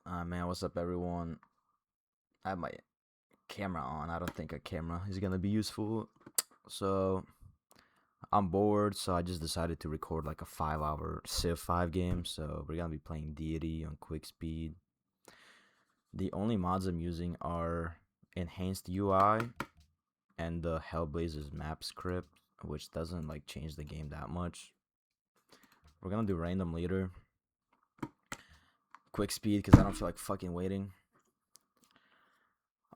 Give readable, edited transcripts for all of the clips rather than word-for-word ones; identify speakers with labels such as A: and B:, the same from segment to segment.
A: Man, what's up, everyone? I have my camera on. I don't think a camera is gonna be useful. So I'm bored, so I just decided to record like a 5 hour Civ 5 game. So we're gonna be playing Deity on quick speed. The only mods I'm using are enhanced UI and the Hellblazers map script, which doesn't like change the game that much. We're gonna do random leader, quick speed, because I don't feel like fucking waiting.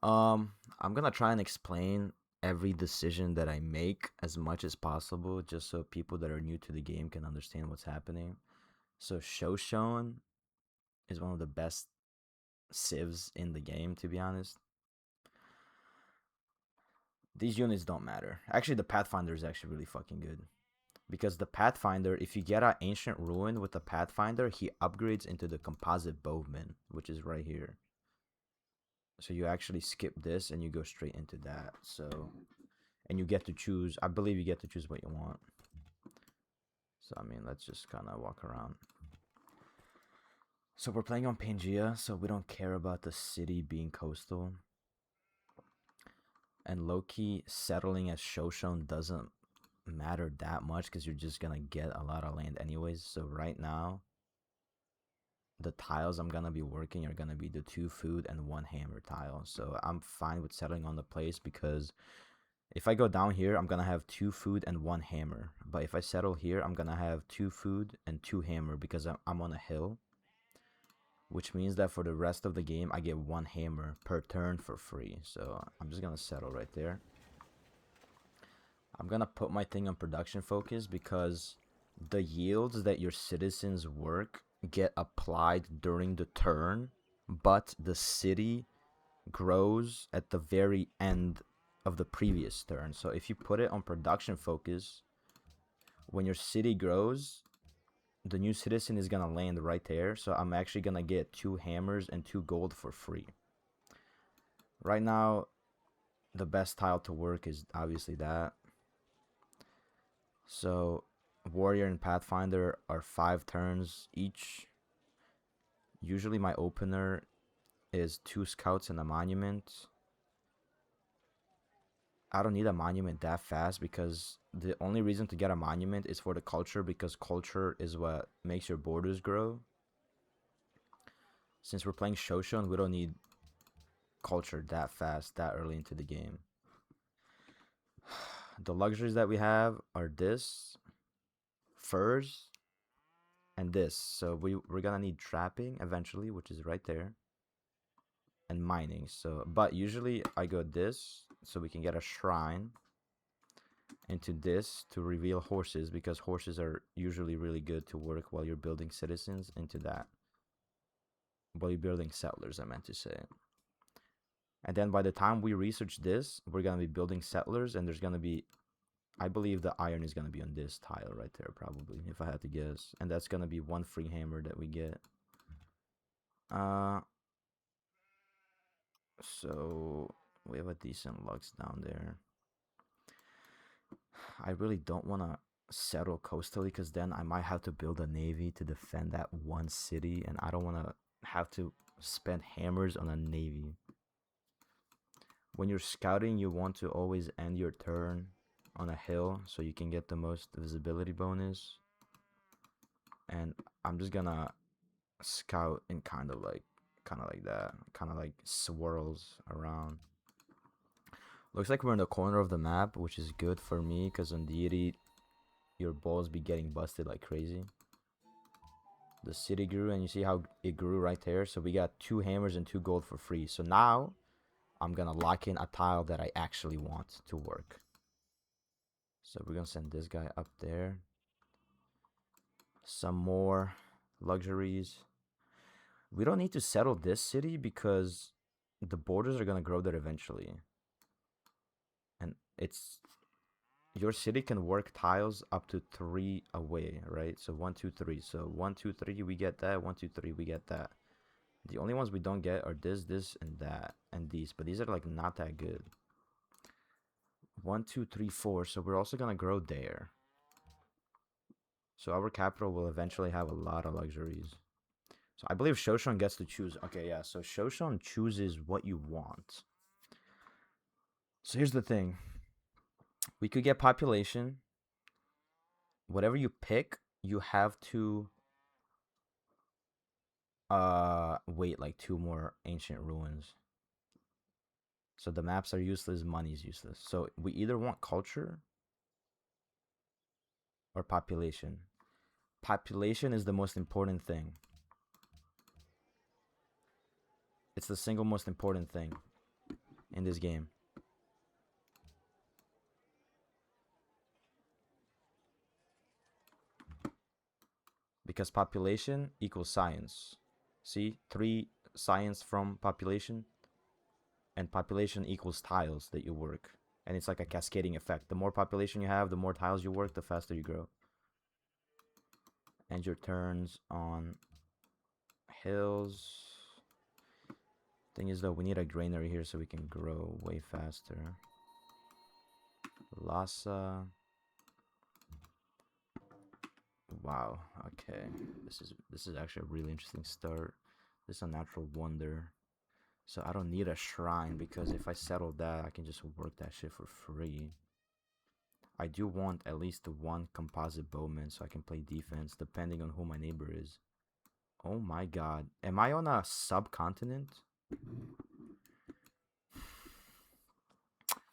A: I'm gonna try and explain every decision that I make as much as possible, just so people that are new to the game can understand what's happening. So Shoshone is one of the best civs in the game, to be honest. These units don't matter. Actually, the Pathfinder is actually really fucking good. Because the Pathfinder, if you get an Ancient Ruin with the Pathfinder, he upgrades into the Composite Bowman, which is right here. So you actually skip this and you go straight into that. So, and you get to choose, I believe you get to choose what you want. So, I mean, let's just kind of walk around. So we're playing on Pangea, so we don't care about the city being coastal. And low-key, settling as Shoshone doesn't matter that much because you're just going to get a lot of land anyways. So right now, the tiles I'm going to be working are going to be the 2 food and 1 hammer tile. So I'm fine with settling on the place because if I go down here, I'm going to have 2 food and 1 hammer. But if I settle here, I'm going to have 2 food and 2 hammer because I'm on a hill. Which means that for the rest of the game, I get 1 hammer per turn for free. So I'm just going to settle right there. I'm going to put my thing on production focus because the yields that your citizens work get applied during the turn, but the city grows at the very end of the previous turn. So if you put it on production focus, when your city grows, the new citizen is gonna land right there. So I'm actually gonna get 2 hammers and 2 gold for free. Right now, the best tile to work is obviously that. So warrior and pathfinder are 5 turns each. Usually my opener is 2 scouts and a monument. I don't need a monument that fast because the only reason to get a monument is for the culture, because culture is what makes your borders grow. Since we're playing Shoshone, we don't need culture that fast, that early into the game. The luxuries that we have are this, furs, and this. So we're gonna need trapping eventually, which is right there, and mining. So, but usually I go this so we can get a shrine, into this to reveal horses, because horses are usually really good to work while you're building citizens, into that. While you're building settlers, I meant to say. And then by the time we research this, we're gonna be building settlers, and there's gonna be, I believe the iron is gonna be on this tile right there, probably, if I had to guess. And that's gonna be 1 free hammer that we get. So we have a decent lux down there. I really don't want to settle coastally because then I might have to build a navy to defend that one city, and I don't want to have to spend hammers on a navy. When you're scouting, you want to always end your turn on a hill so you can get the most visibility bonus. And I'm just gonna scout and kind of like that, kind of like swirls around. Looks like we're in the corner of the map, which is good for me because on Deity, your balls be getting busted like crazy. The city grew, and you see how it grew right there. So we got 2 hammers and 2 gold for free. So now I'm gonna lock in a tile that I actually want to work. So we're gonna send this guy up there. Some more luxuries. We don't need to settle this city because the borders are gonna grow there eventually. And it's, your city can work tiles up to 3 away, right? So 1, 2, 3. So 1, 2, 3, we get that. 1, 2, 3, we get that. The only ones we don't get are this, and that, and these. But these are like not that good. 1, 2, 3, 4. So we're also gonna grow there. So our capital will eventually have a lot of luxuries. So I believe Shoshone gets to choose. Okay, yeah. So Shoshone chooses what you want. So here's the thing. We could get population. Whatever you pick, you have to wait like 2 more ancient ruins. So the maps are useless, money's useless. So we either want culture or population. Population is the most important thing. It's the single most important thing in this game. Because population equals science. See, 3 science from population, and population equals tiles that you work. And it's like a cascading effect. The more population you have, the more tiles you work, the faster you grow. And your turns on hills. Thing is though, we need a granary here so we can grow way faster. Lhasa. Wow, okay. This is actually a really interesting start. This is a natural wonder. So I don't need a shrine because if I settle that, I can just work that shit for free. I do want at least 1 composite bowman so I can play defense depending on who my neighbor is. Oh my god. Am I on a subcontinent?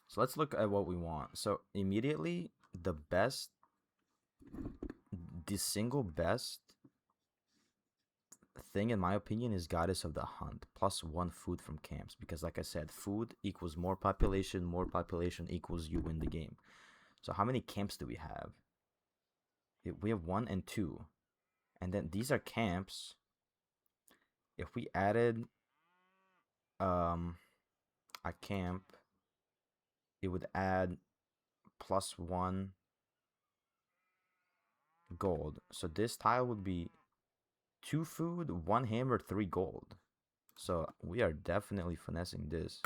A: So let's look at what we want. So immediately, the single best thing in my opinion is Goddess of the Hunt plus 1 food from camps, because like I said, food equals more population equals you win the game. So how many camps do we have? We have 1 and 2, and then these are camps. If we added a camp, it would add plus 1 gold. So this tile would be 2 food, 1 hammer, 3 gold. So we are definitely finessing this.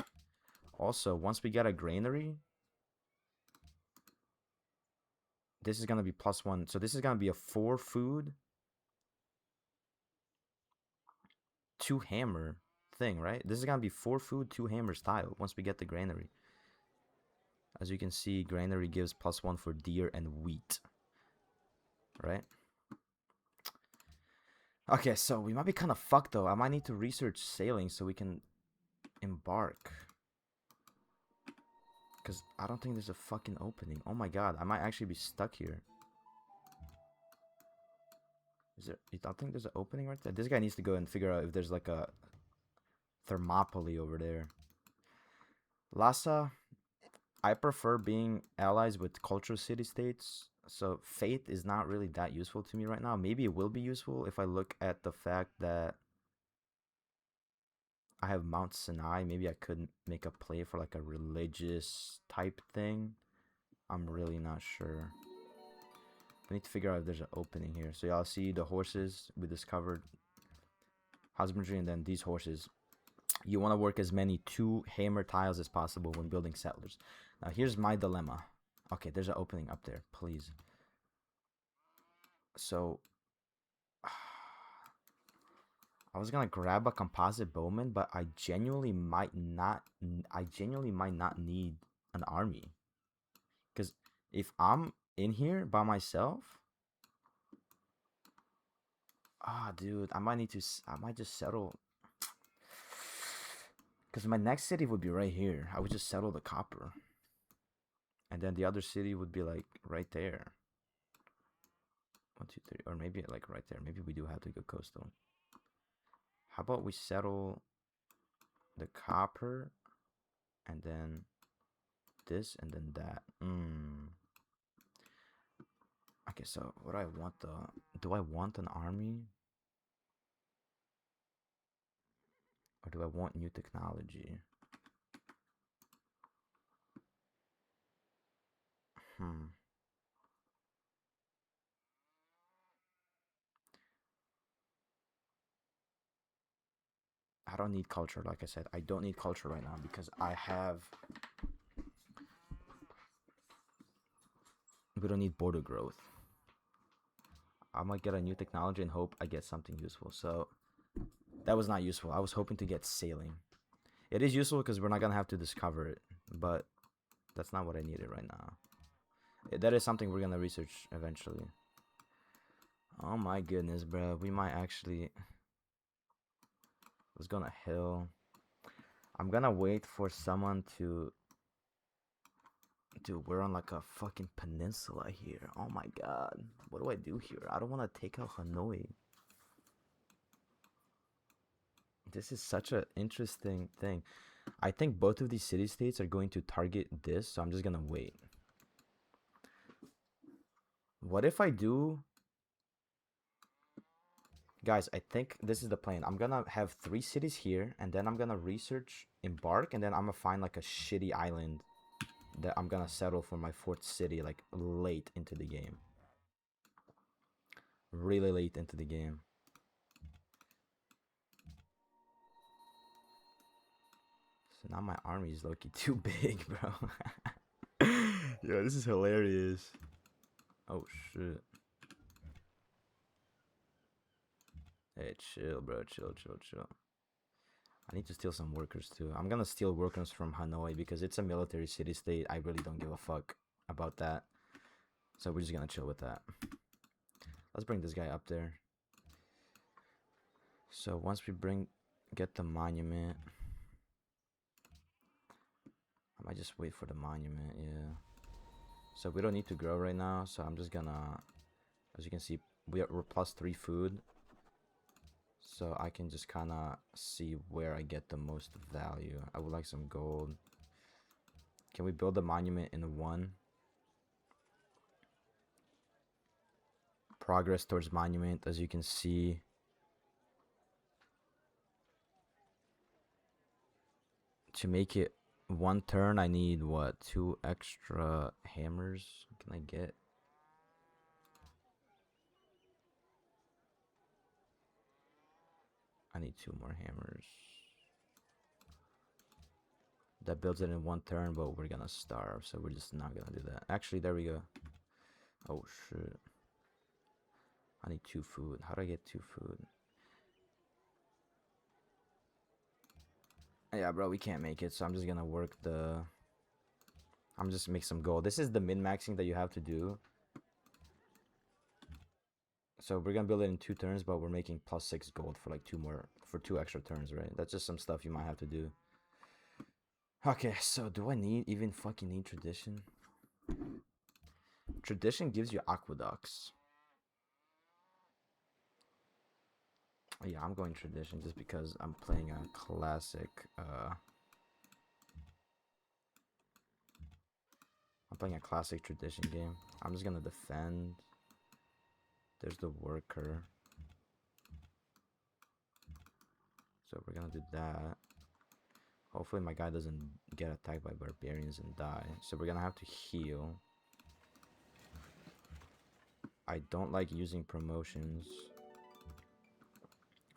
A: Also, once we get a granary, this is going to be plus 1. So this is going to be a 4 food, 2 hammer thing, right? This is going to be 4 food, 2 hammers tile once we get the granary. As you can see, granary gives plus 1 for deer and wheat, right? Okay, so we might be kind of fucked though. I might need to research sailing so we can embark. Because I don't think there's a fucking opening. Oh my god, I might actually be stuck here. Is there? I think there's an opening right there. This guy needs to go and figure out if there's like a Thermopylae over there. Lhasa, I prefer being allies with cultural city-states. So faith is not really that useful to me right now. Maybe it will be useful if I look at the fact that I have Mount Sinai. Maybe I could make a play for like a religious type thing. I'm really not sure. We need to figure out if there's an opening here. So y'all see the horses we discovered. Husbandry, and then these horses. You want to work as many 2 hammer tiles as possible when building settlers. Now here's my dilemma. Okay, there's an opening up there, please. So I was gonna grab a composite bowman, but I genuinely might not need an army. Because if I'm in here by myself, dude, I might just settle. Because my next city would be right here. I would just settle the copper. And then the other city would be like right there. 1, 2, 3, or maybe like right there. Maybe we do have to go coastal. How about we settle the copper and then this and then that. Okay, so what do I want do I want an army? Or do I want new technology? I don't need culture, like I said. I don't need culture right now because we don't need border growth. I might get a new technology and hope I get something useful. So That was not useful. I was hoping to get sailing. It is useful because we're not gonna have to discover it, but that's not what I needed right now. That is something we're gonna research eventually. Oh my goodness, bro. We might actually... Let's go on a hill. I'm gonna wait for someone to... Dude, we're on like a fucking peninsula here. Oh my god. What do I do here? I don't want to take out Hanoi. This is such an interesting thing. I think both of these city-states are going to target this, so I'm just gonna wait. What if I do... Guys, I think this is the plan. I'm gonna have 3 cities here, and then I'm gonna research Embark, and then I'm gonna find like a shitty island that I'm gonna settle for my 4th city, like late into the game. Really late into the game. So now my army is low-key too big, bro. Yo, this is hilarious. Oh shit. Hey, chill, bro. Chill. I need to steal some workers too. I'm gonna steal workers from Hanoi because it's a military city-state. I really don't give a fuck about that. So we're just gonna chill with that. Let's bring this guy up there. So once we get the monument... I might just wait for the monument, yeah. So we don't need to grow right now, so I'm just gonna... As you can see, we're +3 food. So I can just kind of see where I get the most value. I would like some gold. Can we build a monument in 1? Progress towards monument, as you can see. To make it 1 turn, I need, what, 2 extra hammers? Can I get? I need 2 more hammers. That builds it in 1 turn, but we're gonna starve, so we're just not gonna do that. Actually, there we go. Oh shit. I need 2 food. How do I get 2 food? Yeah, bro, we can't make it, so I'm just gonna work the... I'm just make some gold. This is the min-maxing that you have to do. So we're gonna build it in 2 turns, but we're making +6 gold for like 2 extra turns, right? That's just some stuff you might have to do. Okay, so do I even fucking need tradition? Tradition gives you aqueducts. Yeah, I'm going tradition just because I'm playing a classic, I'm playing a classic tradition game. I'm just gonna defend. There's the worker. So we're gonna do that. Hopefully my guy doesn't get attacked by barbarians and die. So we're gonna have to heal. I don't like using promotions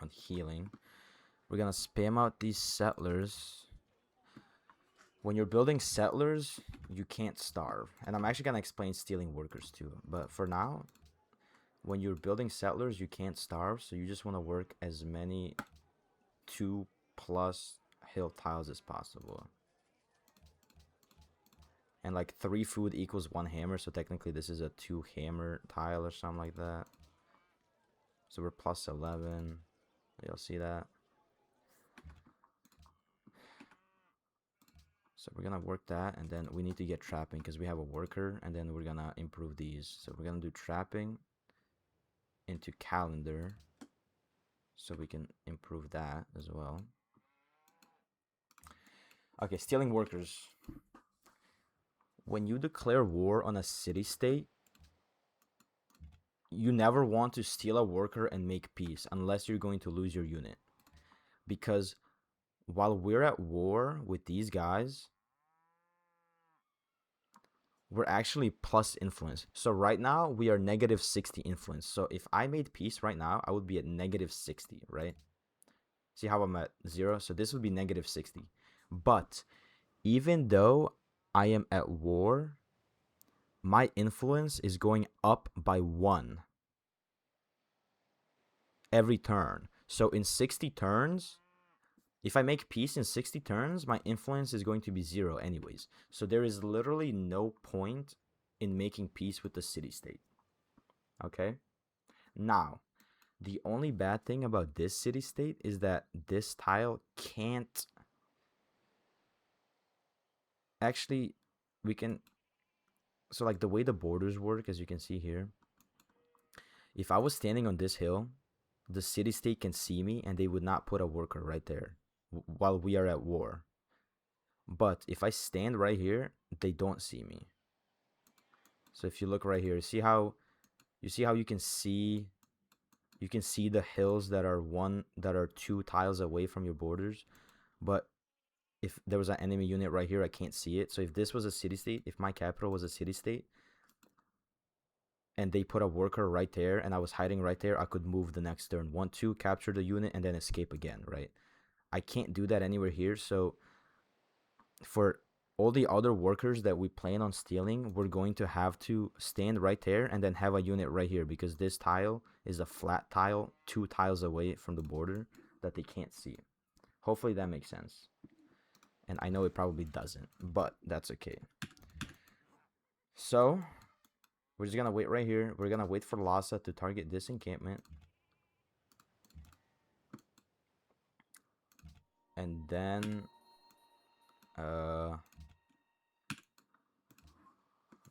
A: on healing. We're gonna spam out these settlers. When you're building settlers, you can't starve. And I'm actually gonna explain stealing workers too. But for now, when you're building settlers, you can't starve. So you just want to work as many 2+ hill tiles as possible. And like 3 food equals 1 hammer. So technically this is a 2 hammer tile or something like that. So we're +11. You'll see that. So we're gonna work that, and then we need to get trapping because we have a worker, and then we're gonna improve these. So we're gonna do trapping into calendar, so we can improve that as well. Okay, stealing workers. When you declare war on a city-state, you never want to steal a worker and make peace unless you're going to lose your unit. Because while we're at war with these guys, we're actually plus influence. So right now we are -60 influence. So if I made peace right now, I would be at -60, right? See how I'm at 0? So this would be -60. But even though I am at war, my influence is going up by 1 every turn. So in 60 turns, if I make peace in 60 turns, my influence is going to be 0 anyways. So there is literally no point in making peace with the city-state. Okay? Now, the only bad thing about this city-state is that this tile can't... Actually, we can... So like the way the borders work, as you can see here, if I was standing on this hill, the city-state can see me and they would not put a worker right there while we are at war. But if I stand right here, they don't see me. So if you look right here, see how you can see the hills that are 2 tiles away from your borders. But if there was an enemy unit right here, I can't see it. So if this was a city-state, if my capital was a city-state, and they put a worker right there, and I was hiding right there, I could move the next turn. 1-2, capture the unit, and then escape again, right? I can't do that anywhere here, so for all the other workers that we plan on stealing, we're going to have to stand right there and then have a unit right here, because this tile is a flat tile 2 tiles away from the border that they can't see. Hopefully that makes sense. And I know it probably doesn't, but that's okay. So we're just gonna wait right here. We're gonna wait for Lhasa to target this encampment. And then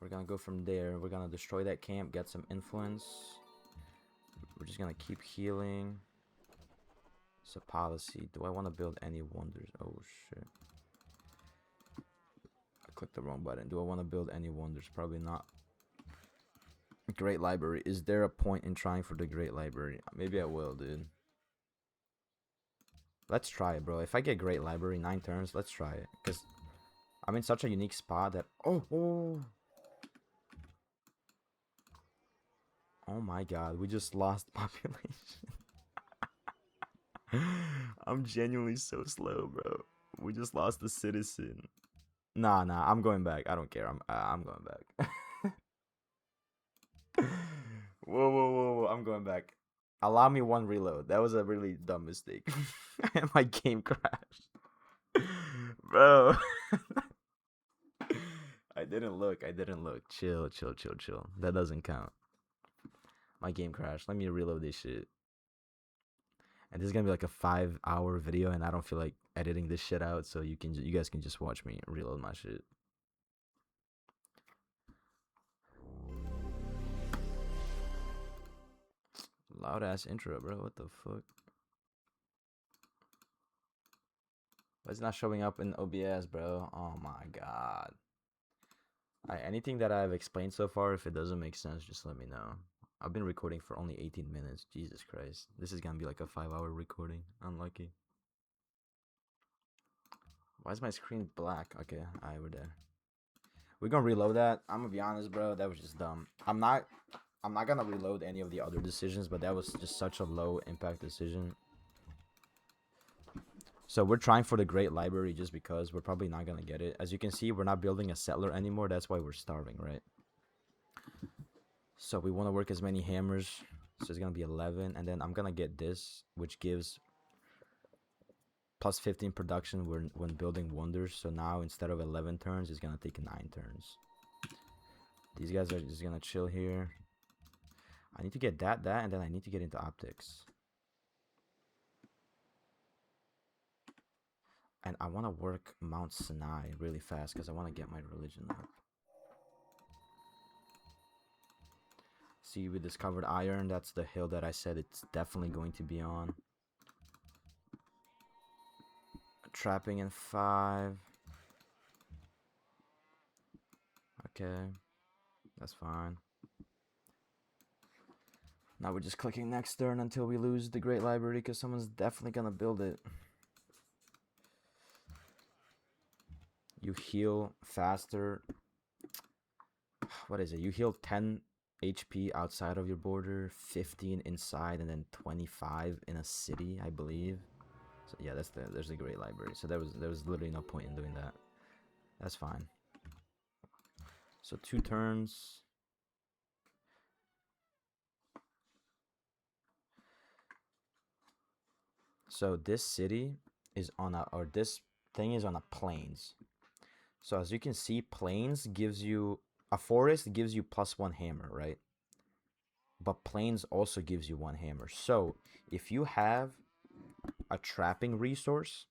A: we're gonna go from there. We're gonna destroy that camp, get some influence. We're just gonna keep healing. It's a policy. Do I want to build any wonders? Oh shit. I clicked the wrong button. Do I want to build any wonders? Probably not. Great library. Is there a point in trying for the great library? Maybe I will, dude. Let's try it, bro. If I get great library 9 turns, let's try it. Because I'm in such a unique spot that... Oh my god. We just lost population. I'm genuinely so slow, bro. We just lost a citizen. Nah. I'm going back. I don't care. I'm going back. Whoa. I'm going back. Allow me 1 reload. That was a really dumb mistake. My game crashed. Bro. I didn't look. Chill. That doesn't count. My game crashed. Let me reload this shit. And this is gonna be like a 5-hour video, and I don't feel like editing this shit out, so you guys can just watch me reload my shit. Loud ass intro, bro. What the fuck? Why is it not showing up in OBS, bro? Oh my god. Anything that I've explained so far, if it doesn't make sense, just let me know. I've been recording for only 18 minutes. Jesus Christ. This is gonna be like a 5-hour recording. Unlucky. Why is my screen black? Okay, alright, we're there. We're gonna reload that. I'm gonna be honest, bro. That was just dumb. I'm not gonna reload any of the other decisions, but that was just such a low impact decision. So we're trying for the great library just because we're probably not gonna get it. As you can see, we're not building a settler anymore. That's why we're starving, right? So we want to work as many hammers. So it's gonna be 11, and then I'm gonna get this, which gives plus 15 production when building wonders. So now instead of 11 turns, it's gonna take 9 turns. These guys are just gonna chill here. I need to get that, and then I need to get into optics. And I want to work Mount Sinai really fast because I want to get my religion up. See, we discovered iron. That's the hill that I said it's definitely going to be on. Trapping in 5. Okay, that's fine. Now we're just clicking next turn until we lose the Great Library because someone's definitely gonna build it. You heal faster. What is it? You heal 10 HP outside of your border, 15 inside, and then 25 in a city, I believe. So yeah, there's the Great Library. So there was literally no point in doing that. That's fine. So 2 turns. So this city is on a, or this thing is on a plains. So as you can see, plains gives you, a forest gives you +1 hammer, right? But plains also gives you 1 hammer. So if you have a trapping resource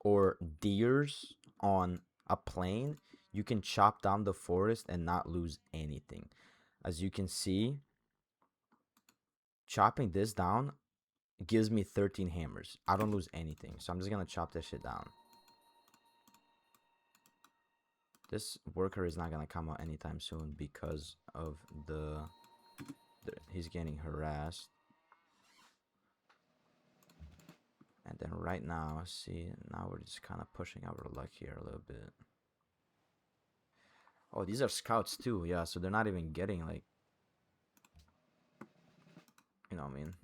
A: or deers on a plain, you can chop down the forest and not lose anything. As you can see, chopping this down gives me 13 hammers. I don't lose anything, so I'm just gonna chop this shit down. This worker is not gonna come out anytime soon because of the he's getting harassed. And then right now, see, now we're just kind of pushing our luck here a little bit. Oh, these are scouts too, yeah, so they're not even getting, like, you know what I mean,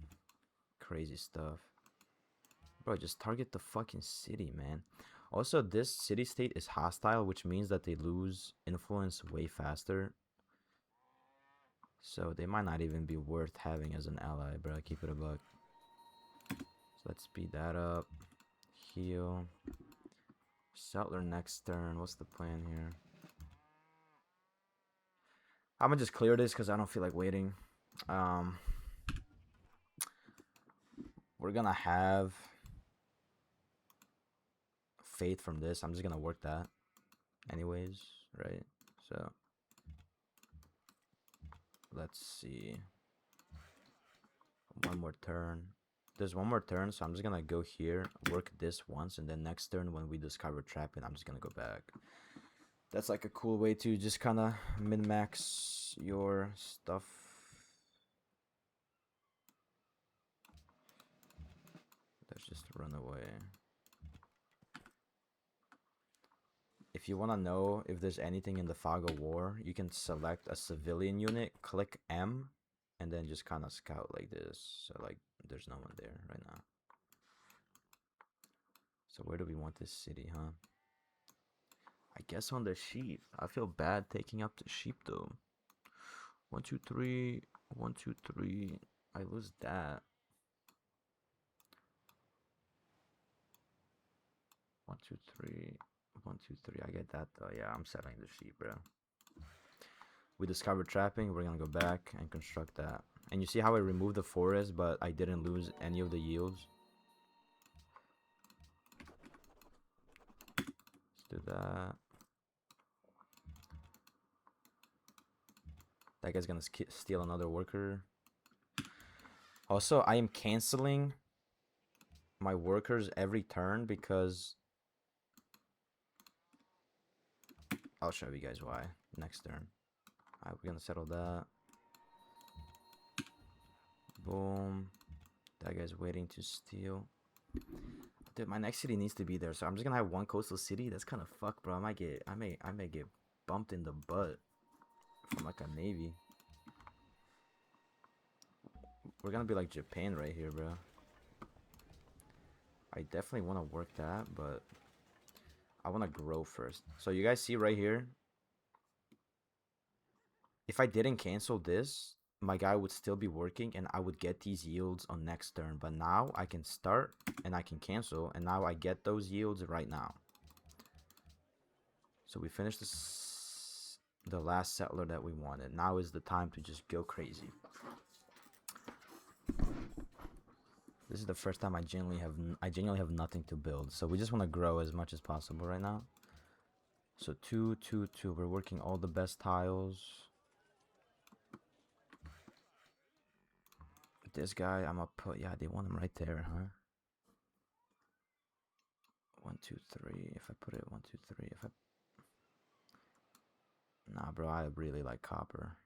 A: crazy stuff. Bro, just target the fucking city, man. Also, this city-state is hostile, which means that they lose influence way faster. So they might not even be worth having as an ally, bro. Keep it a buck. So let's speed that up. Heal. Settler next turn. What's the plan here? I'm gonna just clear this because I don't feel like waiting. We're gonna have faith from this. I'm just gonna work that anyways, right? So let's see. One more turn. There's one more turn, so I'm just gonna go here, work this once, and then next turn when we discover trapping, I'm just gonna go back. That's like a cool way to just kind of min-max your stuff. Let's just run away. If you want to know if there's anything in the fog of war, you can select a civilian unit, click M, and then just kind of scout like this. So like there's no one there right now. So where do we want this city, huh? I guess on the sheep. I feel bad taking up the sheep though. 1, 2, 3. 1, 2, 3. I lose that. 1, 2, 3. 1, 2, 3. I get that though. Yeah, I'm settling the sheep, bro. We discovered trapping. We're gonna go back and construct that. And you see how I removed the forest, but I didn't lose any of the yields. Let's do that. That guy's gonna steal another worker. Also, I am canceling my workers every turn because I'll show you guys why next turn. Alright, we're gonna settle that. Boom. That guy's waiting to steal. Dude, my next city needs to be there, so I'm just gonna have one coastal city. That's kind of fucked, bro. I may get bumped in the butt from like a navy. We're gonna be like Japan right here, bro. I definitely want to work that, but I want to grow first. So you guys see right here, if I didn't cancel this, my guy would still be working and I would get these yields on next turn. But now I can start and I can cancel, and now I get those yields right now. So we finished the last settler that we wanted. Now is the time to just go crazy. This is the first time I genuinely have nothing to build. So we just want to grow as much as possible right now. So 2, 2, 2. We're working all the best tiles. This guy, I'm gonna put, yeah, they want him right there, huh? 1, 2, 3. If I put it 1, 2, 3, if I, nah, bro, I really like copper.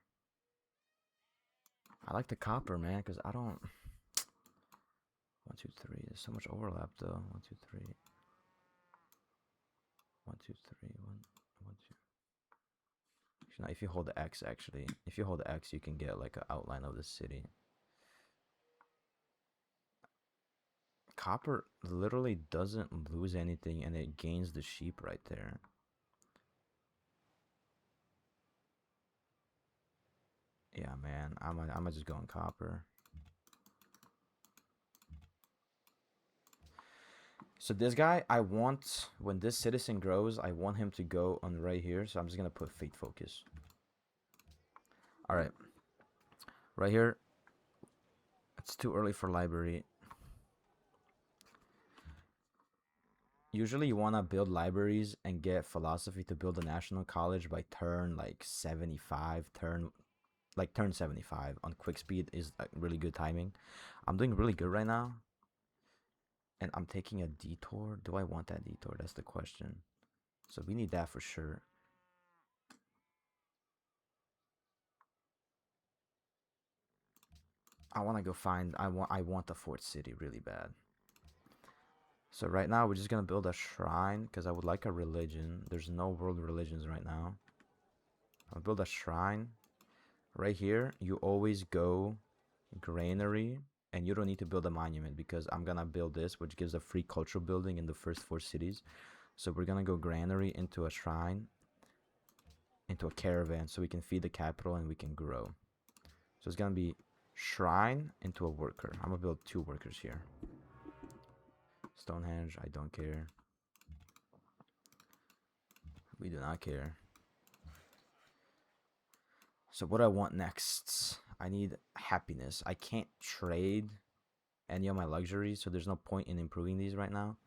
A: I like the copper, man, because I don't. 1, 2, 3. There's so much overlap though. 1, 2, 3. 1, 2, 3. 1, 1, 2. Now, if you hold the X, actually, if you hold the X, you can get like an outline of the city. Copper literally doesn't lose anything, and it gains the sheep right there. Yeah, man, I'm just going copper. So this guy, I want, when this citizen grows, I want him to go on right here. So I'm just going to put Fate Focus. All right. Right here. It's too early for library. Usually you want to build libraries and get philosophy to build a national college by turn like 75, turn 75 on quick speed is like really good timing. I'm doing really good right now. And I'm taking a detour. Do I want that detour? That's the question. So we need that for sure. I want to go find, I want the fourth city really bad. So right now we're just going to build a shrine because I would like a religion. There's no world religions right now. I'll build a shrine. Right here, you always go granary, and you don't need to build a monument because I'm gonna build this, which gives a free cultural building in the first 4 cities. So we're gonna go granary into a shrine, into a caravan, so we can feed the capital and we can grow. So it's gonna be shrine into a worker. I'm gonna build 2 workers here. Stonehenge, I don't care. We do not care. So what I want next, I need happiness. I can't trade any of my luxuries, so there's no point in improving these right now.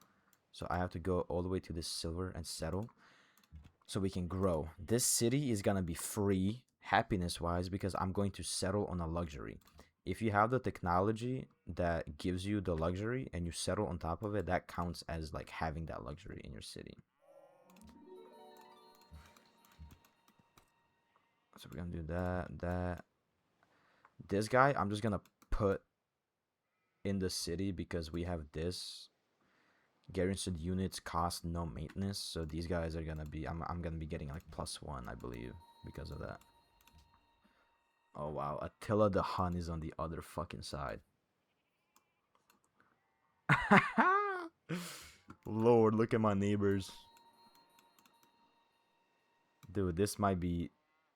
A: So I have to go all the way to this silver and settle so we can grow. This city is gonna be free happiness wise because I'm going to settle on a luxury. If you have the technology that gives you the luxury and you settle on top of it, that counts as like having that luxury in your city. So we're gonna do that. This guy, I'm just gonna put in the city because we have this. Garrison units cost no maintenance, so these guys are gonna be, I'm gonna be getting like +1, I believe, because of that. Oh wow, Attila the Hun is on the other fucking side. Lord, look at my neighbors. Dude, this might be,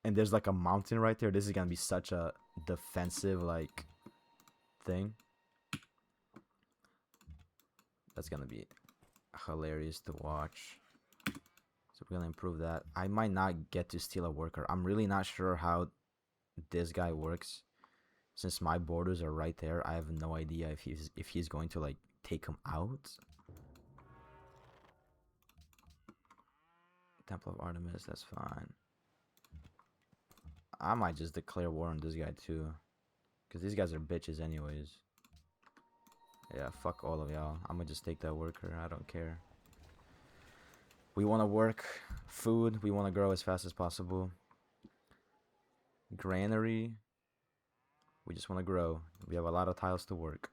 A: and there's like a mountain right there. This is gonna be such a defensive like thing. That's gonna be hilarious to watch. So we're gonna improve that. I might not get to steal a worker. I'm really not sure how this guy works. Since my borders are right there, I have no idea if he's going to like take him out. Temple of Artemis, that's fine. I might just declare war on this guy too, because these guys are bitches anyways. Yeah, fuck all of y'all. I'm gonna just take that worker. I don't care. We want to work, food. We want to grow as fast as possible. Granary. We just want to grow. We have a lot of tiles to work.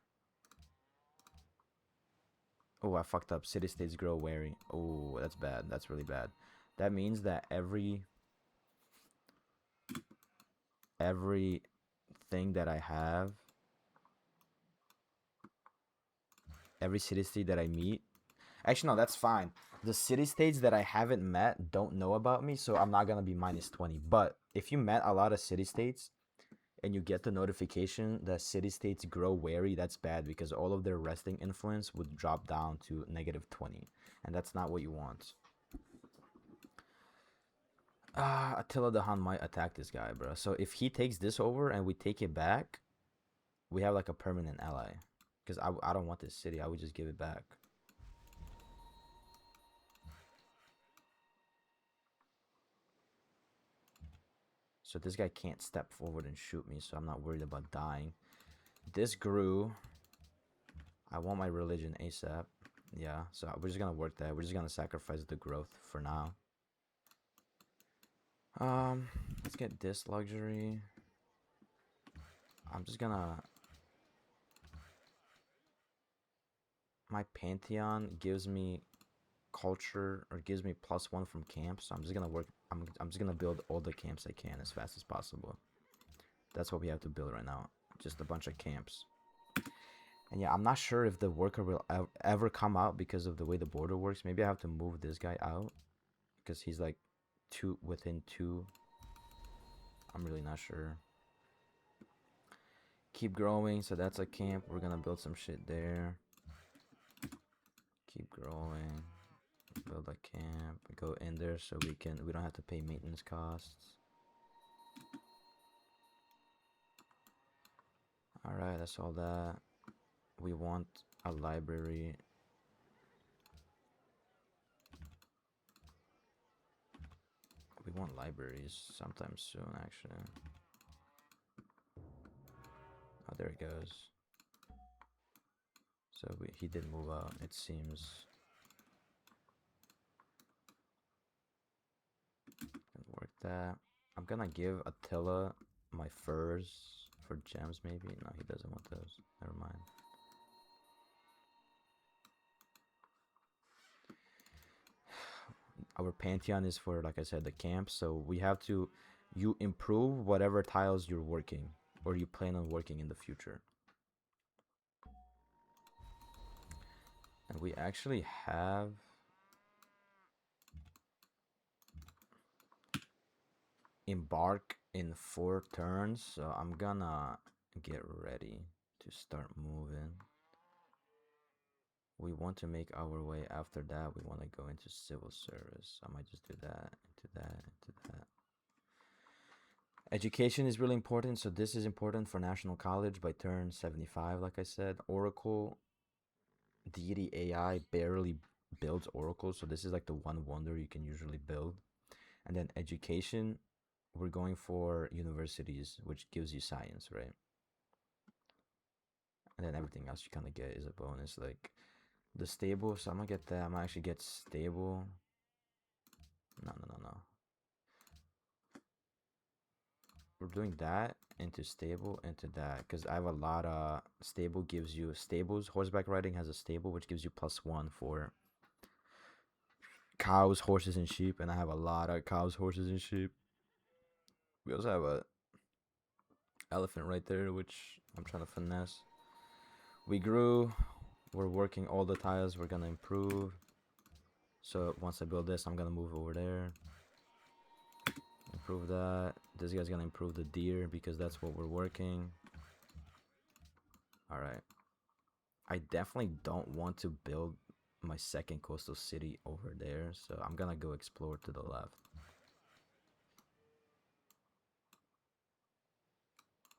A: Oh, I fucked up. City-states grow wary. Oh, that's bad. That's really bad. That means that every thing that I have, every city-state that I meet, actually no, that's fine. The city-states that I haven't met don't know about me, so I'm not gonna be -20. But if you met a lot of city-states and you get the notification that city-states grow wary, that's bad because all of their resting influence would drop down to -20, and that's not what you want. Attila the Hun might attack this guy, bro. So if he takes this over and we take it back, we have like a permanent ally. Because I don't want this city. I would just give it back. So this guy can't step forward and shoot me, so I'm not worried about dying. This grew. I want my religion ASAP. Yeah, so we're just gonna work that. We're just gonna sacrifice the growth for now. Let's get this luxury. I'm just gonna... My Pantheon gives me culture, or gives me +1 from camps, so I'm just gonna work... I'm just gonna build all the camps I can as fast as possible. That's what we have to build right now. Just a bunch of camps. And yeah, I'm not sure if the worker will ever come out because of the way the border works. Maybe I have to move this guy out because he's like within 2. I'm really not sure. Keep growing, so that's a camp. We're gonna build some shit there. Keep build a camp, go in there so we don't have to pay maintenance costs. Alright, that's all that. We want a library. We want libraries sometime soon, actually. Oh, there it goes. So he did move out, it seems. Can work that. I'm gonna give Attila my furs for gems, maybe. No, he doesn't want those. Never mind. Our Pantheon is for, like I said, the camp. So we have to, you improve whatever tiles you're working or you plan on working in the future. And we actually have embark in 4 turns, so I'm gonna get ready to start moving. We want to make our way. After that, we want to go into civil service. I might just do that, into that, into that. Education is really important, so this is important for National College by turn 75, like I said. Oracle, Deity AI barely builds Oracle, so this is like the one wonder you can usually build. And then education, we're going for universities, which gives you science, right? And then everything else you kind of get is a bonus, like the stable. So I'm gonna get that. I'm gonna actually get stable. No. We're doing that into stable, into that, because I have a lot of stable gives you stables. Horseback riding has a stable, which gives you +1 for cows, horses, and sheep. And I have a lot of cows, horses, and sheep. We also have a elephant right there, which I'm trying to finesse. We grew. We're working all the tiles. We're gonna improve. So once I build this, I'm gonna move over there. Improve that. This guy's gonna improve the deer because that's what we're working. Alright. I definitely don't want to build my second coastal city over there, so I'm gonna go explore to the left.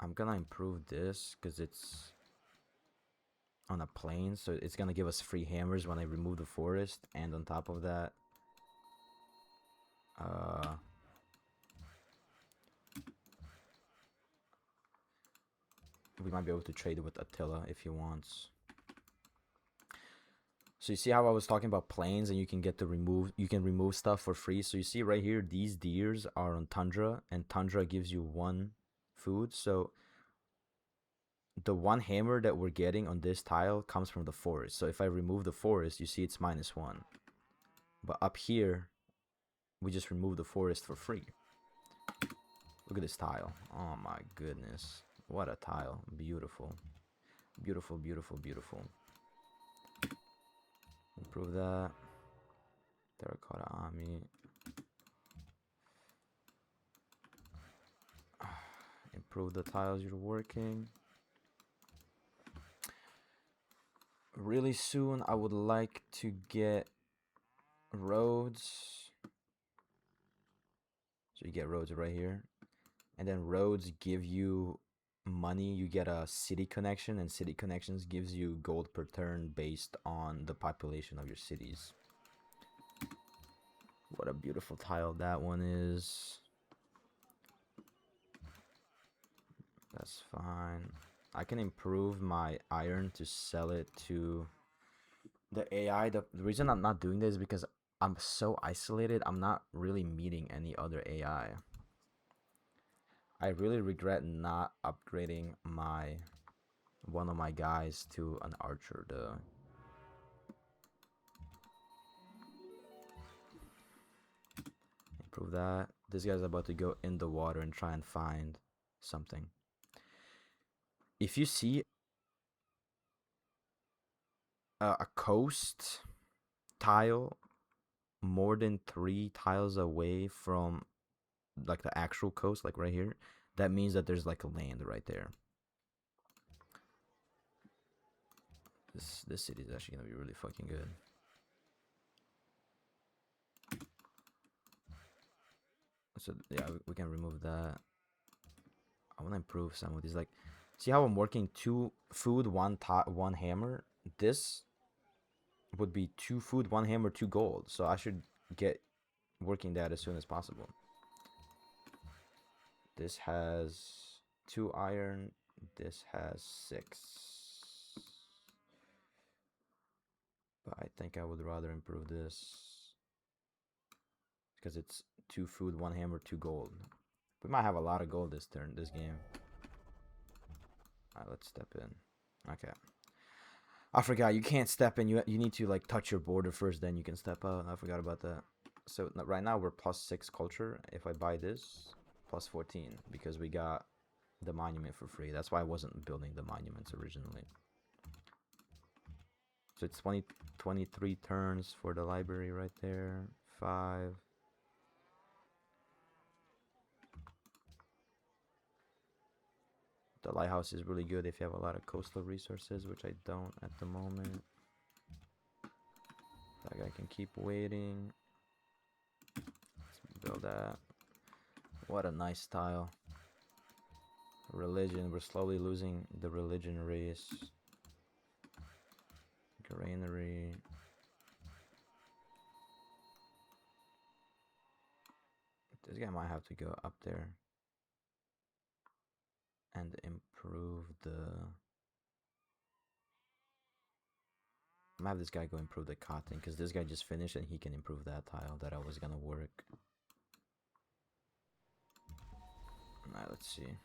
A: I'm gonna improve this because it's on a plain, so it's gonna give us free hammers when I remove the forest, and on top of that, we might be able to trade it with Attila if he wants. So you see how I was talking about plains, and you can remove stuff for free. So you see right here, these deers are on tundra, and tundra gives you 1 food. So the 1 hammer that we're getting on this tile comes from the forest. So if I remove the forest, you see it's -1. But up here, we just remove the forest for free. Look at this tile. Oh my goodness. What a tile. Beautiful. Beautiful, beautiful, beautiful. Improve that. Terracotta army. Improve the tiles you're working. Really soon, I would like to get roads. So you get roads right here. And then roads give you money. You get a city connection, and city connections gives you gold per turn based on the population of your cities. What a beautiful tile that one is. That's fine. I can improve my iron to sell it to the AI. The reason I'm not doing this is because I'm so isolated. I'm not really meeting any other AI. I really regret not upgrading one of my guys to an archer though. Improve that. This guy's about to go in the water and try and find something. If you see a coast tile more than 3 tiles away from like the actual coast, like right here, that means that there's like a land right there. This city is actually gonna be really fucking good. So yeah, we can remove that. I want to improve some of these. Like, see how I'm working 2 food, 1 hammer? This would be 2 food, 1 hammer, 2 gold. So I should get working that as soon as possible. This has 2 iron. This has 6. But I think I would rather improve this because it's 2 food, 1 hammer, 2 gold. We might have a lot of gold this game. Alright, let's step in. Okay. I forgot, you can't step in. You need to like touch your border first, then you can step out. I forgot about that. So right now we're +6 culture. If I buy this, +14 because we got the monument for free. That's why I wasn't building the monuments originally. So it's 23 turns for the library right there. 5. The lighthouse is really good if you have a lot of coastal resources, which I don't at the moment. That guy can keep waiting. Let's build that. What a nice tile. Religion, we're slowly losing the religion race. Granary. This guy might have to go up there and improve the... I'm gonna have this guy go improve the cotton because this guy just finished and he can improve that tile that I was gonna work. Alright, let's see.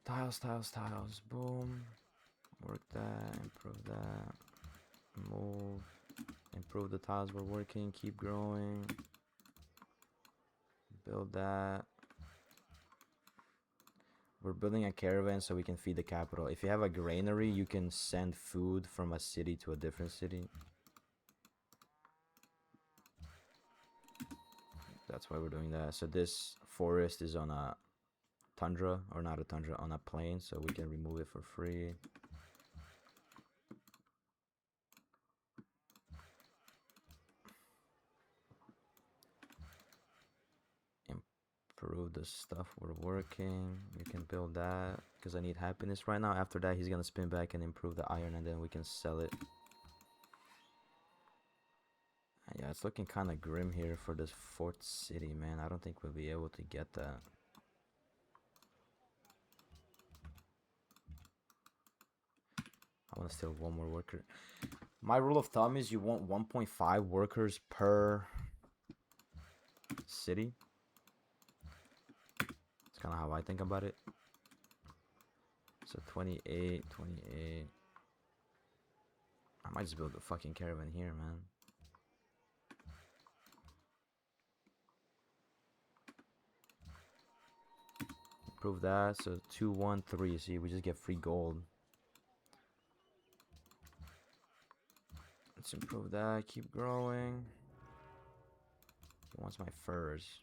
A: Tiles, tiles, tiles. Boom. Work that, improve that. Move. Improve the tiles we're working. Keep growing. Build that. We're building a caravan so we can feed the capital. If you have a granary, you can send food from a city to a different city. That's why we're doing that. So this forest is on a tundra, or not a tundra, on a plain, so we can remove it for free. Improve the stuff we're working. We can build that because I need happiness right now. After that, he's gonna spin back and improve the iron, and then we can sell it. Yeah, it's looking kind of grim here for this fourth city, man. I don't think we'll be able to get that. I want to steal 1 more worker. My rule of thumb is you want 1.5 workers per city. It's kind of how I think about it. So 28, 28. I might just build a fucking caravan here, man. Improve that. So 2, 1, 3. See, we just get free gold. Let's improve that. Keep growing. He wants my furs.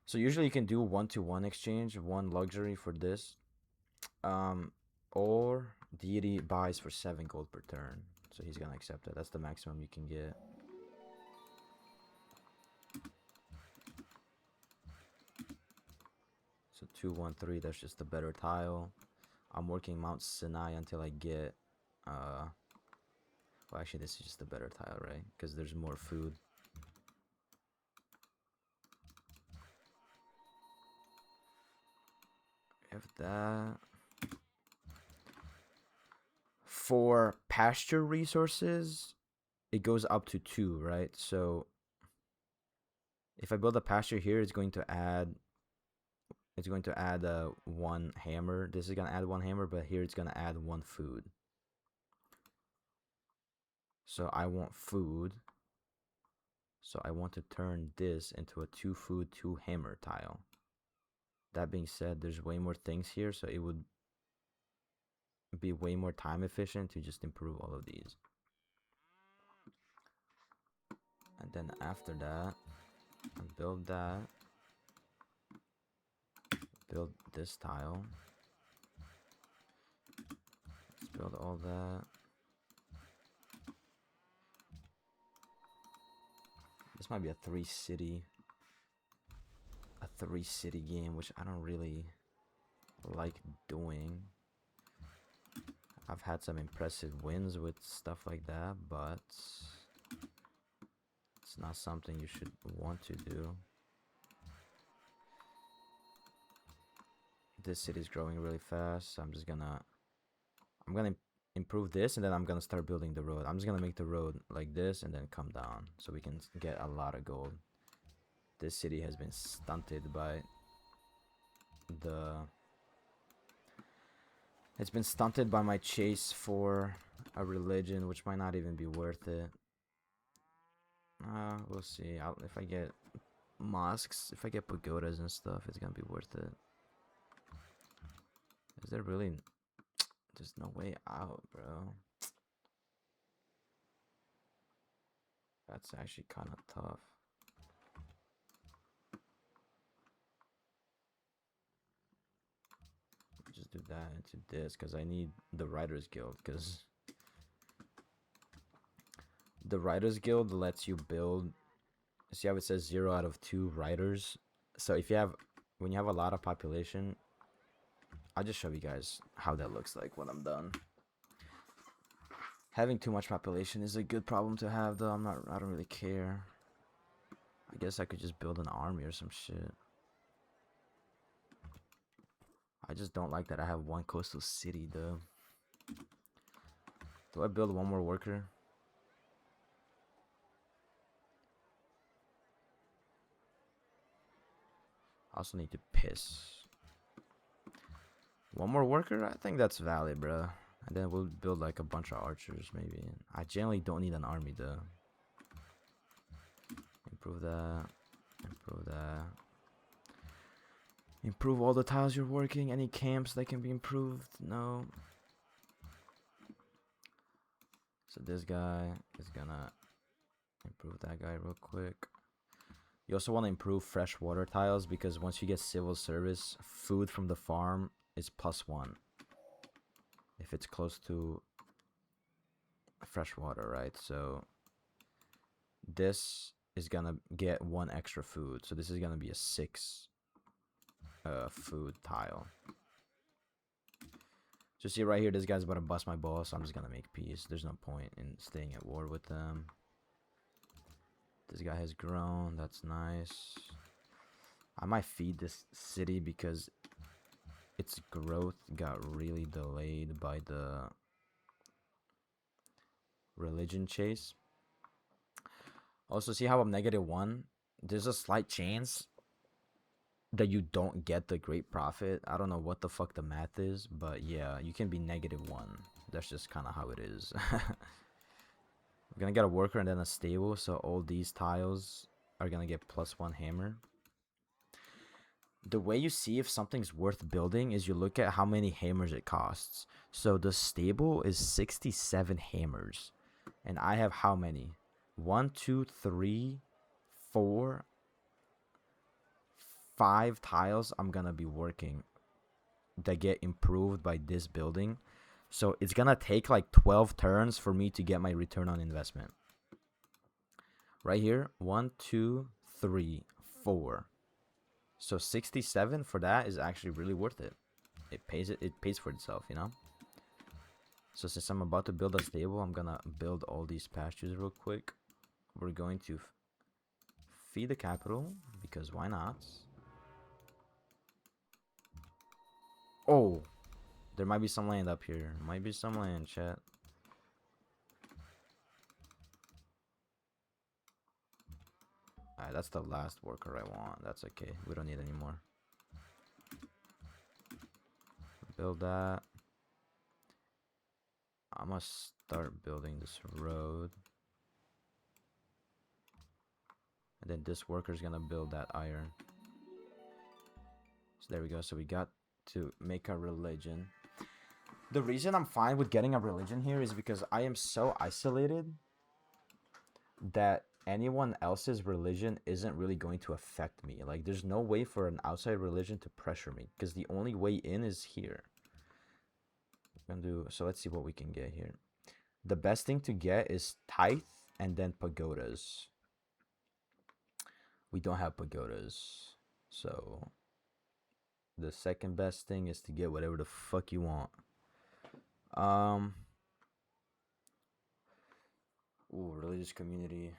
A: So usually you can do 1-to-1 exchange, 1 luxury for this. Or Deity buys for 7 gold per turn. So he's gonna accept it. That's the maximum you can get. So 2, 1, 3, that's just a better tile. I'm working Mount Sinai until I get well, actually this is just a better tile, right? Because there's more food. We have that. For pasture resources, it goes up to 2, right? So if I build a pasture here, it's going to add 1 hammer. This is gonna add 1 hammer, but here it's gonna add 1 food. So I want food. So I want to turn this into a 2 food, 2 hammer tile. That being said, there's way more things here, so it would be way more time efficient to just improve all of these. And then after that, build that. Build this tile. Let's build all that. This might be a three city game, which I don't really like doing. I've had some impressive wins with stuff like that, but it's not something you should want to do. This city's growing really fast, so I'm gonna improve this, and then I'm gonna start building the road. I'm just gonna make the road like this and then come down so we can get a lot of gold. This city has been stunted by it's been stunted by my chase for a religion, which might not even be worth it. We'll see. If I get mosques, if I get pagodas and stuff, it's gonna be worth it. Is there really... There's no way out, bro. That's actually kind of tough. Just do that into this, because I need the Writers Guild, because the Writers Guild lets you build... See how it says 0 out of 2 writers? So if you have... When you have a lot of population... I'll just show you guys how that looks like when I'm done. Having too much population is a good problem to have, though. I don't really care. I guess I could just build an army or some shit. I just don't like that I have one coastal city, though. Do I build one more worker? I also need to piss. One more worker? I think that's valid, bro. And then we'll build like a bunch of archers, maybe. I generally don't need an army, though. Improve that. Improve that. Improve all the tiles you're working. Any camps that can be improved? No. So this guy is gonna improve that guy real quick. You also want to improve freshwater tiles, because once you get civil service, food from the farm is +1 if it's close to freshwater, right? So this is gonna get 1 extra food, so this is gonna be a 6 food tile. So see right here, this guy's about to bust my balls, so I'm just gonna make peace. There's no point in staying at war with them. This guy has grown, that's nice. I might feed this city because its growth got really delayed by the religion chase. Also, see how I'm -1? There's a slight chance that you don't get the great profit. I don't know what the fuck the math is, but yeah, you can be -1. That's just kind of how it is. We're gonna get a worker and then a stable, so all these tiles are gonna get +1 hammer. The way you see if something's worth building is you look at how many hammers it costs. So the stable is 67 hammers. And I have how many? 1, 2, 3, 4, 5 tiles I'm gonna be working that get improved by this building. So it's gonna take like 12 turns for me to get my return on investment. Right here, 1, 2, 3, 4. So 67 for that is actually really worth it. It pays for itself, you know? So since I'm about to build a stable, I'm gonna build all these pastures real quick. We're going to feed the capital, because why not? Oh, there might be some land up here. Might be some land, chat. Alright, that's the last worker I want. That's okay. We don't need any more. Build that. I'm gonna start building this road. And then this worker's gonna build that iron. So there we go. So we got to make a religion. The reason I'm fine with getting a religion here is because I am so isolated that anyone else's religion isn't really going to affect me. Like, there's no way for an outside religion to pressure me, because the only way in is here. We're gonna do, so let's see what we can get here. The best thing to get is tithe and then pagodas. We don't have pagodas. So the second best thing is to get whatever the fuck you want. Ooh, religious community.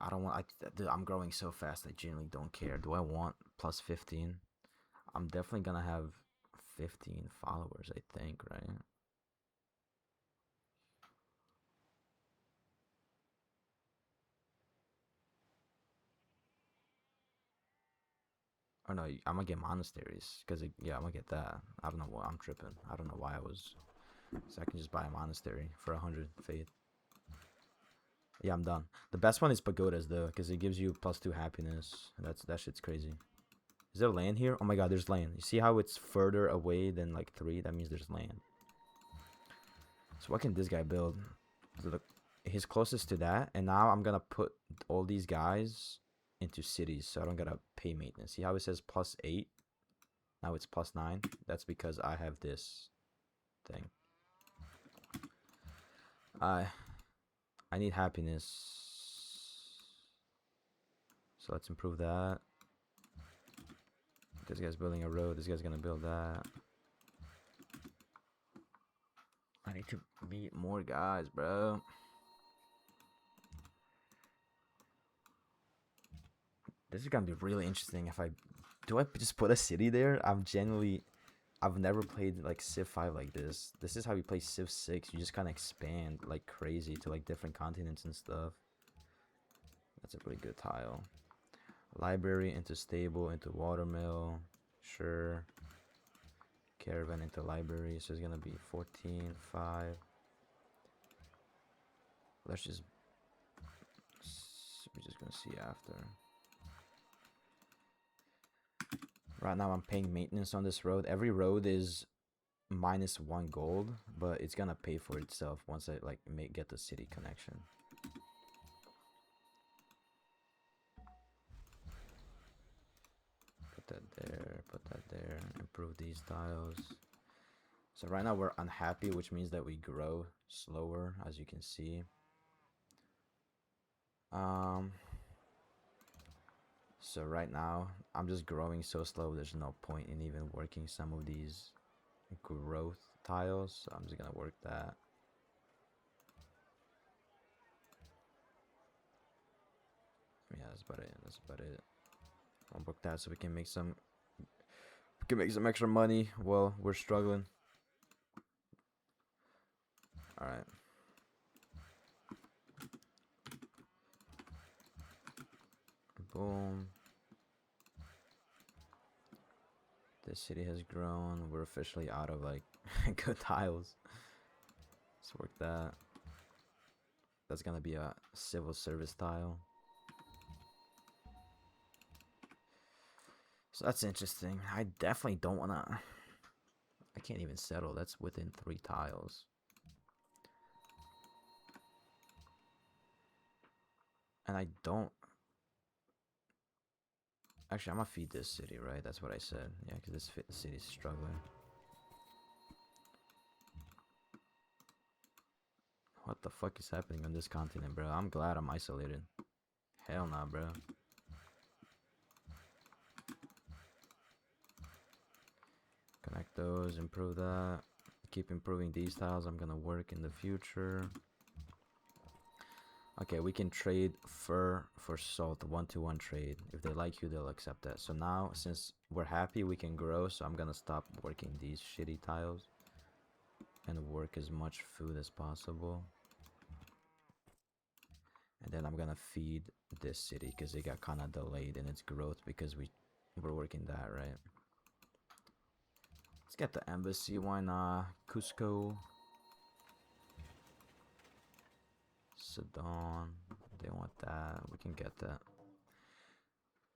A: I don't want. I'm growing so fast. I genuinely don't care. Do I want plus 15? I'm definitely gonna have 15 followers. I think, right? Oh no, I'm gonna get monasteries because yeah, I'm gonna get that. I don't know why I'm tripping. I don't know why I was. So I can just buy a monastery for 100 faith. Yeah, I'm done. The best one is pagodas though, because it gives you +2 happiness. That shit's crazy. Is there land here? Oh my god, there's land. You see how it's further away than like 3? That means there's land. So what can this guy build? So look, he's closest to that, and now I'm gonna put all these guys into cities, so I don't gotta pay maintenance. See how it says +8? Now it's +9. That's because I have this thing. I need happiness. So let's improve that. This guy's building a road. This guy's gonna build that. I need to meet more guys, bro. This is gonna be really interesting if I... Do I just put a city there? I've never played like Civ 5 like this. This is how you play Civ 6. You just kind of expand like crazy to like different continents and stuff. That's a pretty good tile. Library into stable into watermill. Sure. Caravan into library. So it's gonna be 14, 5. Let's just... We're just gonna see after. Right now I'm paying maintenance on this road. Every road is -1 gold, but it's gonna pay for itself once I like get the city connection. Put that there, put that there, improve these tiles. So right now we're unhappy, which means that we grow slower, as you can see. So right now I'm just growing so slow, there's no point in even working some of these growth tiles, so I'm just gonna work that. Yeah, that's about it. That's about it. I'll book that so we can make some extra money while we're struggling. All right. Boom. This city has grown. We're officially out of like good tiles. Let's work that. That's gonna be a civil service tile. So that's interesting. I definitely don't wanna... I can't even settle. That's within 3 tiles. And I don't... Actually, I'm gonna feed this city, right? That's what I said. Yeah, because this city's struggling. What the fuck is happening on this continent, bro? I'm glad I'm isolated. Hell nah, bro. Connect those, improve that. Keep improving these tiles. I'm gonna work in the future. Okay, we can trade fur for salt, 1-to-1 trade. If they like you, they'll accept that. So now, since we're happy, we can grow. So I'm gonna stop working these shitty tiles and work as much food as possible. And then I'm gonna feed this city because it got kind of delayed in its growth because we're working that, right? Let's get the embassy. Why not? Cusco. Sudan. They want that. We can get that.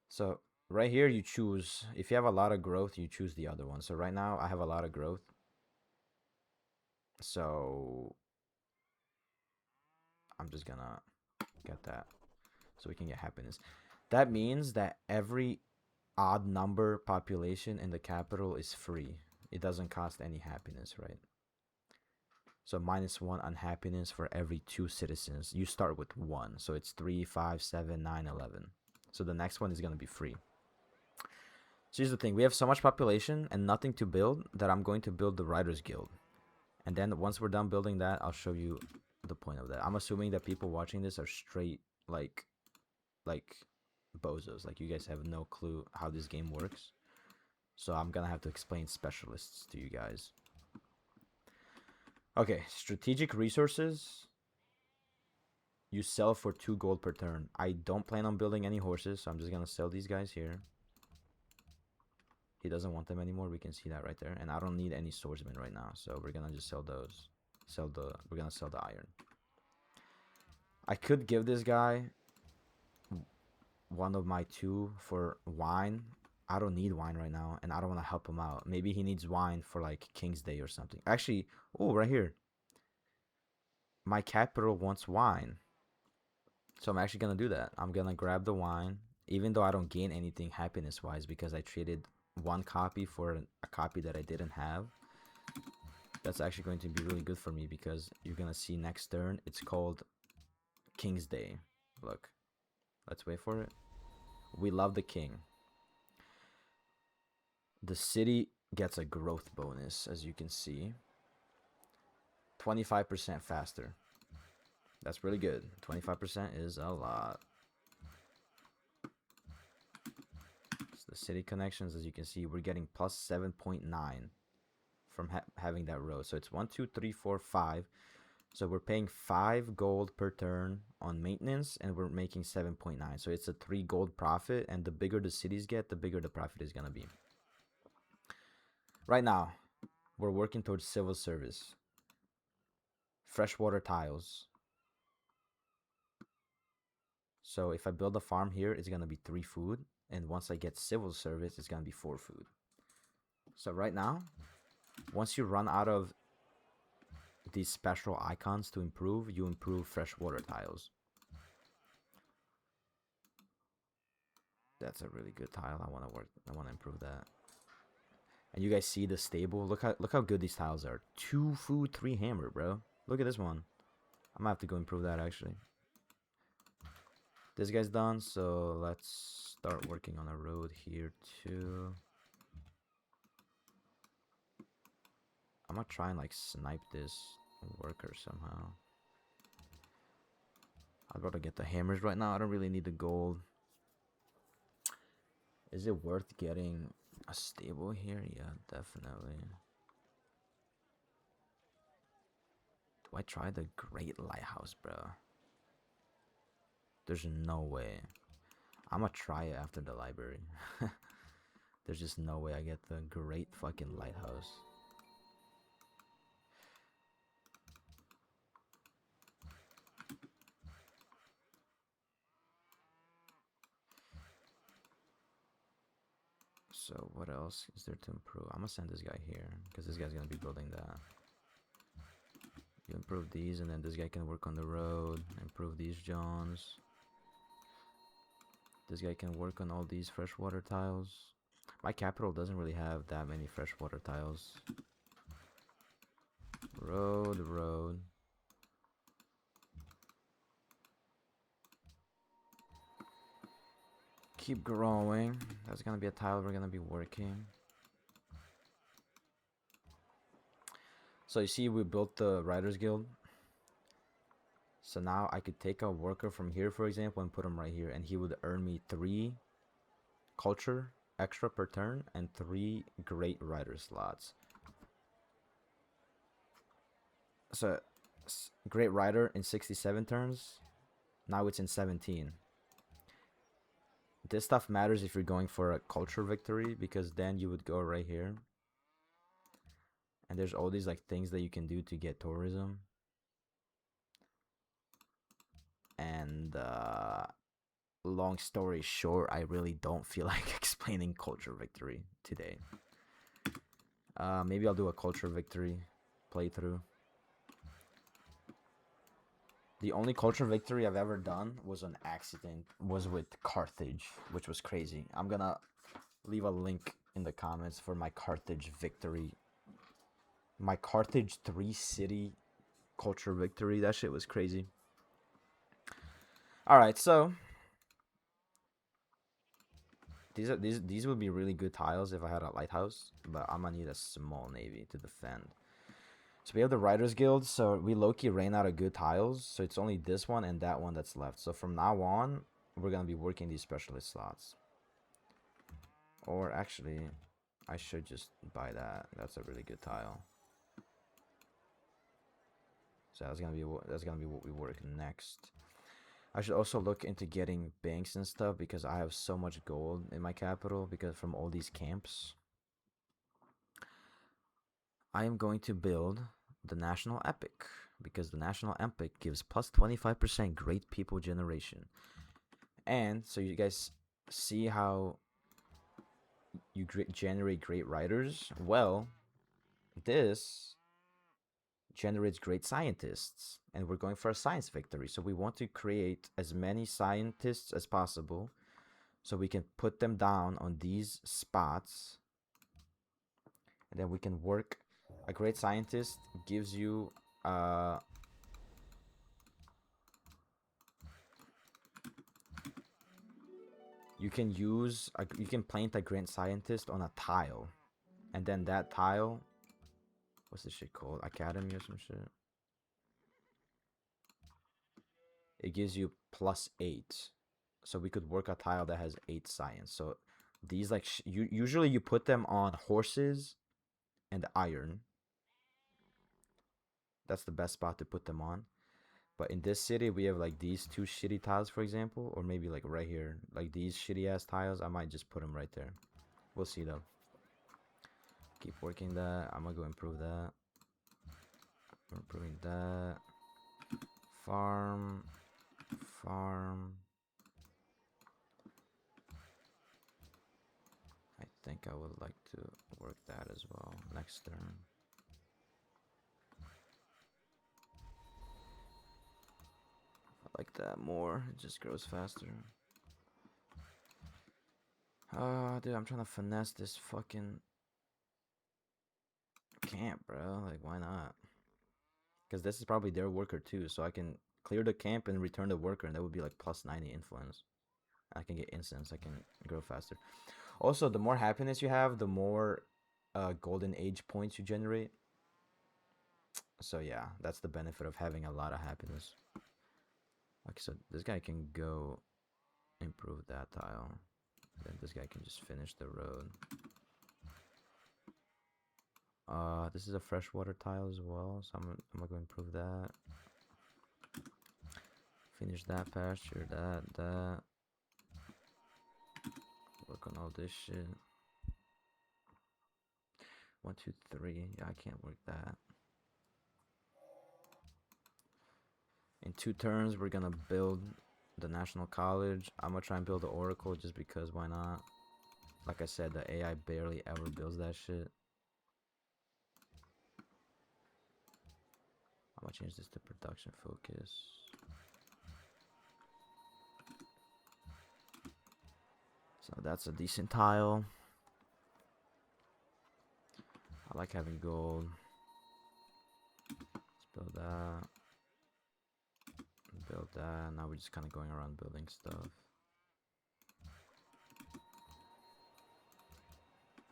A: So right here you choose. If you have a lot of growth, you choose the other one. So right now I have a lot of growth. So I'm just gonna get that so we can get happiness. That means that every odd number population in the capital is free. It doesn't cost any happiness, right? So -1 unhappiness for every 2 citizens. You start with 1. So it's 3, 5, 7, 9, 11. So the next one is going to be free. So here's the thing. We have so much population and nothing to build that I'm going to build the Writers Guild. And then once we're done building that, I'll show you the point of that. I'm assuming that people watching this are straight, like bozos. Like, you guys have no clue how this game works. So I'm going to have to explain specialists to you guys. Okay, strategic resources. You sell for 2 gold per turn. I don't plan on building any horses, so I'm just going to sell these guys here. He doesn't want them anymore. We can see that right there. And I don't need any swordsmen right now, so we're going to just sell those. We're going to sell the iron. I could give this guy one of my 2 for wine. I don't need wine right now, and I don't want to help him out. Maybe he needs wine for, like, King's Day or something. Actually, oh, right here. My capital wants wine. So I'm actually going to do that. I'm going to grab the wine, even though I don't gain anything happiness-wise because I traded 1 copy for a copy that I didn't have. That's actually going to be really good for me because you're going to see next turn. It's called King's Day. Look. Let's wait for it. We love the king. The city gets a growth bonus, as you can see. 25% faster. That's really good. 25% is a lot. So the city connections, as you can see, we're getting plus 7.9 from having that road. So it's 1, 2, 3, 4, 5. So we're paying 5 gold per turn on maintenance, and we're making 7.9. So it's a 3 gold profit, and the bigger the cities get, the bigger the profit is going to be. Right now, we're working towards civil service. Freshwater tiles. So if I build a farm here, it's going to be 3 food. And once I get civil service, it's going to be 4 food. So right now, once you run out of these special icons to improve, you improve freshwater tiles. That's a really good tile. I want to improve that. And you guys see the stable. Look how good these tiles are. 2 food, 3 hammer, bro. Look at this one. I'm gonna have to go improve that actually. This guy's done, so let's start working on a road here too. I'm gonna try and like snipe this worker somehow. I'd rather get the hammers right now. I don't really need the gold. Is it worth getting a stable here? Yeah, definitely. Do I try the Great Lighthouse, bro? There's no way. I'm gonna try it after the library. There's just no way I get the Great fucking Lighthouse. So what else is there to improve? I'm gonna send this guy here because this guy's gonna be building that. You improve these, and then this guy can work on the road. Improve these Johns. This guy can work on all these freshwater tiles. My capital doesn't really have that many freshwater tiles. Road. Keep growing. That's gonna be a tile we're gonna be working. So you see, we built the Writers Guild. So now I could take a worker from here, for example, and put him right here, and he would earn me 3 culture extra per turn and 3 great writer slots. So great writer in 67 turns. Now it's in 17. This stuff matters if you're going for a culture victory, because then you would go right here. And there's all these like things that you can do to get tourism. And long story short, I really don't feel like explaining culture victory today. Maybe I'll do a culture victory playthrough. The only culture victory I've ever done was an accident, was with Carthage, which was crazy. I'm gonna leave a link in the comments for my Carthage victory. My Carthage 3 city culture victory. That shit was crazy. All right, so these would be really good tiles if I had a lighthouse, but I'm gonna need a small navy to defend. So we have the Riders Guild, so we low-key ran out of good tiles, so it's only this one and that one that's left. So from now on, we're gonna be working these specialist slots. Or actually, I should just buy that. That's a really good tile. So that's gonna be what we work next. I should also look into getting banks and stuff because I have so much gold in my capital because from all these camps. I am going to build the National Epic because the National Epic gives plus 25% great people generation. And so you guys see how you generate great writers? Well, this generates great scientists, and we're going for a science victory. So we want to create as many scientists as possible so we can put them down on these spots, and then we can work. A great scientist gives you you can plant a great scientist on a tile, and then that tile, what's this shit called, academy or some shit, it gives you +8. So we could work a tile that has 8 science. So these, like, usually you put them on horses and iron. That's the best spot to put them on. But in this city, we have like these 2 shitty tiles, for example, or maybe like right here, like these shitty ass tiles. I might just put them right there. We'll see though. Keep working that. I'm gonna go improve that. We're improving that. Farm. I think I would like to work that as well next turn. I like that more. It just grows faster. Dude, I'm trying to finesse this fucking camp, bro. Like, why not? Because this is probably their worker too, so I can clear the camp and return the worker, and that would be like +90 influence. I can get incense. I can grow faster. Also, the more happiness you have, the more golden age points you generate. So yeah, that's the benefit of having a lot of happiness. Okay, so this guy can go improve that tile. Then this guy can just finish the road. This is a freshwater tile as well, so I'm gonna go improve that. Finish that pasture, that. Work on all this shit. 1, 2, 3. Yeah, I can't work that. In 2 turns, we're gonna build the National College. I'm gonna try and build the Oracle just because why not? Like I said, the AI barely ever builds that shit. I'm gonna change this to production focus. So that's a decent tile. I like having gold. Let's build that. Build that. Now we're just kind of going around building stuff.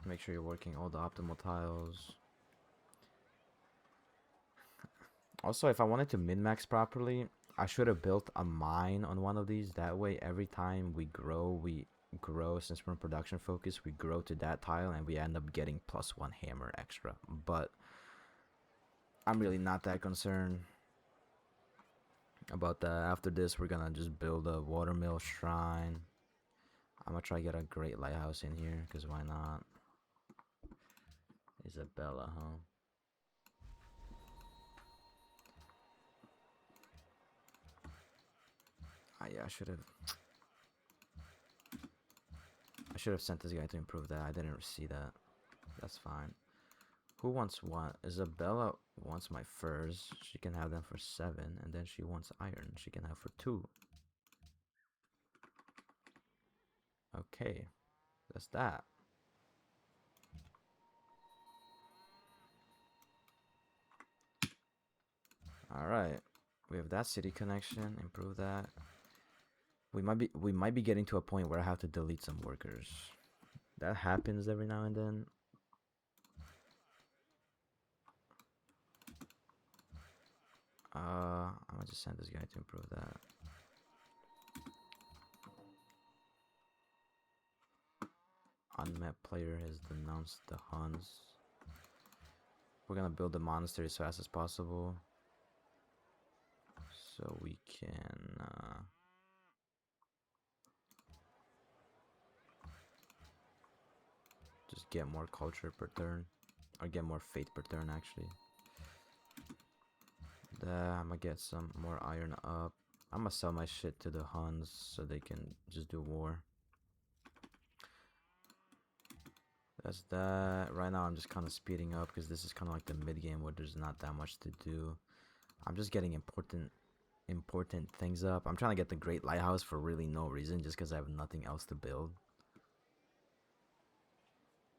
A: Make sure you're working all the optimal tiles. Also, if I wanted to min-max properly, I should have built a mine on one of these. That way, every time we grow, since we're in production focus, we grow to that tile and we end up getting +1 hammer extra. But I'm really not that concerned about that. After this, we're gonna just build a watermill shrine. I'm gonna try to get a great lighthouse in here, because why not? Isabella, huh? Yeah, I should have sent this guy to improve that. I didn't see that. That's fine. Who wants what? Isabella wants my furs. She can have them for 7, and then she wants iron. She can have for 2. Okay, that's that. Alright. We have that city connection. Improve that. We might be getting to a point where I have to delete some workers. That happens every now and then. I'm gonna just send this guy to improve that. Unmet player has denounced the Huns. We're gonna build the monastery as fast as possible, so we can just get more culture per turn, or get more faith per turn actually. I'm gonna get some more iron up. I'm gonna sell my shit to the Huns so they can just do war. That's that. Right now I'm just kind of speeding up because this is kind of like the mid game where there's not that much to do. I'm just getting important things up. I'm trying to get the Great Lighthouse for really no reason, just because I have nothing else to build.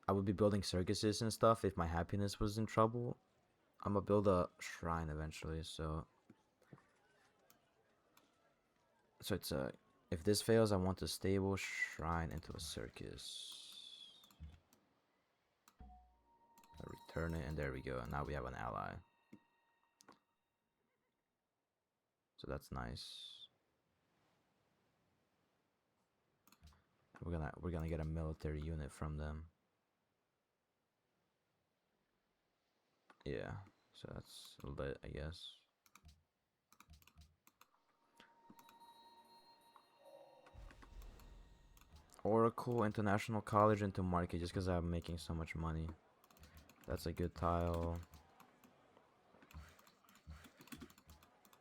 A: I would be building circuses and stuff if my happiness was in trouble. I'm gonna build a shrine eventually, so it's a, if this fails, I want a stable shrine into a circus. I return it, and there we go. Now we have an ally. So that's nice. We're gonna get a military unit from them. Yeah, so that's lit, I guess. Oracle International College into market just because I'm making so much money. That's a good tile.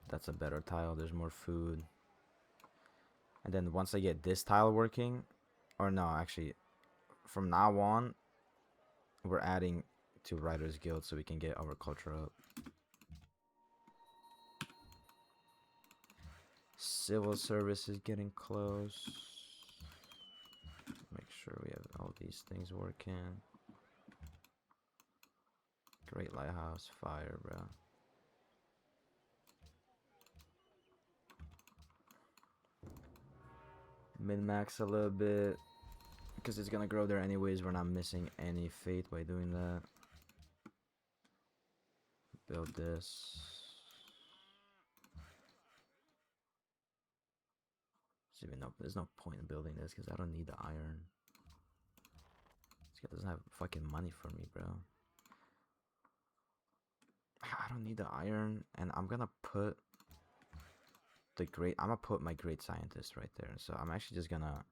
A: That's a better tile. There's more food. And then once I get this tile working, or no, actually, from now on, we're adding to Writers Guild so we can get our culture up. Civil service is getting close. Make sure we have all these things working. Great Lighthouse, fire, bro. Min-max a little bit, because it's gonna grow there anyways. We're not missing any faith by doing that. Build this. There's no point in building this because I don't need the iron. This guy doesn't have fucking money for me, bro. I don't need the iron, and I'm gonna put my great scientist right there. So I'm actually just gonna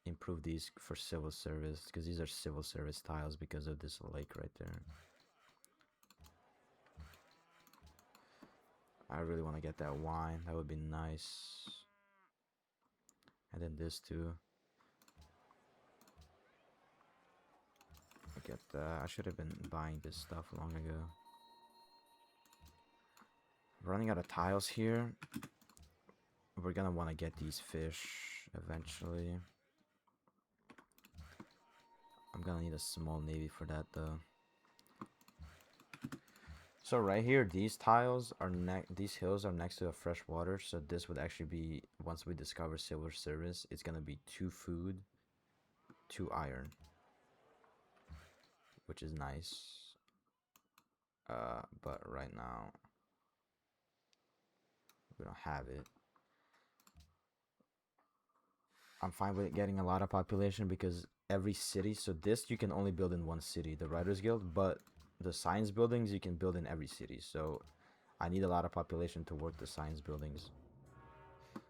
A: improve these for civil service, because these are civil service tiles because of this lake right there. I really want to get that wine. That would be nice. And then this too. I get that. I should have been buying this stuff long ago. Running out of tiles here. We're gonna want to get these fish eventually. I'm gonna need a small navy for that though. So right here, these tiles are these hills are next to a fresh water, so this would actually be, once we discover silver service, it's gonna be 2 food, 2 iron, which is nice. But right now we don't have it. I'm fine with getting a lot of population because every city, so this you can only build in one city, the Writers Guild, but the science buildings you can build in every city. So I need a lot of population to work the science buildings.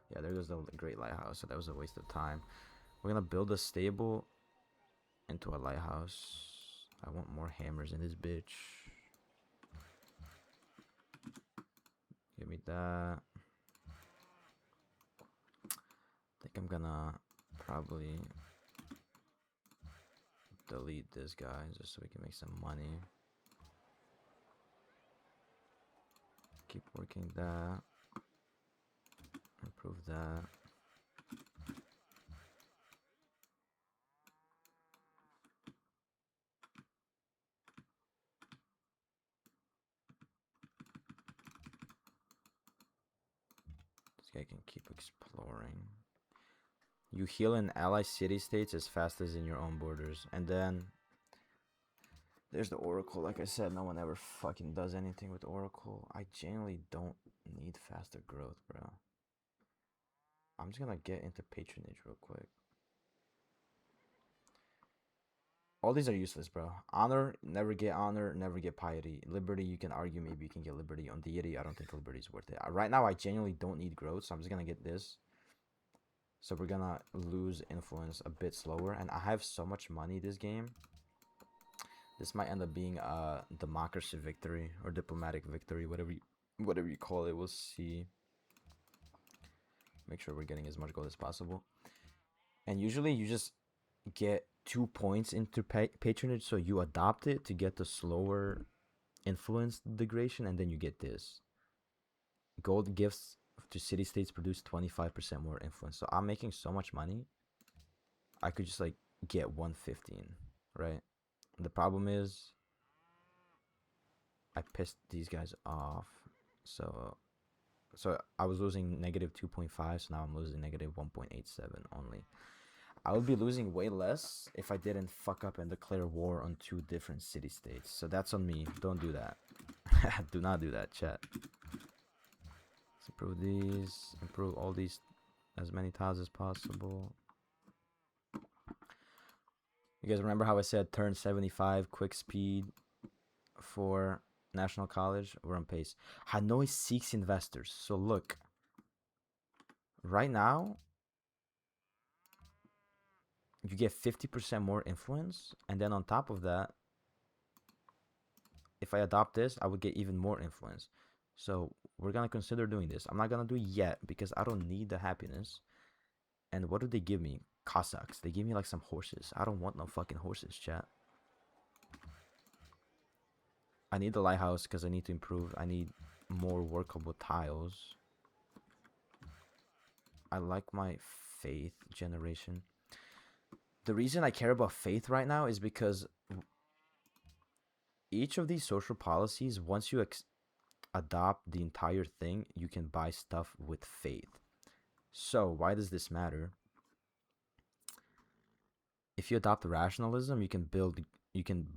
A: Yeah, there goes the Great Lighthouse, so that was a waste of time. We're gonna build a stable into a lighthouse. I want more hammers in this bitch. Give me that. I think I'm gonna probably delete this guy just so we can make some money. Keep working that. Improve that. This guy can keep exploring. You heal in ally city-states as fast as in your own borders. And then there's the Oracle. Like I said, no one ever fucking does anything with Oracle. I genuinely don't need faster growth, bro. I'm just gonna get into patronage real quick. All these are useless, bro. Honor, never get piety. Liberty, you can argue maybe you can get liberty. On deity, I don't think liberty is worth it. Right now, I genuinely don't need growth, so I'm just gonna get this. So we're gonna lose influence a bit slower, and I have so much money this game. This might end up being a democracy victory or diplomatic victory, whatever you call it. We'll see. Make sure we're getting as much gold as possible. And usually you just get 2 points into patronage, so you adopt it to get the slower influence degradation, and then you get this. Gold gifts to city-states produce 25% more influence. So I'm making so much money. I could just like get 115, right? The problem is I pissed these guys off. So I was losing negative 2.5, so now I'm losing negative 1.87 only. I would be losing way less if I didn't fuck up and declare war on 2 different city-states. So that's on me. Don't do that. Do not do that, chat. Let's improve these. Improve all these, as many tiles as possible. You guys remember how I said turn 75 quick speed for National College? We're on pace. Hanoi seeks investors. So look, right now, you get 50% more influence, and then on top of that, if I adopt this, I would get even more influence. So we're gonna consider doing this. I'm not gonna do it yet because I don't need the happiness. And what do they give me? Cossacks. They give me like some horses. I don't want no fucking horses, chat. I need the lighthouse because I need to improve. I need more workable tiles. I like my faith generation. The reason I care about faith right now is because each of these social policies, once you adopt the entire thing, you can buy stuff with faith. So why does this matter? If you adopt rationalism, you can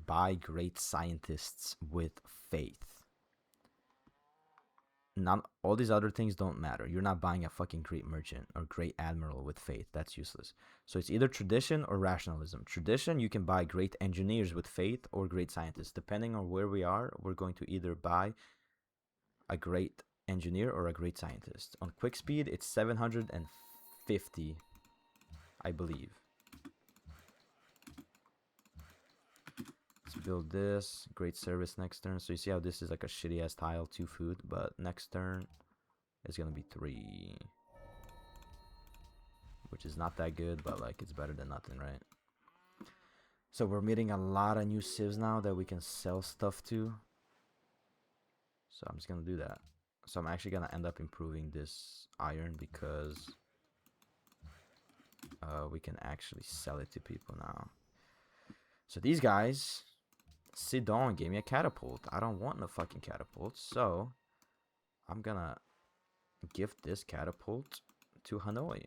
A: buy great scientists with faith. Not all these other things don't matter. You're not buying a fucking great merchant or great admiral with faith. That's useless. So it's either tradition or rationalism. Tradition, you can buy great engineers with faith or great scientists. Depending on where we are, we're going to either buy a great engineer or a great scientist. On quick speed, it's 750, I believe. Let's build this. Great service next turn. So you see how this is like a shitty ass tile, 2 food, but next turn it's gonna be 3, which is not that good, but like it's better than nothing, right? So we're meeting a lot of new civs now that we can sell stuff to. So I'm just gonna do that. So I'm actually gonna end up improving this iron because we can actually sell it to people now. So these guys, Sidon gave me a catapult. I don't want no fucking catapult, so I'm gonna gift this catapult to Hanoi.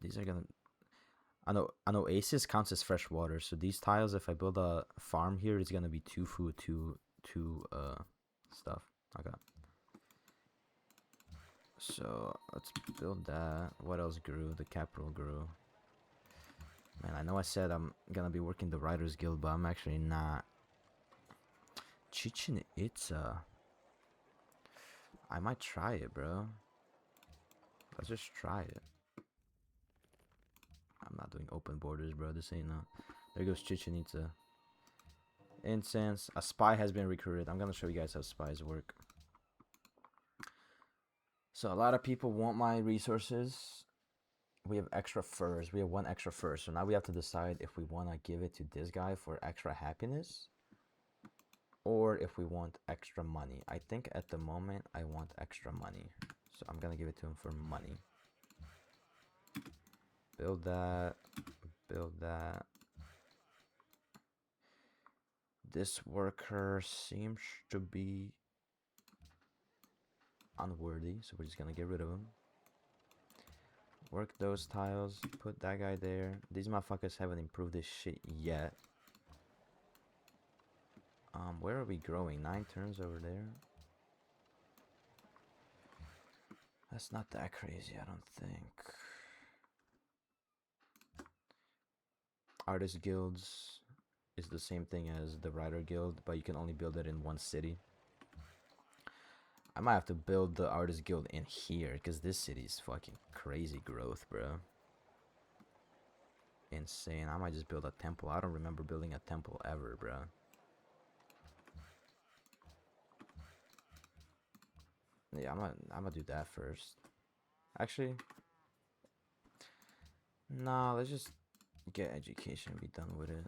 A: These are gonna... I know Oasis counts as fresh water, so these tiles, if I build a farm here, it's gonna be 2 food, 2 stuff. Okay. So let's build that. What else grew? The capital grew. Man, I know I said I'm gonna be working the Writers Guild, but I'm actually not. Chichen Itza. I might try it, bro. Let's just try it. I'm not doing open borders, bro. This ain't no. There goes Chichen Itza. Incense. A spy has been recruited. I'm gonna show you guys how spies work. So a lot of people want my resources. We have extra furs. We have 1 extra fur. So now we have to decide if we want to give it to this guy for extra happiness, or if we want extra money. I think at the moment I want extra money. So I'm gonna give it to him for money. Build that. Build that. This worker seems to be unworthy, so we're just gonna get rid of him. Work those tiles, put that guy there. These motherfuckers haven't improved this shit yet. Where are we growing? 9 turns over there. That's not that crazy, I don't think. Artist guilds is the same thing as the writer guild, but you can only build it in one city. I might have to build the artist guild in here, because this city is fucking crazy growth, bro. Insane. I might just build a temple. I don't remember building a temple ever, bro. Yeah, I'm gonna do that first. Actually, nah, let's just get education and be done with it.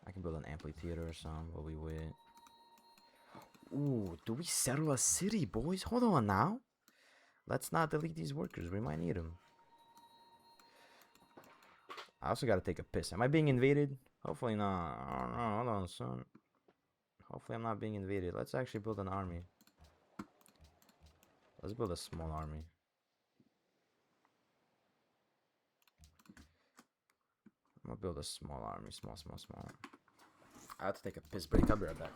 A: I can build an amphitheater or something while we wait. Ooh, do we settle a city, boys? Hold on now. Let's not delete these workers. We might need them. I also gotta take a piss. Am I being invaded? Hopefully not. Oh, no, hold on, son. Hopefully I'm not being invaded. Let's actually build an army. Let's build a small army. I'm gonna build a small army. Small. I have to take a piss break. I'll be right back.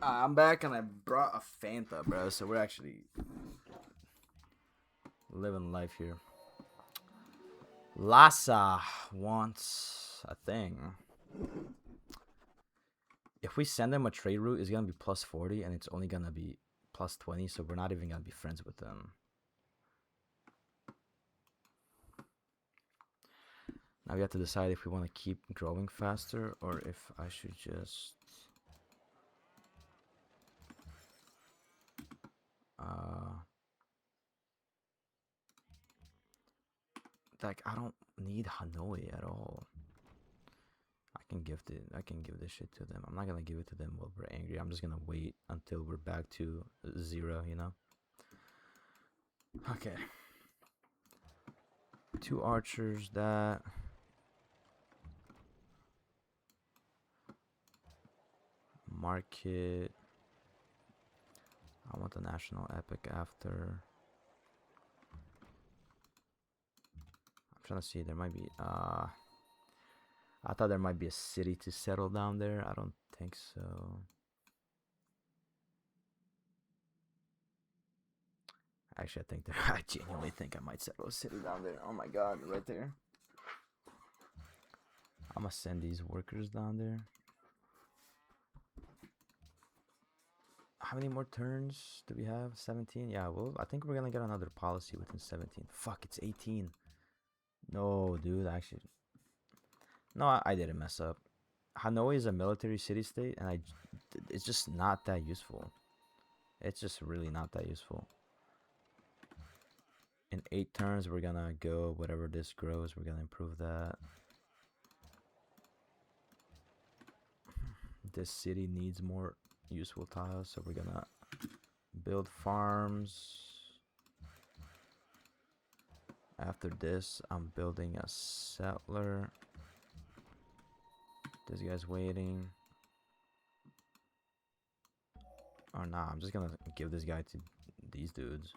A: I'm back and I brought a Fanta, bro. So we're actually living life here. Lhasa wants a thing. If we send them a trade route, it's gonna be plus 40, and it's only gonna be plus 20, so we're not even gonna be friends with them. Now we have to decide if we want to keep growing faster or if I should just like I don't need Hanoi at all. I can give this shit to them. I'm not gonna give it to them while we're angry. I'm just gonna wait until we're back to 0, you know? Okay. 2 archers, that. Market. I want the national epic after. I'm trying to see, there might be I thought there might be a city to settle down there. I don't think so. Actually, I genuinely think I might settle a city down there. Oh my god, right there. I'm gonna send these workers down there. How many more turns do we have? 17? Yeah, well, I think we're gonna get another policy within 17. Fuck, it's 18. No, dude, actually. No, I didn't mess up. Hanoi is a military city-state, and it's just not that useful. It's just really not that useful. In 8 turns, we're gonna go whatever this grows. We're gonna improve that. This city needs more useful tiles, so we're gonna build farms. After this, I'm building a settler. This guy's waiting. Or nah, I'm just gonna give this guy to these dudes.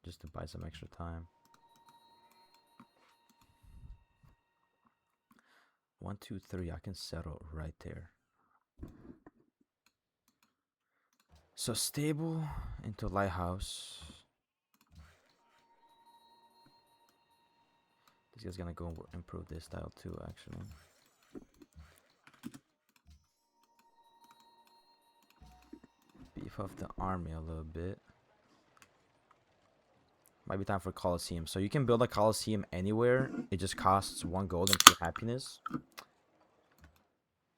A: Just to buy some extra time. 1, 2, 3, I can settle right there. So stable into lighthouse. This guy's gonna go improve this style too, actually. Beef up the army a little bit. Might be time for Coliseum. So you can build a Coliseum anywhere. It just costs 1 gold and 2 happiness.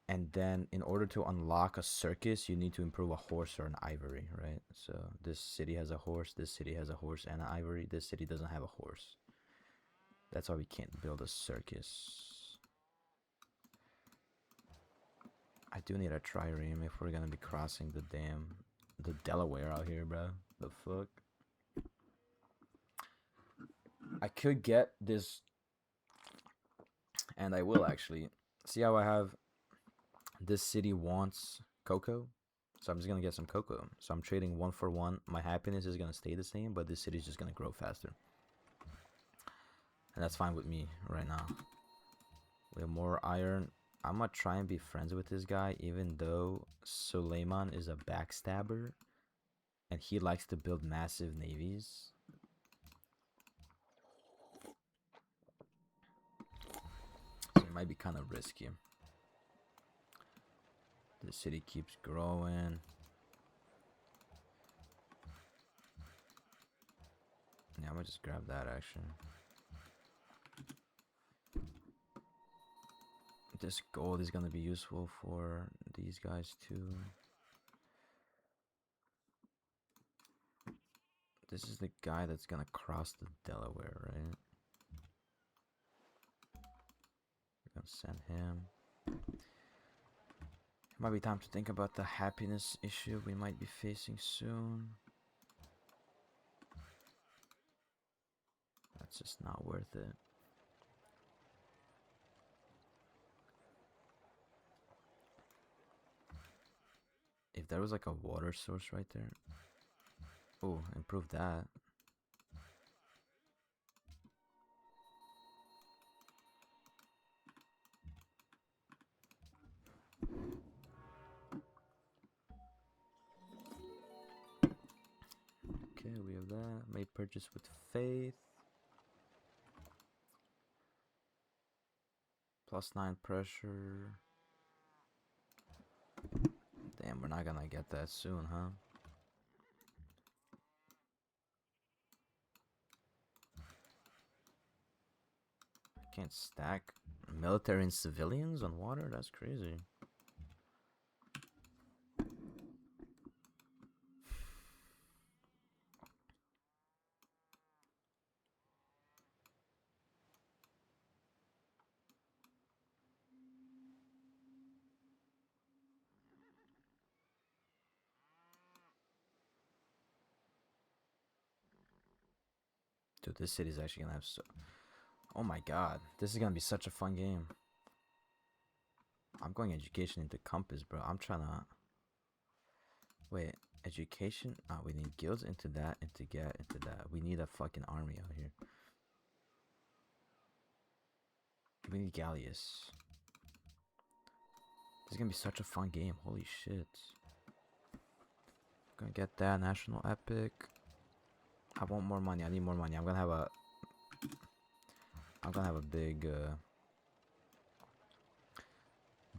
A: And then in order to unlock a circus, you need to improve a horse or an ivory, right? So this city has a horse, this city has a horse and an ivory. This city doesn't have a horse. That's why we can't build a circus. I do need a trireme if we're gonna be crossing the Delaware out here, bro. The fuck? I could get this, and I will actually. See how I have this city wants cocoa, so I'm just gonna get some cocoa. So I'm trading 1 for 1. My happiness is gonna stay the same, but this city is just gonna grow faster, and that's fine with me right now. We have more iron. I'm gonna try and be friends with this guy, even though Suleiman is a backstabber and he likes to build massive navies. So it might be kind of risky. The city keeps growing. Yeah, I'm gonna just grab that actually. This gold is gonna be useful for these guys too. This is the guy that's gonna cross the Delaware, right? We're gonna send him. It might be time to think about the happiness issue we might be facing soon. That's just not worth it. If there was like a water source right there. Oh, improve that. Okay, we have that. May purchase with faith. +9 pressure. Damn, we're not gonna get that soon, huh? I can't stack military and civilians on water? That's crazy. Dude, this city's actually gonna have so... Oh my god, this is gonna be such a fun game. I'm going education into compass, bro. I'm trying to... Wait, education? Ah, we need guilds into that, into get into that. We need a fucking army out here. We need Gallius. This is gonna be such a fun game. Holy shit. Gonna get that national epic. I want more money. I need more money. I'm gonna have a big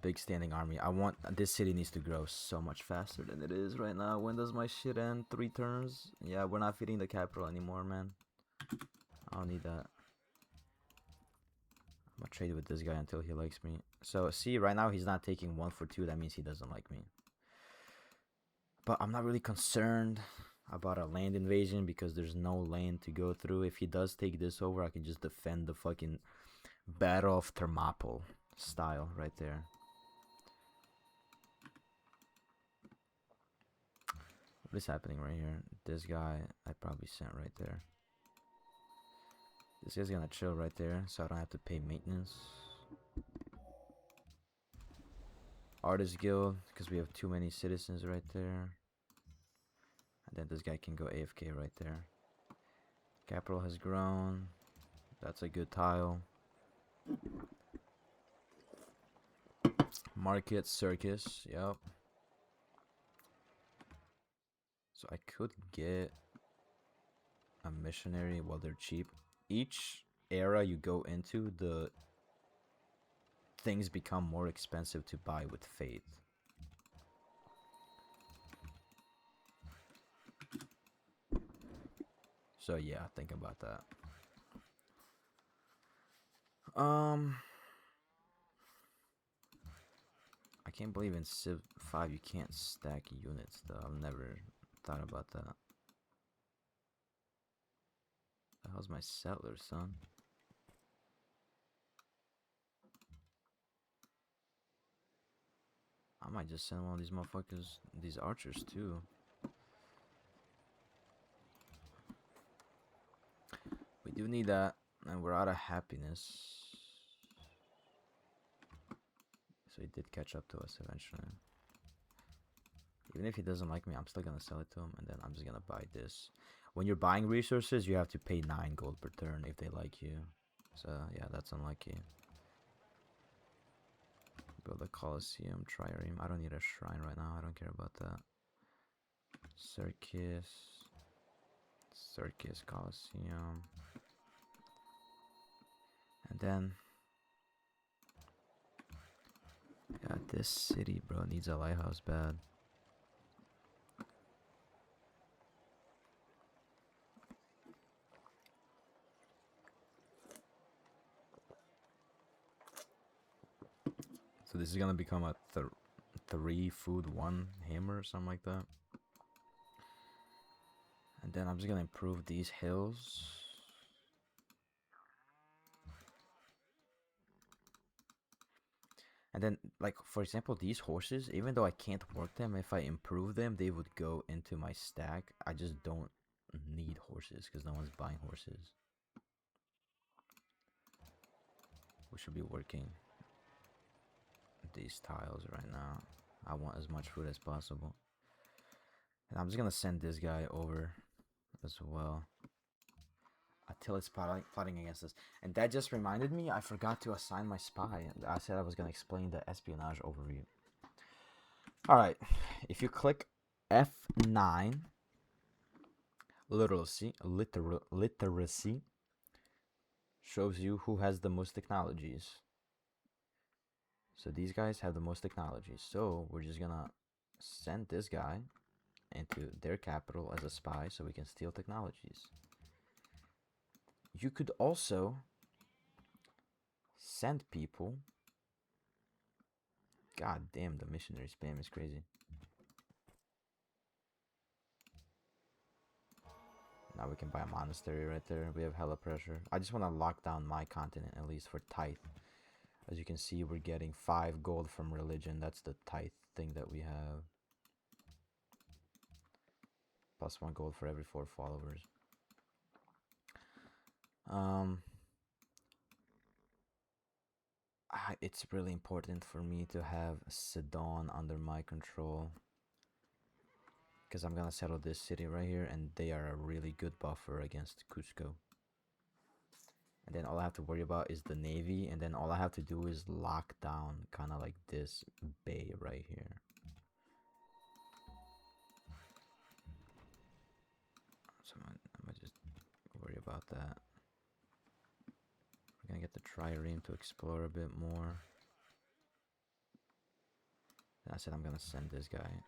A: big standing army. I want this city needs to grow so much faster than it is right now. When does my shit end? 3 turns? Yeah, we're not feeding the capital anymore, man. I don't need that. I'm gonna trade with this guy until he likes me. So see, right now he's not taking 1 for 2. That means he doesn't like me. But I'm not really concerned about a land invasion because there's no land to go through. If he does take this over, I can just defend the fucking Battle of Thermopylae style right there. What is happening right here? This guy I probably sent right there. This guy's gonna chill right there, so I don't have to pay maintenance. Artist Guild, because we have too many citizens right there. And then this guy can go AFK right there. Capital has grown. That's a good tile. Market, circus, yep. So I could get a missionary while they're cheap. Each era you go into, the things become more expensive to buy with faith. So yeah, think about that. I can't believe in Civ 5 you can't stack units though. I've never thought about that. The hell's my settler, son? I might just send one of these motherfuckers, these archers too. We do need that, and we're out of happiness. So he did catch up to us eventually. Even if he doesn't like me, I'm still gonna sell it to him, and then I'm just gonna buy this. When you're buying resources, you have to pay 9 gold per turn if they like you. So yeah, that's unlucky. Build a Colosseum, Trireme. I don't need a shrine right now, I don't care about that. Circus. Circus, Colosseum. And then... yeah, this city, bro, needs a lighthouse bad. So this is gonna become a 3 food 1 hammer or something like that. And then I'm just gonna improve these hills. And then, like, for example, these horses, even though I can't work them, if I improve them, they would go into my stack. I just don't need horses because no one's buying horses. We should be working these tiles right now. I want as much food as possible. And I'm just gonna send this guy over as well. Until it's plotting against us. And that just reminded me, I forgot to assign my spy. I said I was gonna explain the espionage overview. Alright, if you click F9, literacy shows you who has the most technologies. So these guys have the most technologies. So we're just gonna send this guy into their capital as a spy so we can steal technologies. You could also send people. God damn, the missionary spam is crazy. Now we can buy a monastery right there. We have hella pressure. I just want to lock down my continent, at least for tithe. As you can see, we're getting 5 gold from religion. That's the tithe thing that we have. Plus 1 gold for every 4 followers. It's really important for me to have Sidon under my control. Because I'm gonna settle this city right here, and they are a really good buffer against Cusco. And then all I have to worry about is the navy, and then all I have to do is lock down kind of like this bay right here. So I'm gonna just worry about that. We're gonna get the trireme to explore a bit more. And I said I'm gonna send this guy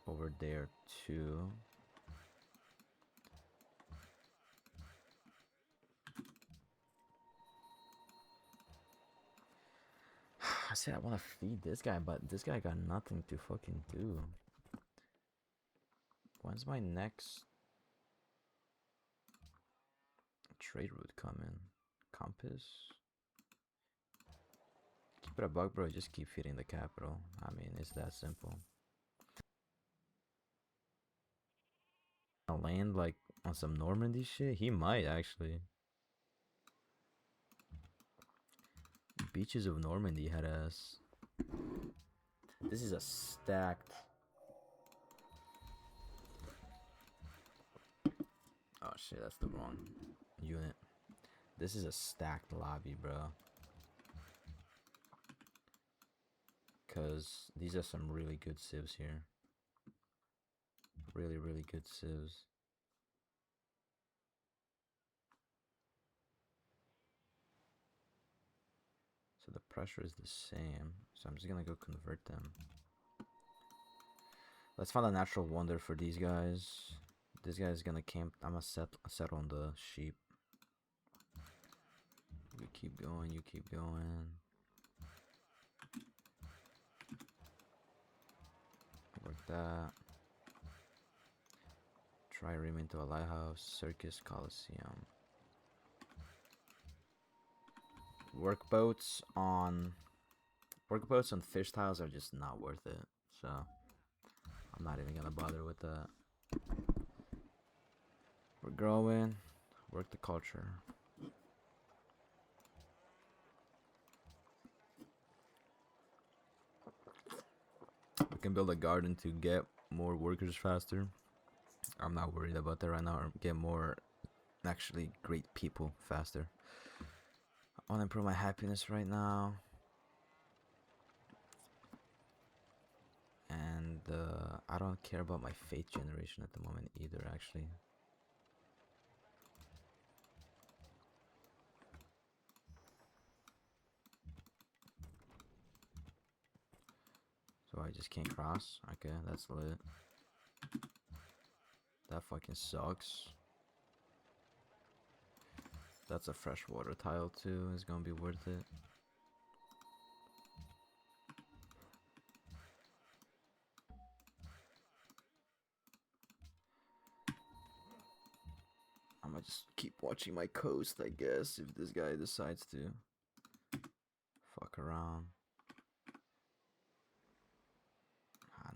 A: over there too. I said I want to feed this guy, but this guy got nothing to fucking do. When's my next trade route coming? Compass? Keep it a buck, bro. Just keep feeding the capital. I mean, it's that simple. I'll land like on some Normandy shit. He might actually. beaches of Normandy had ass. This is a stacked. Oh shit, that's the wrong unit. This is a stacked lobby, bro. Cause these are some really good civs here. Really, really good civs. So the pressure is the same. So I'm just gonna go convert them. Let's find a natural wonder for these guys. This guy's gonna camp. I'm gonna settle on the sheep. You keep going, you keep going. Work that. Trireme into a lighthouse. Circus Coliseum. Workboats on fish tiles are just not worth it. So I'm not even gonna bother with that. We're growing. Work the culture. We can build a garden to get more workers faster. I'm not worried about that right now. Or get more actually great people faster. I want to improve my happiness right now. And I don't care about my faith generation at the moment either, actually. So I just can't cross? Okay, that's lit. That fucking sucks. That's a freshwater tile too. It's gonna be worth it. I'm gonna just keep watching my coast, I guess, if this guy decides to fuck around.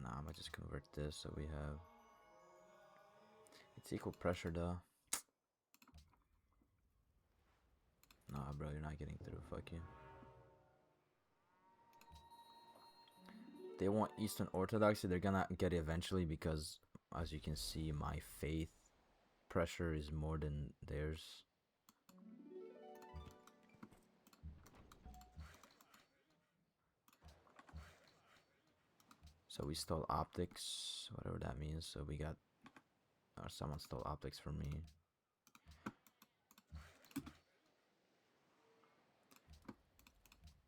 A: Nah, I'm gonna just convert this so we have... It's equal pressure though. Nah, bro, you're not getting through. Fuck you. They want Eastern Orthodoxy. They're gonna get it eventually because, as you can see, my faith pressure is more than theirs. So we stole optics, whatever that means. So we got, or someone stole optics from me.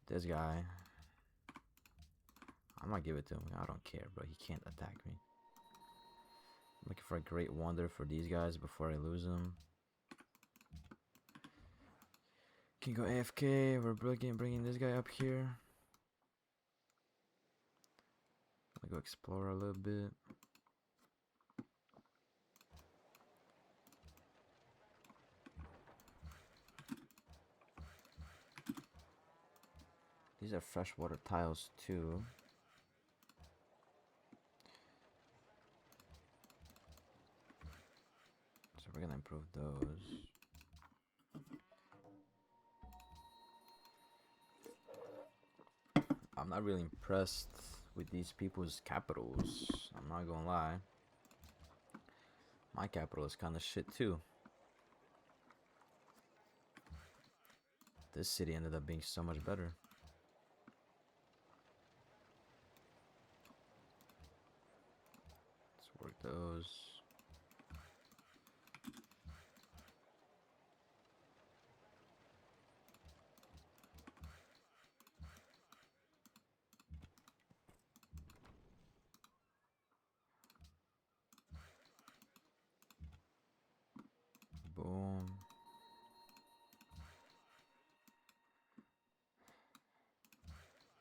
A: This guy, I'm gonna give it to him. I don't care, bro. He can't attack me. I'm looking for a great wonder for these guys before I lose them. Can go AFK. We're bringing this guy up here. I'm gonna go explore a little bit. These are freshwater tiles too. So we're gonna improve those. I'm not really impressed with these people's capitals. I'm not gonna lie. My capital is kind of shit too. This city ended up being so much better. Let's work those. Boom.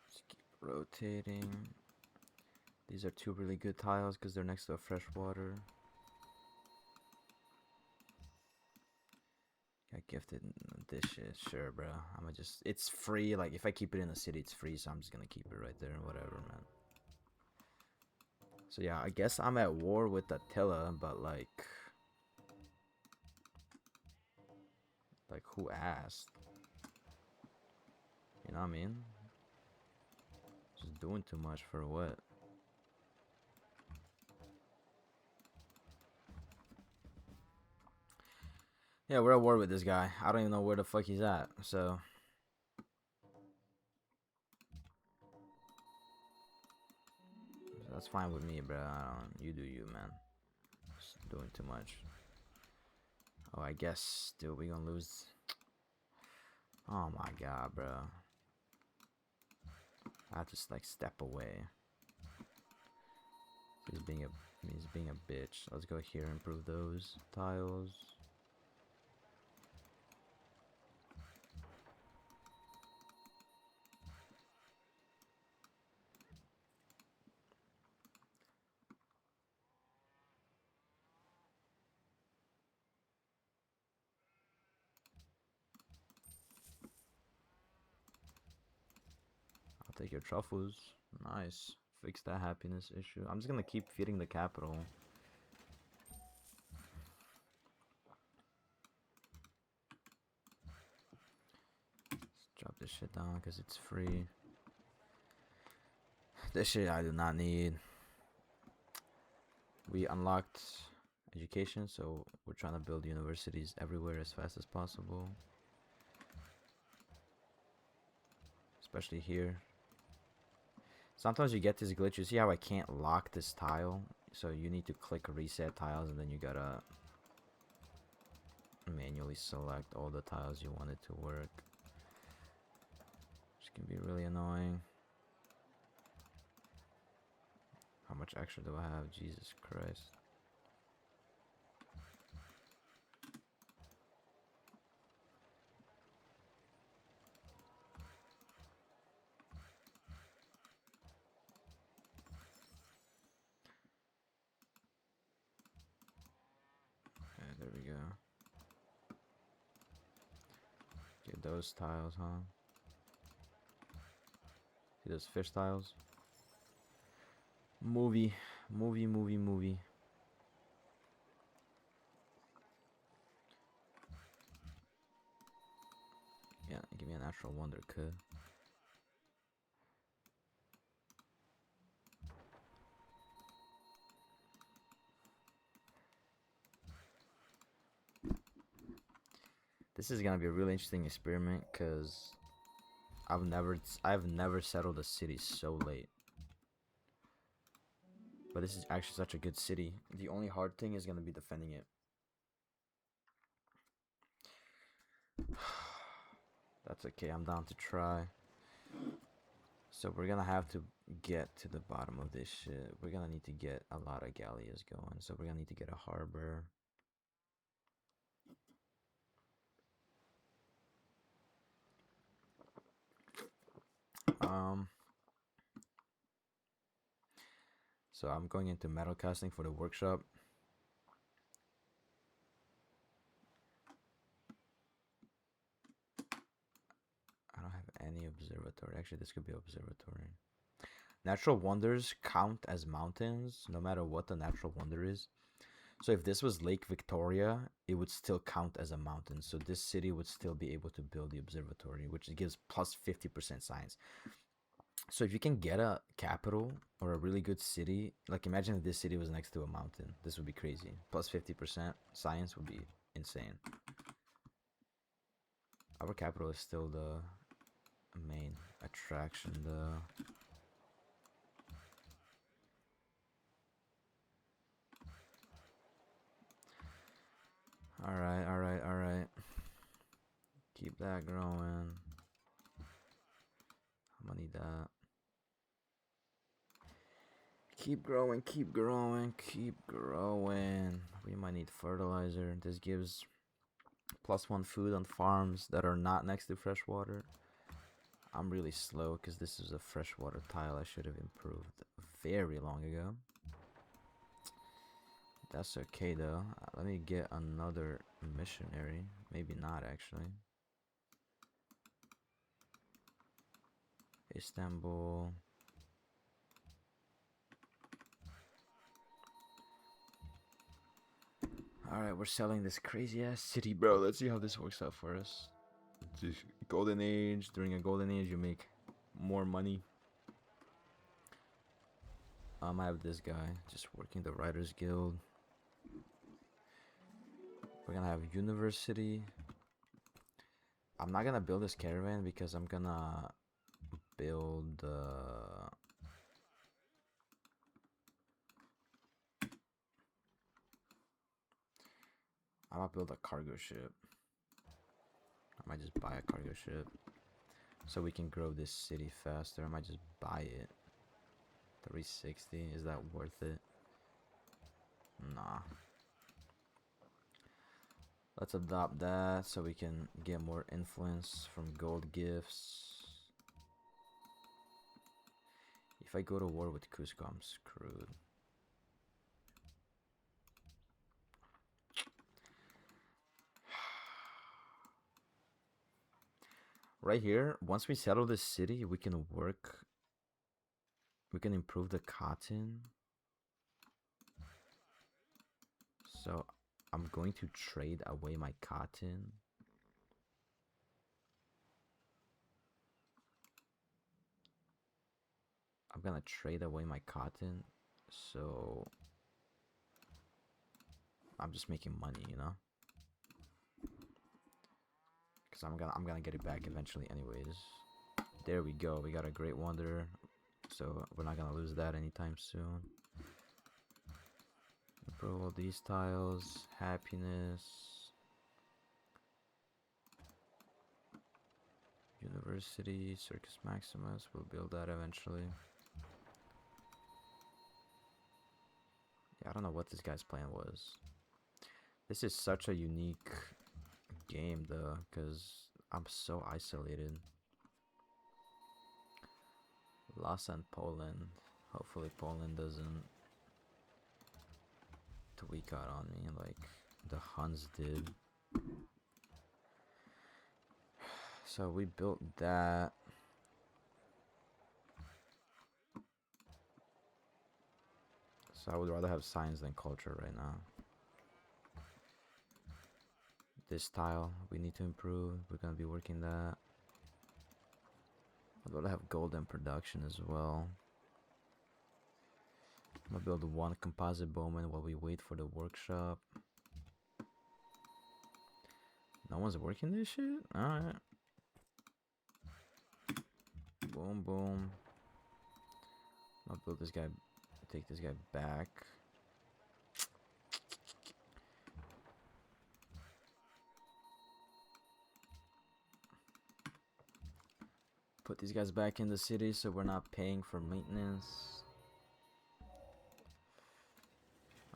A: Just keep rotating. These are two really good tiles because they're next to a freshwater. Got gifted this shit, sure, bro. I'ma just, it's free. Like if I keep it in the city, it's free, so I'm just gonna keep it right there. Whatever, man. So yeah, I guess I'm at war with Attila, but like who asked? You know what I mean? Just doing too much for what? Yeah, we're at war with this guy. I don't even know where the fuck he's at, so... That's fine with me, bro. You do you, man. Just doing too much. Oh, I guess still we gonna lose. Oh my god, bro. I have to just like step away. He's being a bitch. Let's go here and improve those tiles. I'll take your truffles. Nice. Fix that happiness issue. I'm just gonna keep feeding the capital. Let's drop this shit down because it's free. This shit I do not need. We unlocked education, so we're trying to build universities everywhere as fast as possible. Especially here. Sometimes you get this glitch. You see how I can't lock this tile? So you need to click reset tiles and then you gotta manually select all the tiles you want it to work. Which can be really annoying. How much extra do I have? Jesus Christ. Okay, there we go. Get those tiles, huh? See those fish tiles? Movie. Yeah, give me a natural wonder, could. This is gonna be a really interesting experiment because I've never settled a city so late. But this is actually such a good city. The only hard thing is gonna be defending it. That's okay, I'm down to try. So we're gonna have to get to the bottom of this shit. We're gonna need to get a lot of galleons going. So we're gonna need to get a harbor. So I'm going into metal casting for the workshop. I don't have any observatory. Actually, this could be observatory. Natural wonders count as mountains, no matter what the natural wonder is. So if this was Lake Victoria, it would still count as a mountain. So this city would still be able to build the observatory, which gives plus 50% science. So if you can get a capital or a really good city, like imagine if this city was next to a mountain. This would be crazy. Plus 50% science would be insane. Our capital is still the main attraction, though. Alright. Keep that growing. I'm gonna need that. Keep growing. We might need fertilizer. This gives +1 food on farms that are not next to fresh water. I'm really slow because this is a freshwater tile I should have improved very long ago. That's okay though. Let me get another missionary. Maybe not actually. Istanbul. Alright, we're selling this crazy ass city, bro. Let's see how this works out for us. Golden age. During a golden age, you make more money. I have this guy just working the Writers Guild. We're gonna have University. I'm not gonna build this caravan because I'm gonna build I'm gonna build a cargo ship. I might just buy a cargo ship so we can grow this city faster. I might just buy it. 360, is that worth it? Nah. Let's adopt that so we can get more influence from gold gifts. If I go to war with Cusco, I'm screwed. Right here, once we settle this city, we can improve the cotton. So I'm going to trade away my cotton. I'm gonna trade away my cotton, so I'm just making money, you know? Because I'm gonna get it back eventually anyways. There we go, we got a Great Wonder, so we're not gonna lose that anytime soon. Improve all these tiles, happiness, University, Circus Maximus, we'll build that eventually. Yeah, I don't know what this guy's plan was. This is such a unique game though, because I'm so isolated. Lhasa and Poland. Hopefully Poland doesn't tweak out on me like the Huns did. So we built that. So I would rather have science than culture right now. This tile we need to improve. We're gonna be working that. I'd rather have gold and production as well. I'm gonna build one composite bowman while we wait for the workshop. No one's working this shit? Alright. Boom, boom. I'll build this guy, take this guy back. Put these guys back in the city so we're not paying for maintenance.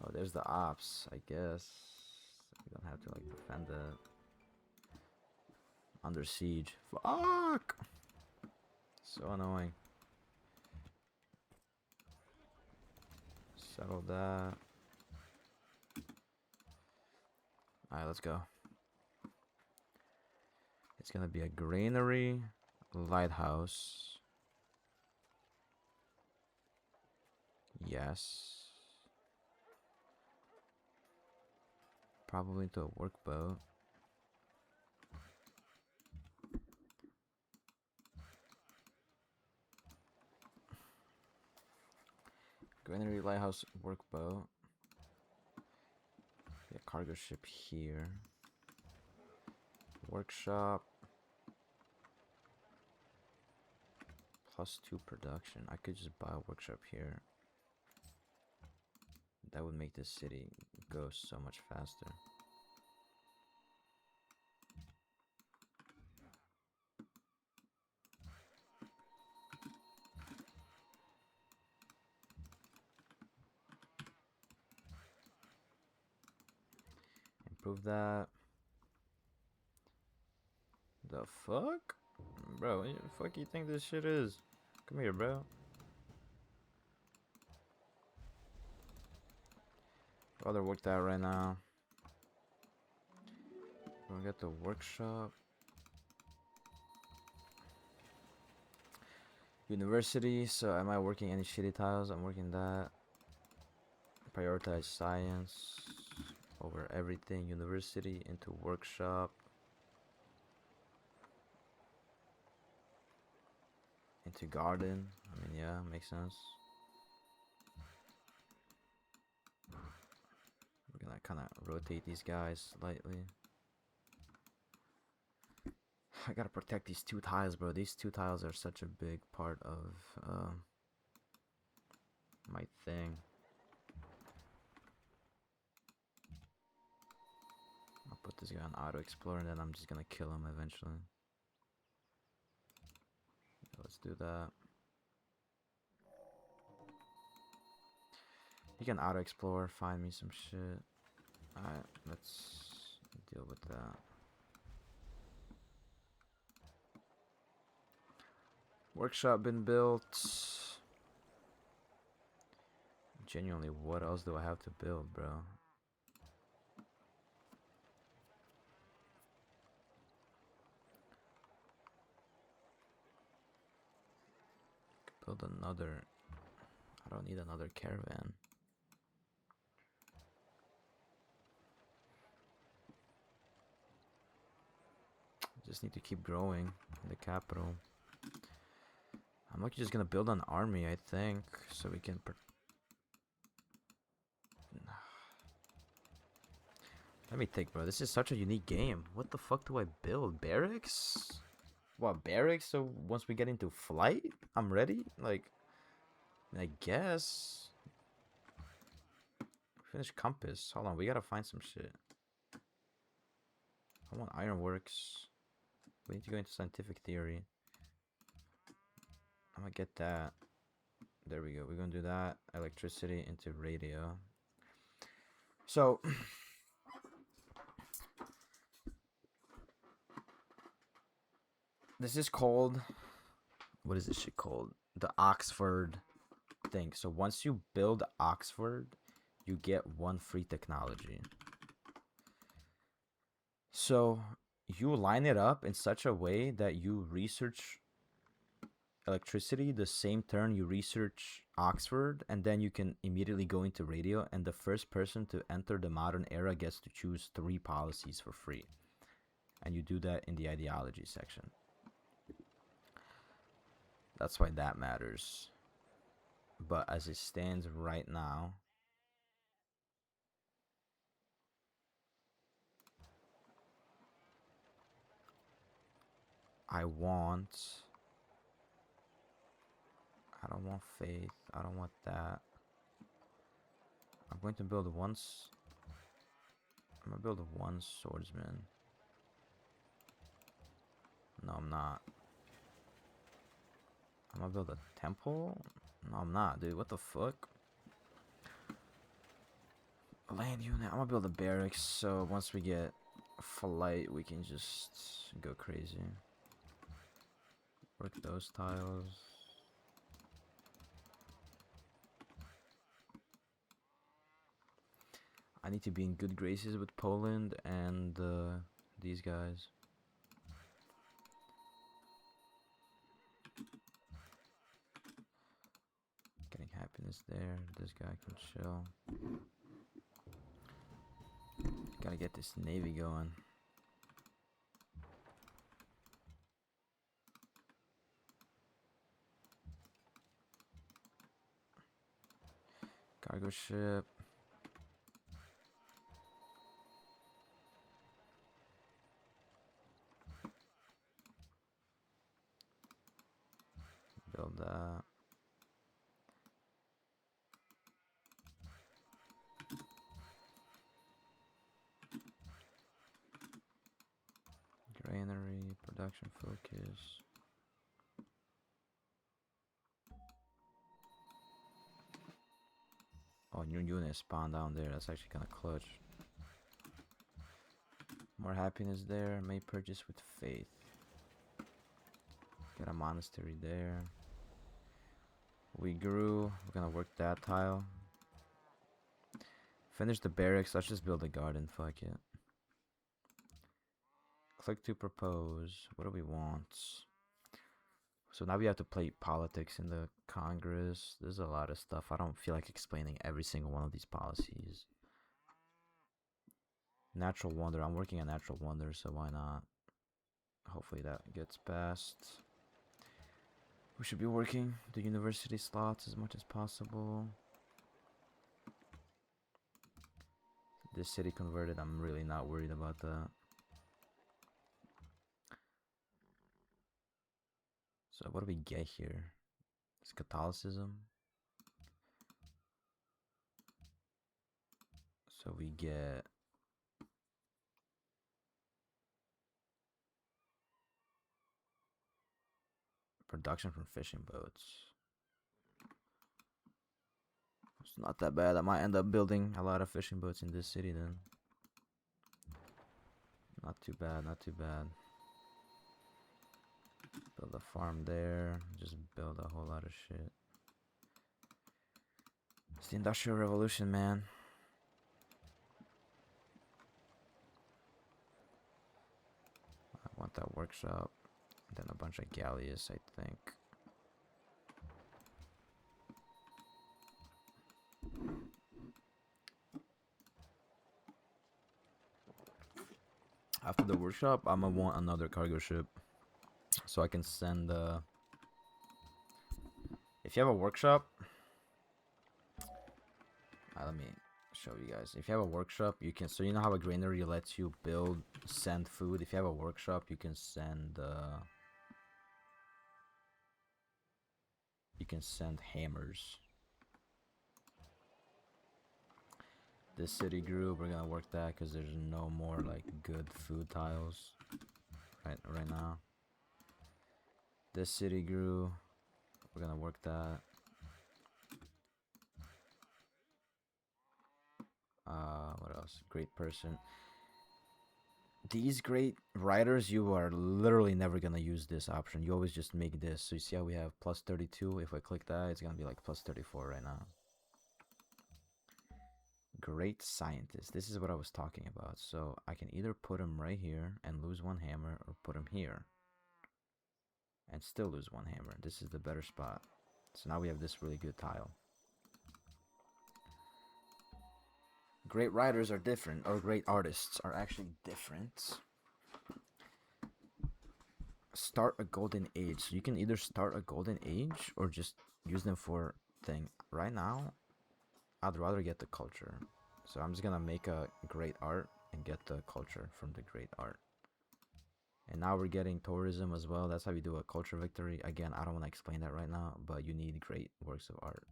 A: Oh, there's the ops, I guess. We don't have to like defend it. Under siege. Fuck! So annoying. Settle that. Alright, let's go. It's gonna be a granary, lighthouse. Yes. Probably into a workboat. Granary, lighthouse, workboat. A cargo ship here. Workshop. +2 production. I could just buy a workshop here. That would make this city go so much faster. Improve that. The fuck? Bro, what the fuck you think this shit is? Come here, bro. Rather work that right now. We'll get the workshop. University, so am I working any shitty tiles? I'm working that. Prioritize science over everything. University into workshop. into garden. I mean, yeah, makes sense. We're gonna kind of rotate these guys slightly. I gotta protect these 2 tiles, bro. These 2 tiles are such a big part of my thing. I'll put this guy on auto explore and then I'm just gonna kill him eventually. Let's do that. You can auto explore, find me some shit. Alright, let's deal with that. Workshop been built. Genuinely, what else do I have to build, bro? Build another. I don't need another caravan. Just need to keep growing in the capital. I'm like just gonna build an army, I think, so we can. Let me think, bro. This is such a unique game. What the fuck do I build? Barracks? What, barracks? So once we get into flight, I'm ready? Like, I guess. Finish compass. Hold on, we gotta find some shit. I want ironworks. We need to go into scientific theory. I'm gonna get that. There we go. We're gonna do that. Electricity into radio. So this is called, what is this shit called? The Oxford thing. So once you build Oxford, you get 1 free technology. So you line it up in such a way that you research electricity the same turn you research Oxford, and then you can immediately go into radio, and the first person to enter the modern era gets to choose 3 policies for free. And you do that in the ideology section. That's why that matters. But as it stands right now, I don't want faith. I don't want that. I'm going to build I'm gonna build 1 swordsman. No, I'm not. I'm gonna build a temple? No, I'm not, dude. What the fuck? A land unit. I'm gonna build a barracks, so once we get flight, we can just go crazy. Work those tiles. I need to be in good graces with Poland and these guys. Getting happiness there. This guy can chill. Gotta get this navy going. Cargo ship. Build that. Granary, production focus. Oh, new unit spawned down there. That's actually kind of clutch. More happiness there. May purchase with faith. Get a monastery there. We grew. We're gonna work that tile. Finish the barracks. Let's just build a garden. Fuck it. Click to propose. What do we want? So now we have to play politics in the Congress. There's a lot of stuff. I don't feel like explaining every single one of these policies. Natural wonder. I'm working on natural wonder, so why not? Hopefully that gets passed. We should be working the university slots as much as possible. This city converted, I'm really not worried about that. So what do we get here? It's Catholicism. So we get production from fishing boats. It's not that bad. I might end up building a lot of fishing boats in this city then. Not too bad, not too bad. Build a farm there. Just build a whole lot of shit. It's the Industrial Revolution, man. I want that workshop. Then a bunch of galleys, I think. After the workshop, I'm gonna want another cargo ship. So I can send if you have a workshop, let me show you guys. If you have a workshop, you can, so you know how a granary lets you send food. If you have a workshop, you can send hammers. This city grew, we're gonna work that because there's no more like good food tiles right now. This city grew, we're gonna work that. What else? Great person. These great writers, you are literally never gonna use this option. You always just make this. So you see how we have plus 32? If I click that, it's gonna be like plus 34 right now. Great scientist. This is what I was talking about. So I can either put him right here and lose one hammer, or put him here and still lose one hammer. This is the better spot. So now we have this really good tile. Great writers are different, or great artists are actually different. Start a golden age. So you can either start a golden age or just use them for thing. Right now, I'd rather get the culture. So I'm just gonna make a great art and get the culture from the great art. And now we're getting tourism as well. That's how we do a culture victory. Again, I don't want to explain that right now, but you need great works of art.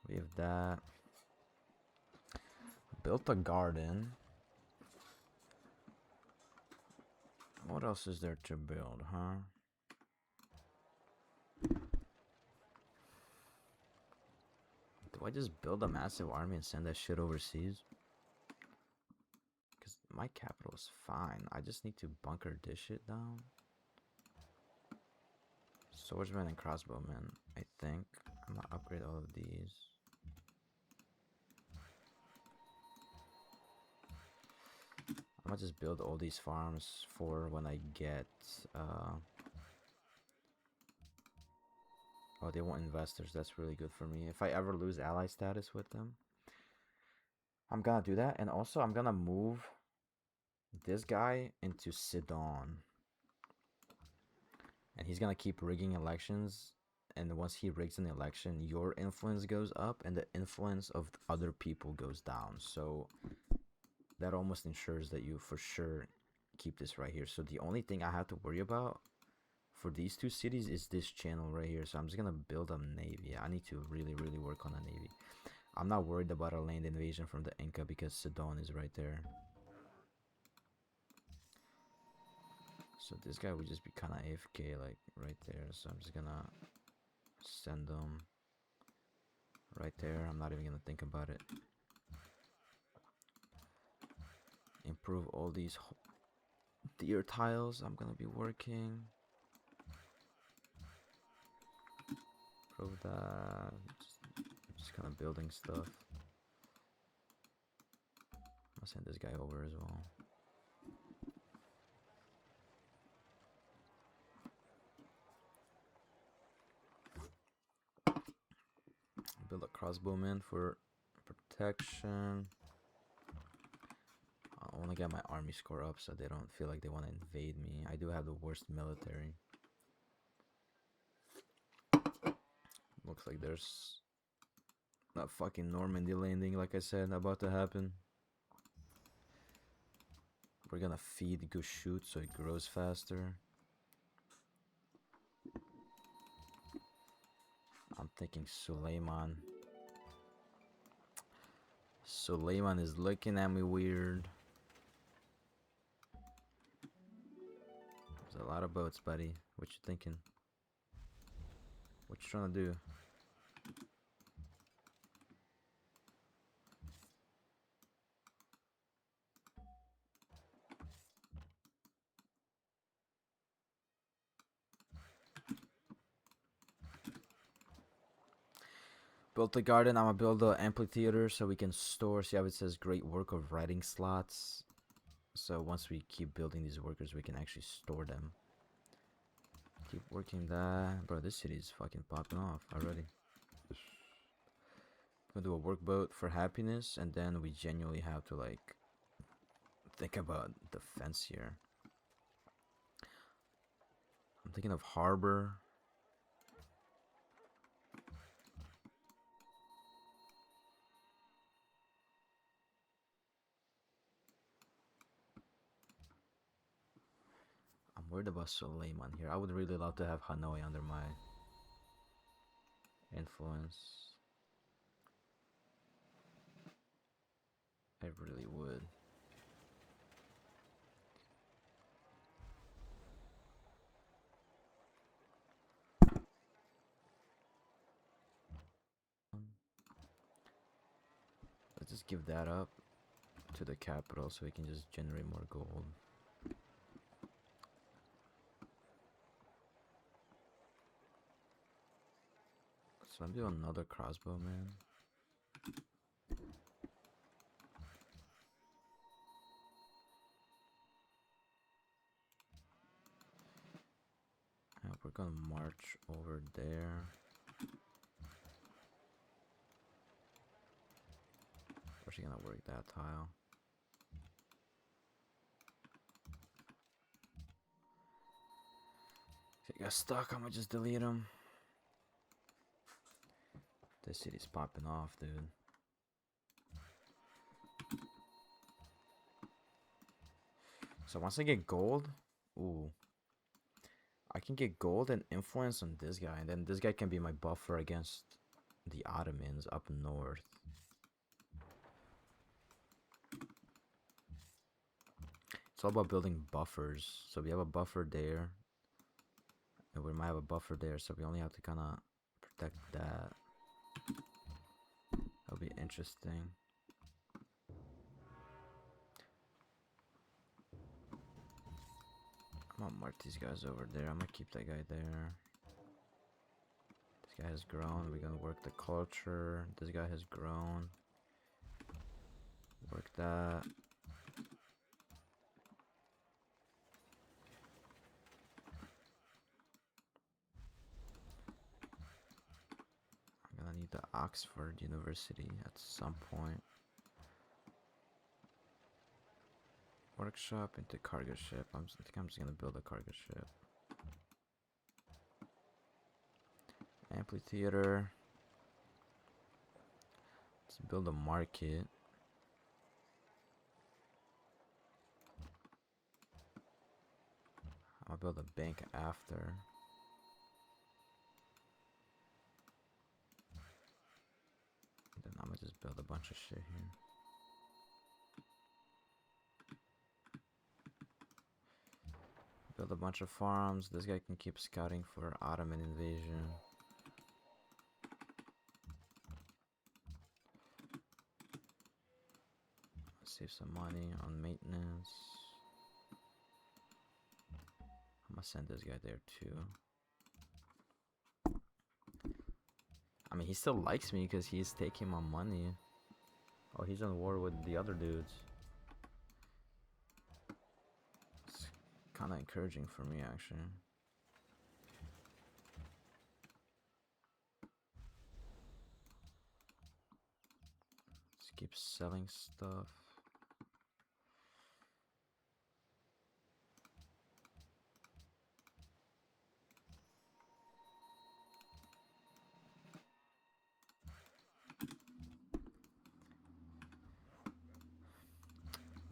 A: We have that. Built a garden. What else is there to build, huh? Do I just build a massive army and send that shit overseas? Because my capital is fine. I just need to bunker this shit down. Swordsman and crossbowmen, I think. I'm gonna upgrade all of these. I'm gonna just build all these farms for when I get oh, they want investors. That's really good for me. If I ever lose ally status with them, I'm gonna do that. And also I'm gonna move this guy into Sidon. And he's gonna keep rigging elections. And once he rigs an election, your influence goes up and the influence of other people goes down. So that almost ensures that you for sure keep this right here. So the only thing I have to worry about for these two cities is this channel right here. So I'm just gonna build a navy. I need to really work on a navy. I'm not worried about a land invasion from the Inca because Sidon is right there. So this guy would just be kind of AFK like right there. So I'm just gonna send them right there. I'm not even gonna think about it. Improve all these deer tiles. I'm gonna be working. Improve that. Just kind of building stuff. I'm gonna send this guy over as well. Build a crossbowman for protection. I want to get my army score up so they don't feel like they want to invade me. I do have the worst military. Looks like there's a fucking Normandy landing, like I said, about to happen. We're gonna feed Gushoot so it grows faster. I'm thinking Suleiman. Suleiman is looking at me weird. There's a lot of boats, buddy. What you thinking? What you trying to do? Built the garden. I'm gonna build an amphitheater so we can store. See how it says great work of writing slots? So once we keep building these workers, we can actually store them. Keep working that. Bro, this city is fucking popping off already. Gonna do a workboat for happiness, and then we genuinely have to like think about defense here. I'm thinking of harbor. I'm worried about Suleiman here. I would really love to have Hanoi under my influence. I really would. Let's just give that up to the capital so we can just generate more gold. So I'm doing another crossbow, man. Yeah, we're gonna march over there. Where's she gonna work that tile? If he got stuck, I'm gonna just delete him. This city's popping off, dude. So once I get gold, ooh, I can get gold and influence on this guy, and then this guy can be my buffer against the Ottomans up north. It's all about building buffers. So we have a buffer there, and we might have a buffer there, so we only have to kind of protect that. That'll be interesting. I'm gonna mark these guys over there. I'm gonna keep that guy there. This guy has grown. We're gonna work the culture. This guy has grown. Work that. I'm gonna need the Oxford University at some point. Workshop into cargo ship. I think I'm just gonna build a cargo ship. Amphitheater. Let's build a market. I'll build a bank after. Then I'm gonna just build a bunch of shit here. Build a bunch of farms. This guy can keep scouting for Ottoman invasion. Save some money on maintenance. I'm gonna send this guy there too. I mean, he still likes me because he's taking my money. Oh, he's on war with the other dudes. It's kind of encouraging for me, actually. Let's keep selling stuff.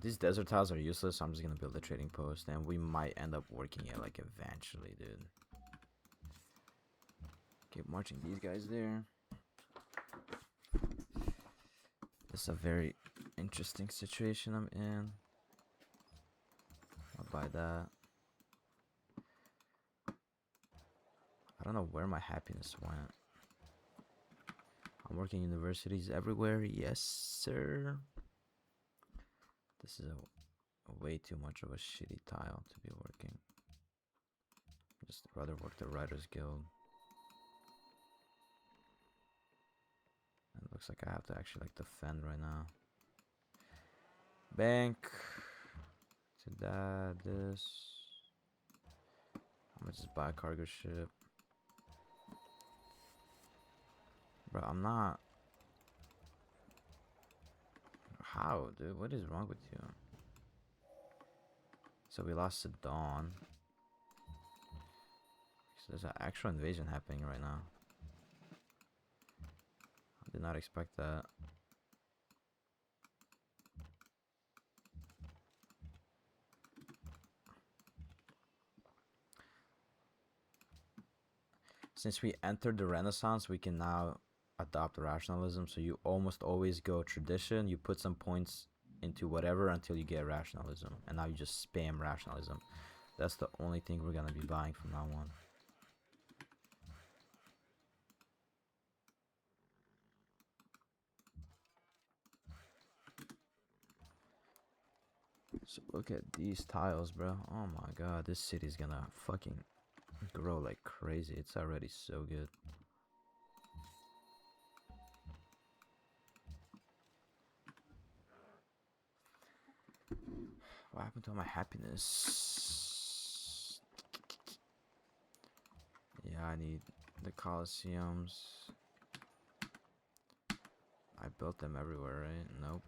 A: These desert tiles are useless, so I'm just gonna build a trading post, and we might end up working it like eventually, dude. Keep marching these guys there. This is a very interesting situation I'm in. I'll buy that. I don't know where my happiness went. I'm working universities everywhere. Yes, sir. This is a way too much of a shitty tile to be working. Just rather work the Writers Guild. It looks like I have to actually like defend right now. Bank. To that, this. I'm gonna just buy a cargo ship. Bro, I'm not. How, dude? What is wrong with you? So we lost to Dawn. So there's an actual invasion happening right now. I did not expect that. Since we entered the Renaissance, we can now adopt rationalism. So you almost always go tradition, you put some points into whatever until you get rationalism. And now you just spam rationalism. That's the only thing we're gonna be buying from now on. So look at these tiles, bro. Oh my god, this city's gonna fucking grow like crazy. It's already so good. What happened to my happiness? Yeah, I need the Colosseums. I built them everywhere, right? Nope.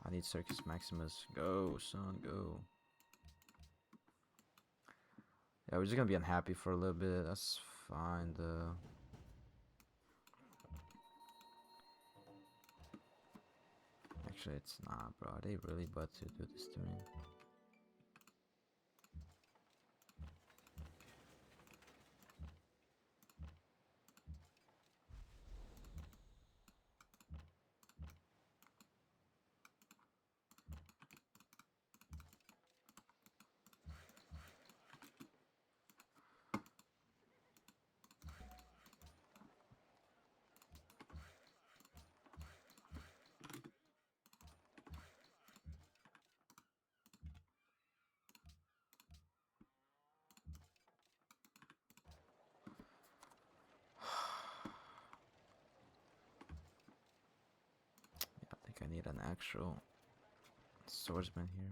A: I need Circus Maximus. Go, son, go. Yeah, we're just gonna be unhappy for a little bit. That's fine, though. Actually, it's not, bro. Are they really about to do this to me? I think I need an actual swordsman here.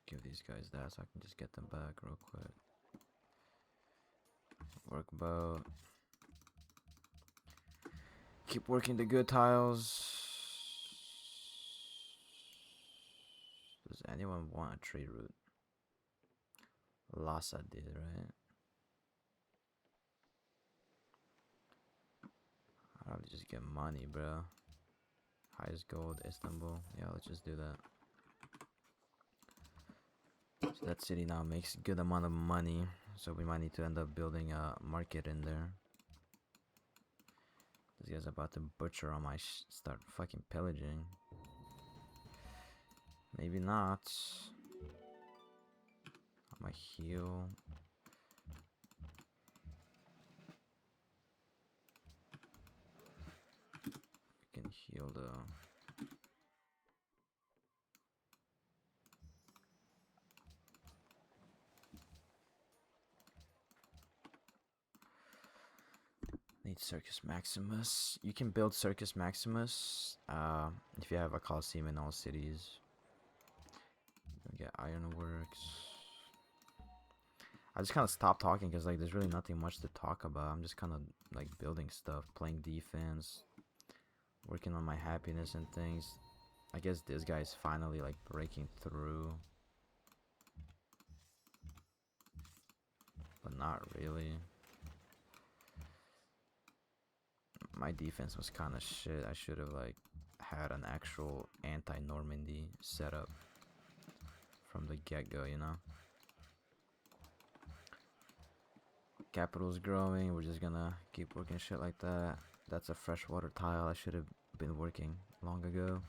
A: Give these guys that so I can just get them back real quick. Work boat. Keep working the good tiles. Does anyone want a trade route? Lhasa did, right? I'd probably just get money, bro. Highest gold, Istanbul. Yeah, let's just do that. So that city now makes a good amount of money. So we might need to end up building a market in there. This guy's about to butcher on my start fucking pillaging. Maybe not. On my heal. We can heal though. Need Circus Maximus. You can build Circus Maximus if you have a Colosseum in all cities. You can get Ironworks. I just kind of stopped talking because like there's really nothing much to talk about. I'm just kind of like building stuff, playing defense, working on my happiness and things. I guess this guy's finally like breaking through, but not really. My defense was kind of shit. I should have like had an actual anti-Normandy setup from the get-go, you know? Capital's growing. We're just gonna keep working shit like that. That's a freshwater tile. I should have been working long ago.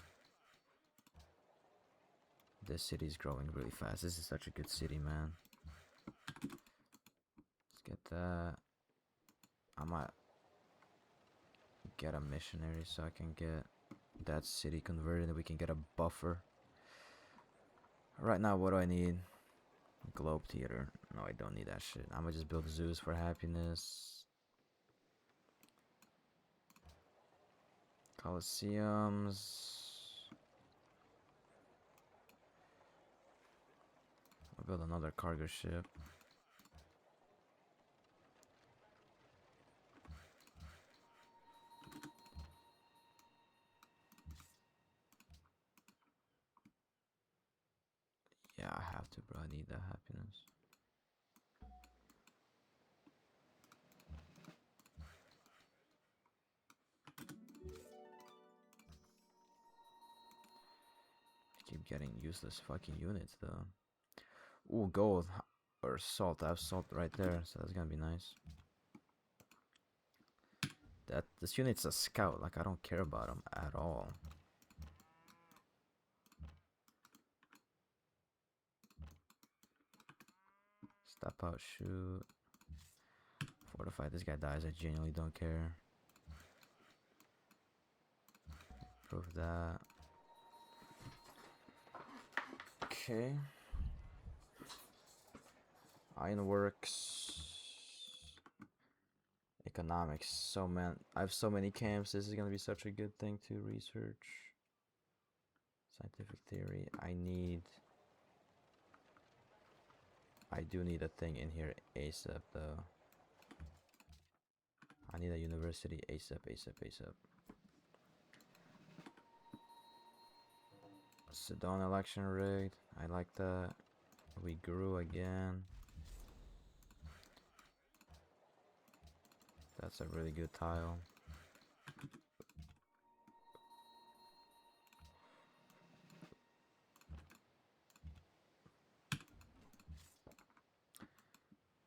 A: This city's growing really fast. This is such a good city, man. Let's get that. I might get a missionary so I can get that city converted and we can get a buffer. Right now, what do I need? Globe theater. No, I don't need that shit. I'm gonna just build zoos for happiness. Colosseums. I'll build another cargo ship. Yeah, I have to, bro. I need that happiness. I keep getting useless fucking units, though. Ooh, gold. Or salt. I have salt right there, so that's gonna be nice. This unit's a scout. Like, I don't care about him at all. Step out, shoot. Fortify. This guy dies. I genuinely don't care. Prove that. Okay. Ironworks. Economics. So man, I have so many camps. This is gonna be such a good thing to research. Scientific theory. I do need a thing in here ASAP though. I need a university ASAP. Sedona election rigged. I like that. We grew again. That's a really good tile.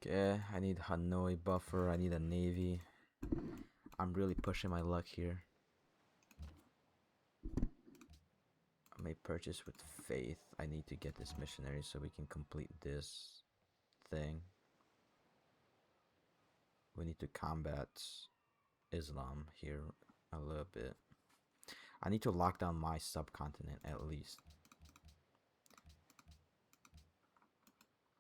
A: Okay, I need Hanoi buffer. I need a navy. I'm really pushing my luck here. I may purchase with faith. I need to get this missionary so we can complete this thing. We need to combat Islam here a little bit. I need to lock down my subcontinent at least.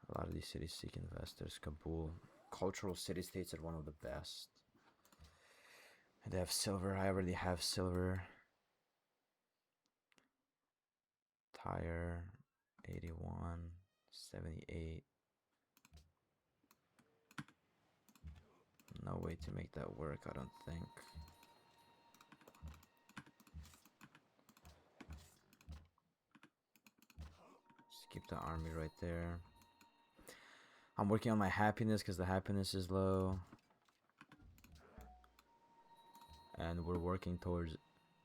A: A lot of these cities seek investors. Kabul. Cultural city-states are one of the best. They have silver. I already have silver. Tire. 81. 78. No way to make that work, I don't think. Just keep the army right there. I'm working on my happiness because the happiness is low. And we're working towards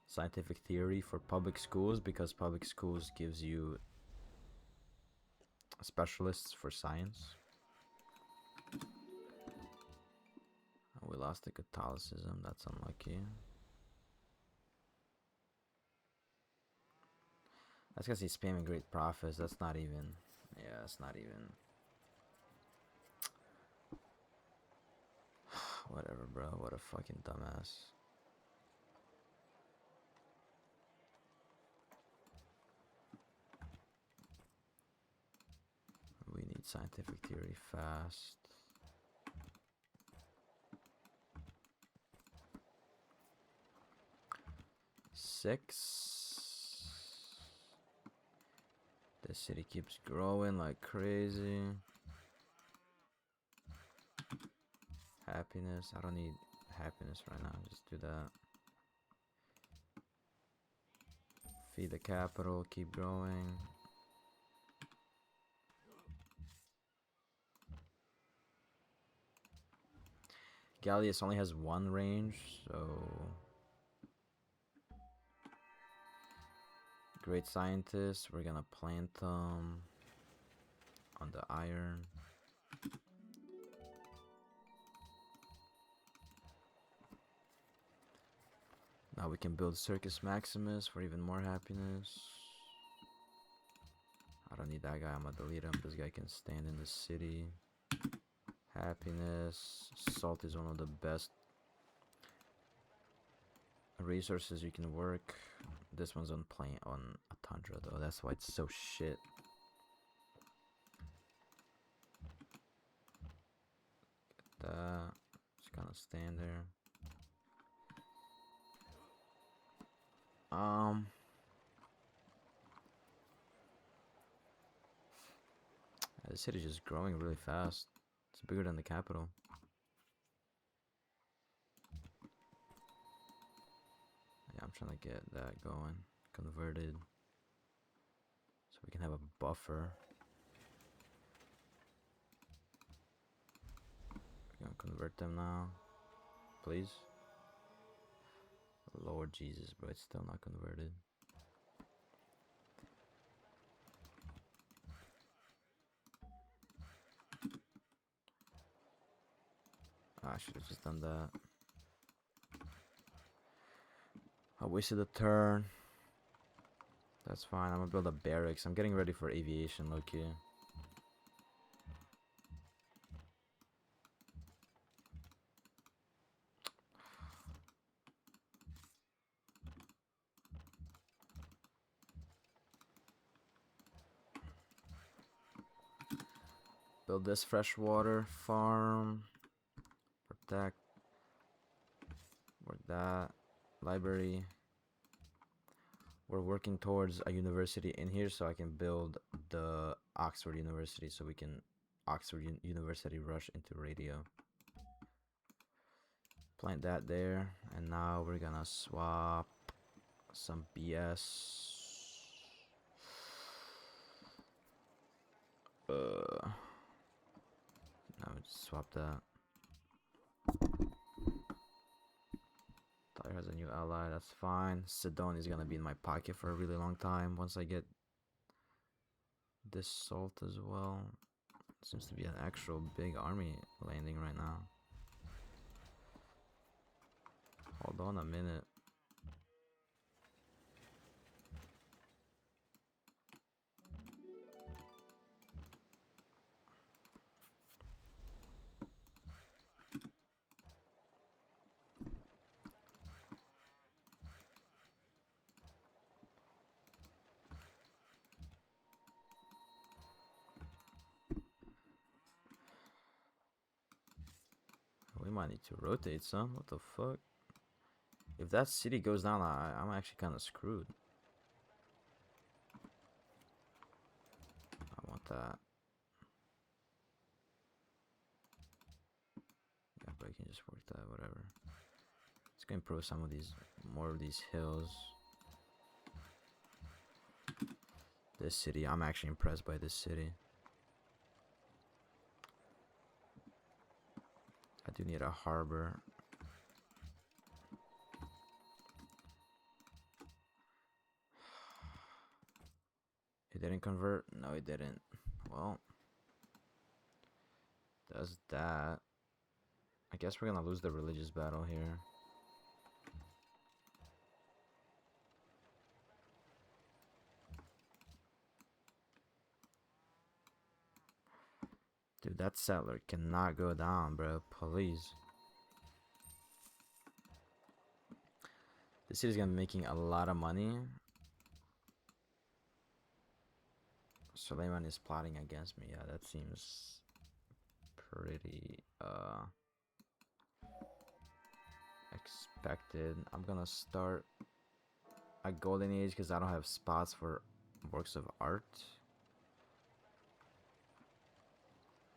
A: scientific theory for public schools because public schools gives you specialists for science. We lost the Catholicism, that's unlucky. That's because he's spamming great profits. That's not even. Yeah, that's not even. Whatever, bro. What a fucking dumbass. We need scientific theory fast. Six. This city keeps growing like crazy. Happiness. I don't need happiness right now. Just do that. Feed the capital. Keep growing. Gallius only has one range, so great scientist. We're gonna plant them on the iron. Now we can build Circus Maximus for even more happiness. I don't need that guy, I'm gonna delete him. This guy can stand in the city. Happiness. Salt is one of the best resources you can work. This one's on a tundra though, that's why it's so shit. Get that. Just gonna stand there. The city's just growing really fast. It's bigger than the capital. Yeah, I'm trying to get that going. Converted. So we can have a buffer. We're gonna convert them now. Please. Lord Jesus, bro, it's still not converted. I should have just done that. I wasted a turn. That's fine. I'm gonna build a barracks. I'm getting ready for aviation, low-key. Build this freshwater farm. Protect. Work that. Library. We're working towards a university in here, so I can build the Oxford University, so we can University rush into radio. Plant that there, and now we're gonna swap some BS. Now we just swap that. Tyre has a new ally, that's fine. Sidon is gonna be in my pocket for a really long time once I get this salt as well. Seems to be an actual big army landing right now. Hold on a minute. We might need to rotate some. What the fuck? If that city goes down, I'm actually kind of screwed. I want that. Yeah, but I can just work that, whatever. Let's go improve some of these, more of these hills. This city, I'm actually impressed by this city. I do need a harbor. It didn't convert? No, it didn't. Well, does that. I guess we're gonna lose the religious battle here. Dude, that settler cannot go down, bro. Please. This city's gonna be making a lot of money. Suleiman is plotting against me. Yeah, that seems pretty expected. I'm gonna start a golden age because I don't have spots for works of art.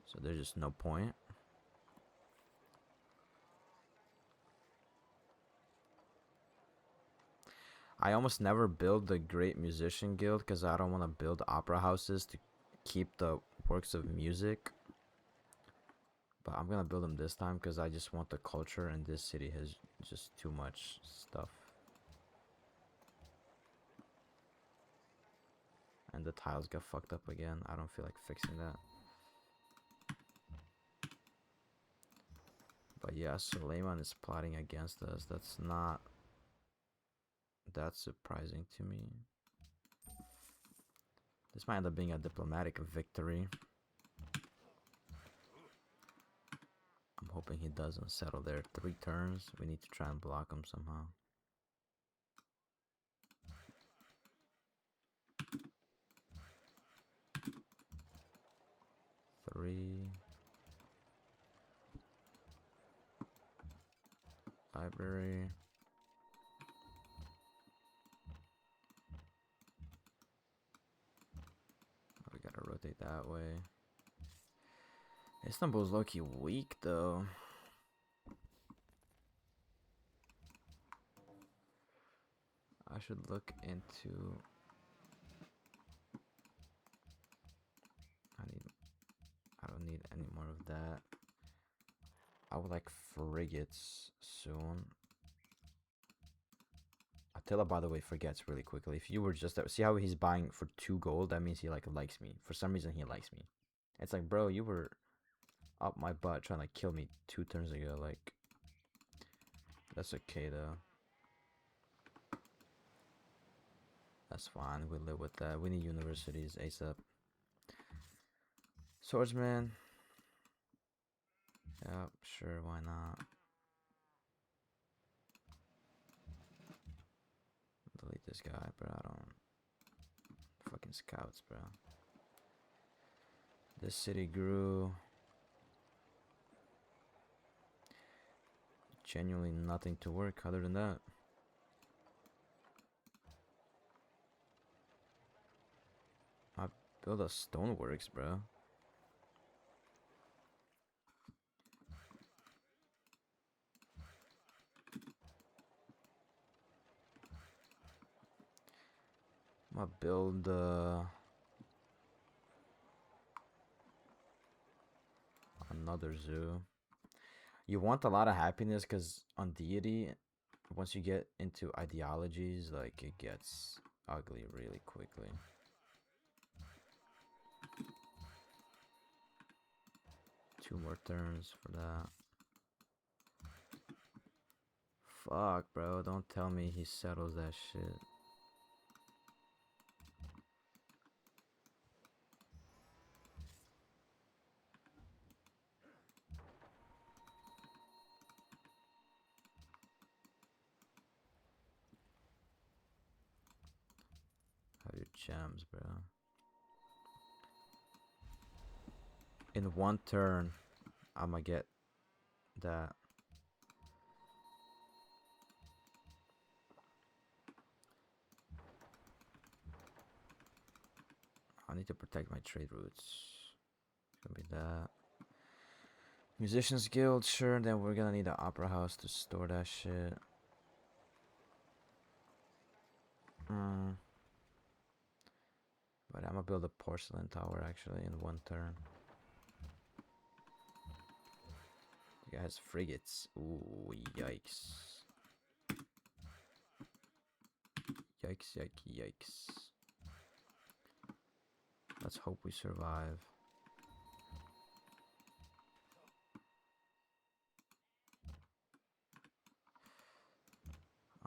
A: So there's just no point. I almost never build the Great Musician Guild because I don't want to build opera houses to keep the works of music. But I'm gonna build them this time because I just want the culture, and this city has just too much stuff. And the tiles got fucked up again. I don't feel like fixing that. But yeah, Suleiman is plotting against us. That's not that surprising to me. This might end up being a diplomatic victory. I'm hoping he doesn't settle there. 3 turns. We need to try and block him somehow. Three. Library. We gotta rotate that way. Istanbul's low-key weak though. I should look into... I don't need any more of that. I would like frigates soon. Attila, by the way, forgets really quickly. If you were just there, see how he's buying for 2 gold? That means he like likes me. For some reason, he likes me. It's like, bro, you were up my butt trying to kill me 2 turns ago. Like, that's okay though. That's fine. We live with that. We need universities ASAP. Swordsman. Yeah, sure. Why not? Delete this guy, bro. I don't. Fucking scouts, bro. This city grew. Genuinely nothing to work other than that. I built a stoneworks, bro. I'm gonna build another zoo. You want a lot of happiness because on Deity, once you get into ideologies, like it gets ugly really quickly. Two more turns for that. Fuck, bro. Don't tell me he settles that shit. Have your gems, bro. In 1 turn, I'ma get that. I need to protect my trade routes. It's gonna be that. Musicians Guild, sure. Then we're gonna need an opera house to store that shit. But I'm gonna build a porcelain tower actually in 1 turn. You guys, frigates. Ooh, yikes. Yikes, yikes, yikes. Let's hope we survive.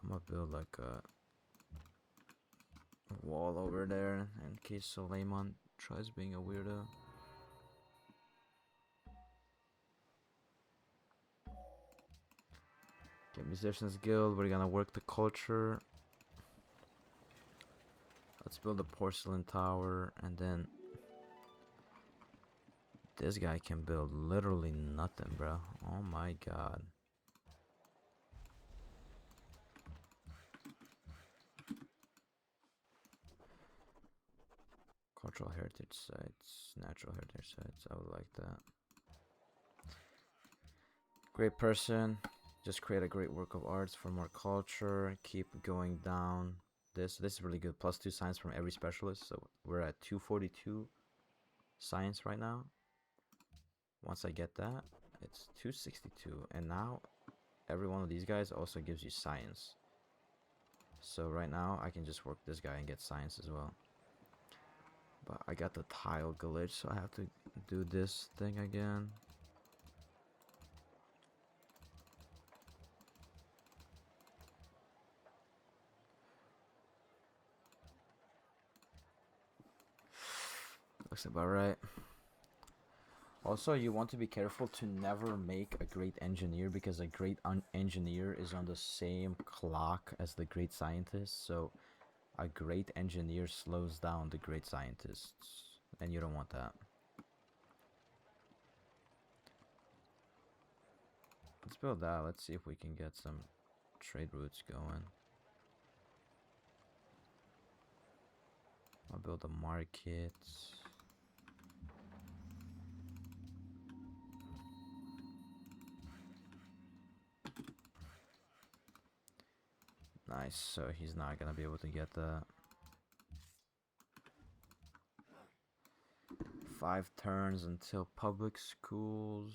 A: I'm gonna build like a wall over there in case Suleiman tries being a weirdo. Okay, Musicians Guild, we're gonna work the culture. Let's build a porcelain tower, and then this guy can build literally nothing, bro. Oh my god. Cultural heritage sites, natural heritage sites. I would like that. Great person. Just create a great work of arts for more culture. Keep going down. This is really good. +2 science from every specialist. So we're at 242 science right now. Once I get that, It's 262, and now every one of these guys also gives you science. So right now I can just work this guy and get science as well. But I got the tile glitch, so I have to do this thing again. Looks about right. Also, you want to be careful to never make a great engineer, because a great engineer is on the same clock as the great scientist. So a great engineer slows down the great scientists, and you don't want that. Let's build that. Let's see if we can get some trade routes going. I'll build a market. Nice, so he's not gonna be able to get that. 5 turns until public schools.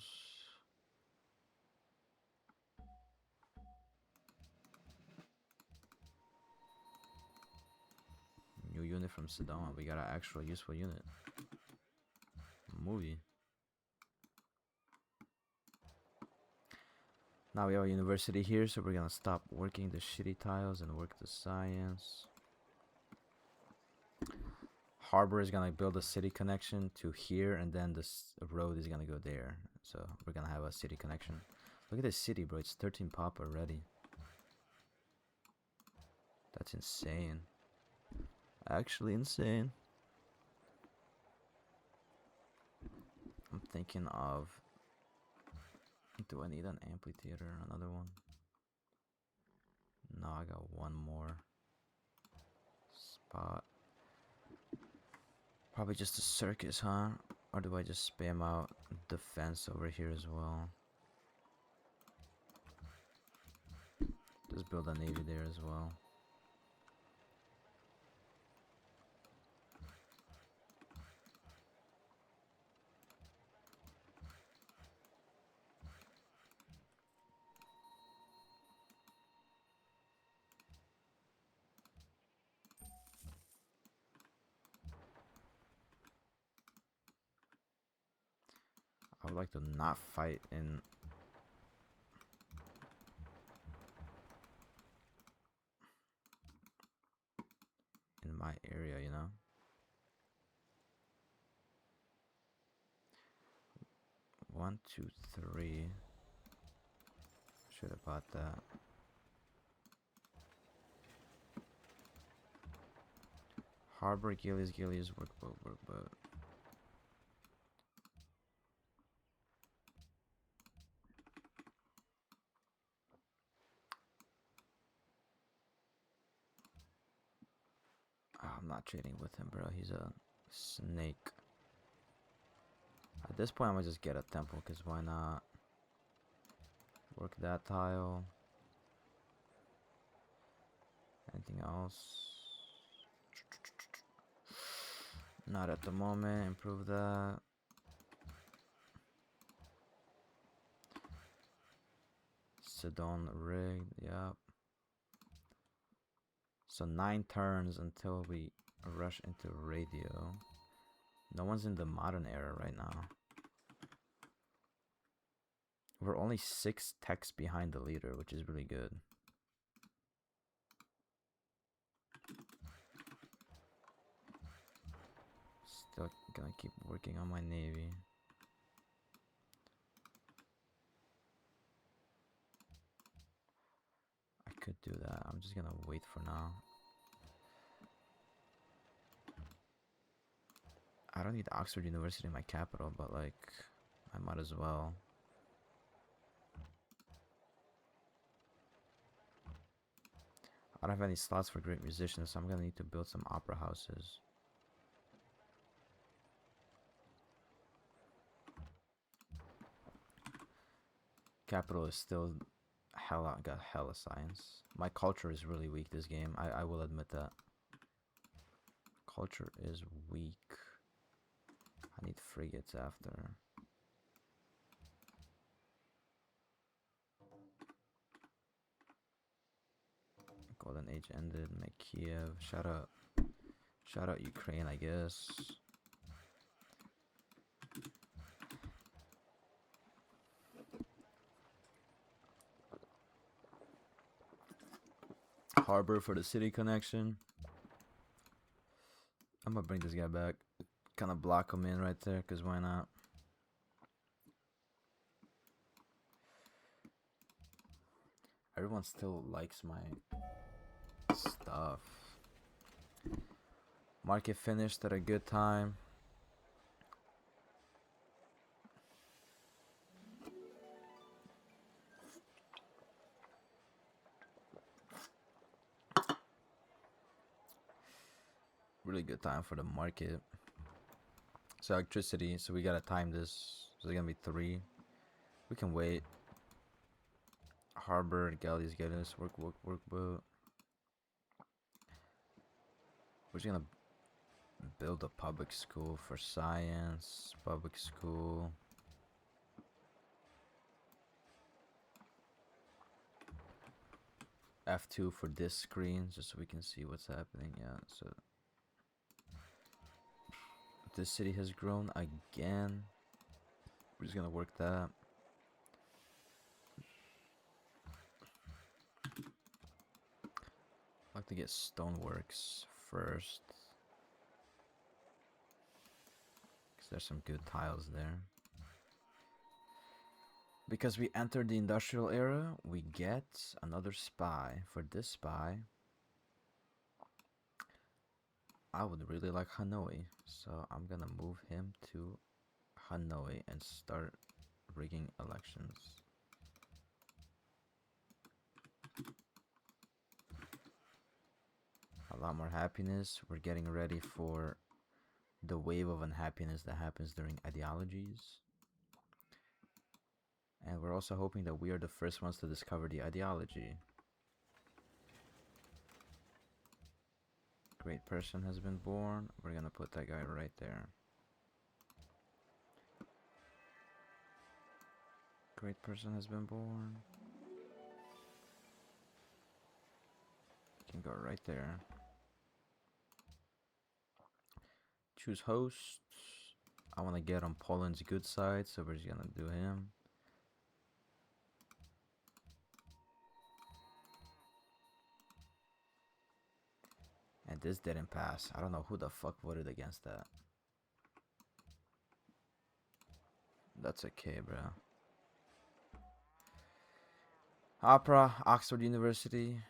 A: New unit from Sedona. We got an actual useful unit. Movie. Now we have a university here, so we're gonna stop working the shitty tiles and work the science. Harbor is gonna build a city connection to here, and then this road is gonna go there. So we're gonna have a city connection. Look at this city, bro. It's 13 pop already. That's insane. Actually insane. I'm thinking of... Do I need an amphitheater? Another one? No, I got one more spot. Probably just a circus, huh? Or do I just spam out defense over here as well? Just build a navy there as well. I would like to not fight in my area, you know? One, two, three. Should have bought that. Harbor, Gillies, work, boat. Oh, I'm not trading with him, bro. He's a snake. At this point, I'm gonna just get a temple, because why not? Work that tile. Anything else? Not at the moment. Improve that. Sedon rigged, yep. So 9 turns until we rush into radio. No one's in the modern era right now. We're only 6 techs behind the leader, which is really good. Still gonna keep working on my navy. I could do that. I'm just gonna wait for now. I don't need Oxford University in my capital, but like, I might as well. I don't have any slots for great musicians, so I'm gonna need to build some opera houses. Capital is still got hella science. My culture is really weak this game. I will admit that. Culture is weak. I need frigates after. Poland age ended. Make Kiev. Shout out Ukraine, I guess. Harbor for the city connection. I'm gonna bring this guy back. Kind of block him in right there, cause why not? Everyone still likes my stuff. Market finished at a good time. Really good time for the market. So electricity, so we gotta time this. So it's gonna be 3. We can wait. Harbor, galleys, get us. Work boat. We're just gonna build a public school for science. Public school. F2 for this screen, just so we can see what's happening. Yeah, so this city has grown again. We're just gonna work that. I'd like to get stoneworks first, because there's some good tiles there. Because we entered the industrial era, we get another spy. For this spy, I would really like Hanoi, so I'm gonna move him to Hanoi and start rigging elections. A lot more happiness. We're getting ready for the wave of unhappiness that happens during ideologies. And we're also hoping that we are the first ones to discover the ideology. Great person has been born. We're gonna put that guy right there. Great person has been born. Can go right there. Choose host. I want to get on Poland's good side, so we're just gonna do him. And this didn't pass. I don't know who the fuck voted against that. That's okay, bro. Opera, Oxford University.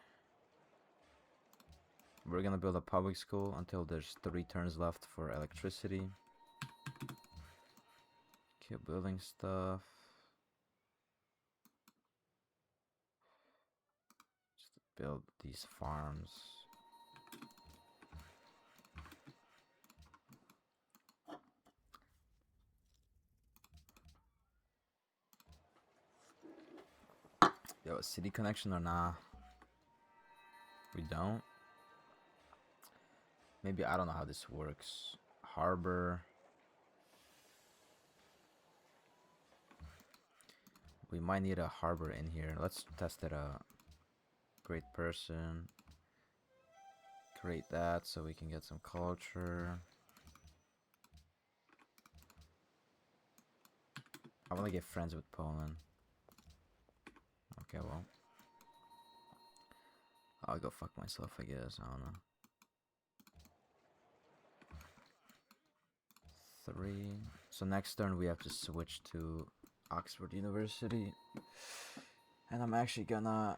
A: We're gonna build a public school until there's 3 turns left for electricity. Keep building stuff. Just build these farms. Yo, a city connection or nah? We don't? Maybe I don't know how this works. Harbor. We might need a harbor in here. Let's test it out. Great person. Create that so we can get some culture. I want to get friends with Poland. Okay, well. I'll go fuck myself, I guess. I don't know. 3. So next turn we have to switch to Oxford University. And I'm actually gonna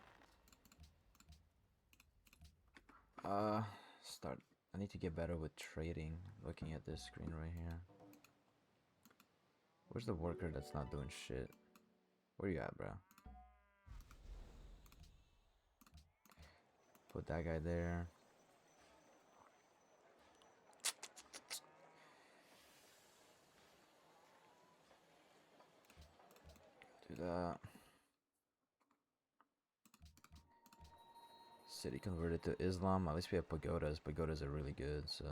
A: start. I need to get better with trading. Looking at this screen right here. Where's the worker that's not doing shit? Where you at, bro? Put that guy there. Do that. City converted to Islam. At least we have pagodas. Pagodas are really good, so.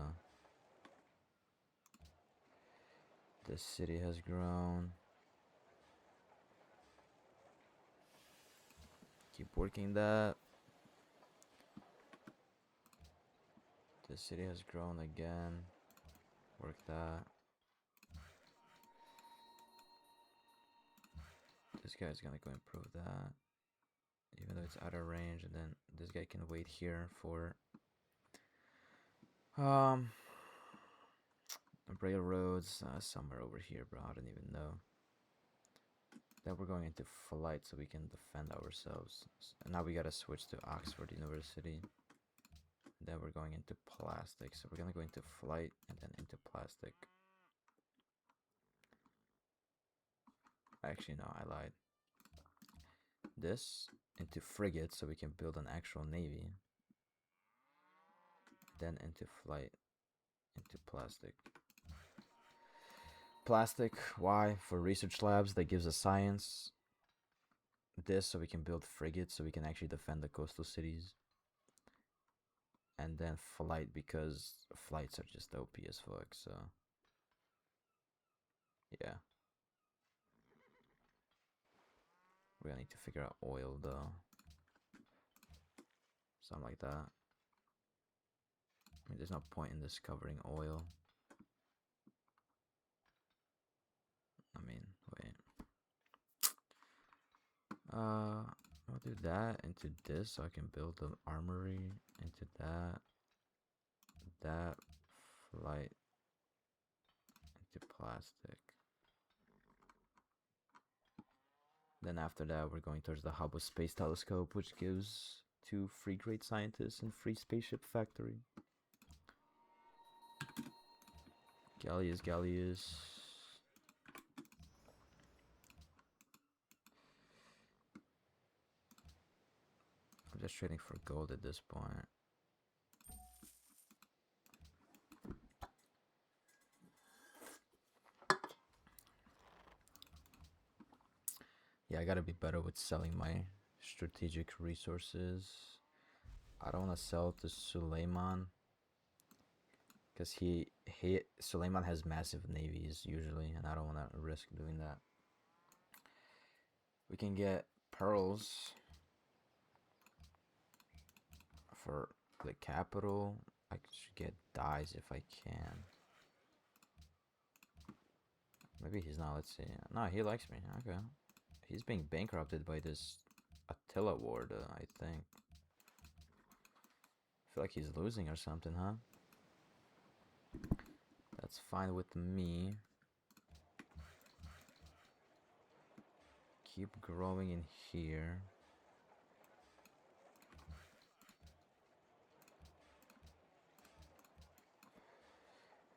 A: This city has grown. Keep working that. city has grown again. Work that. This guy's gonna go improve that. Even though it's out of range, and then this guy can wait here for railroads somewhere over here, bro. I don't even know. Then we're going into flight so we can defend ourselves. And now we gotta switch to Oxford University. Then we're going into plastic. So we're gonna go into flight and then into plastic. Actually, no, I lied. This into frigate so we can build an actual navy. Then into flight, into plastic. Plastic, why? For research labs that gives us science. This so we can build frigates so we can actually defend the coastal cities. And then flight because flights are just OP as fuck, so yeah. We're gonna need to figure out oil though. Something like that. I mean, there's no point in discovering oil. I mean, wait. I'll do that into this so I can build the armory. Into that. That. Flight. Into plastic. Then after that, we're going towards the Hubble Space Telescope, which gives 2 free great scientists and free spaceship factory. Gallius, Gallius. I'm just trading for gold at this point. Yeah, I gotta be better with selling my strategic resources. I don't want to sell to Suleiman. Because Suleiman has massive navies usually, and I don't want to risk doing that. We can get pearls for the capital. I should get dyes if I can. Maybe he's not, let's see. No, he likes me, okay. He's being bankrupted by this Attila ward, I think. I feel like he's losing or something, huh? That's fine with me. Keep growing in here.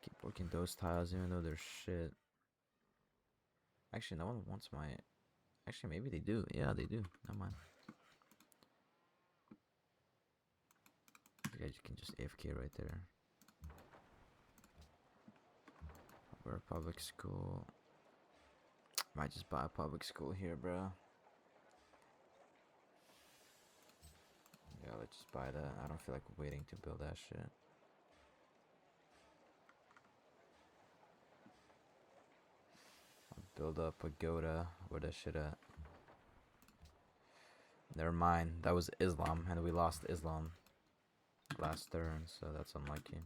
A: Keep working those tiles even though they're shit. Actually, no one wants my... Actually, maybe they do. Yeah, they do. Never mind. You guys can just AFK right there. We're a public school. Might just buy a public school here, bro. Yeah, let's just buy that. I don't feel like waiting to build that shit. I'll build a pagoda. Where that shit at? Never mind. That was Islam, and we lost Islam last turn, so that's unlucky.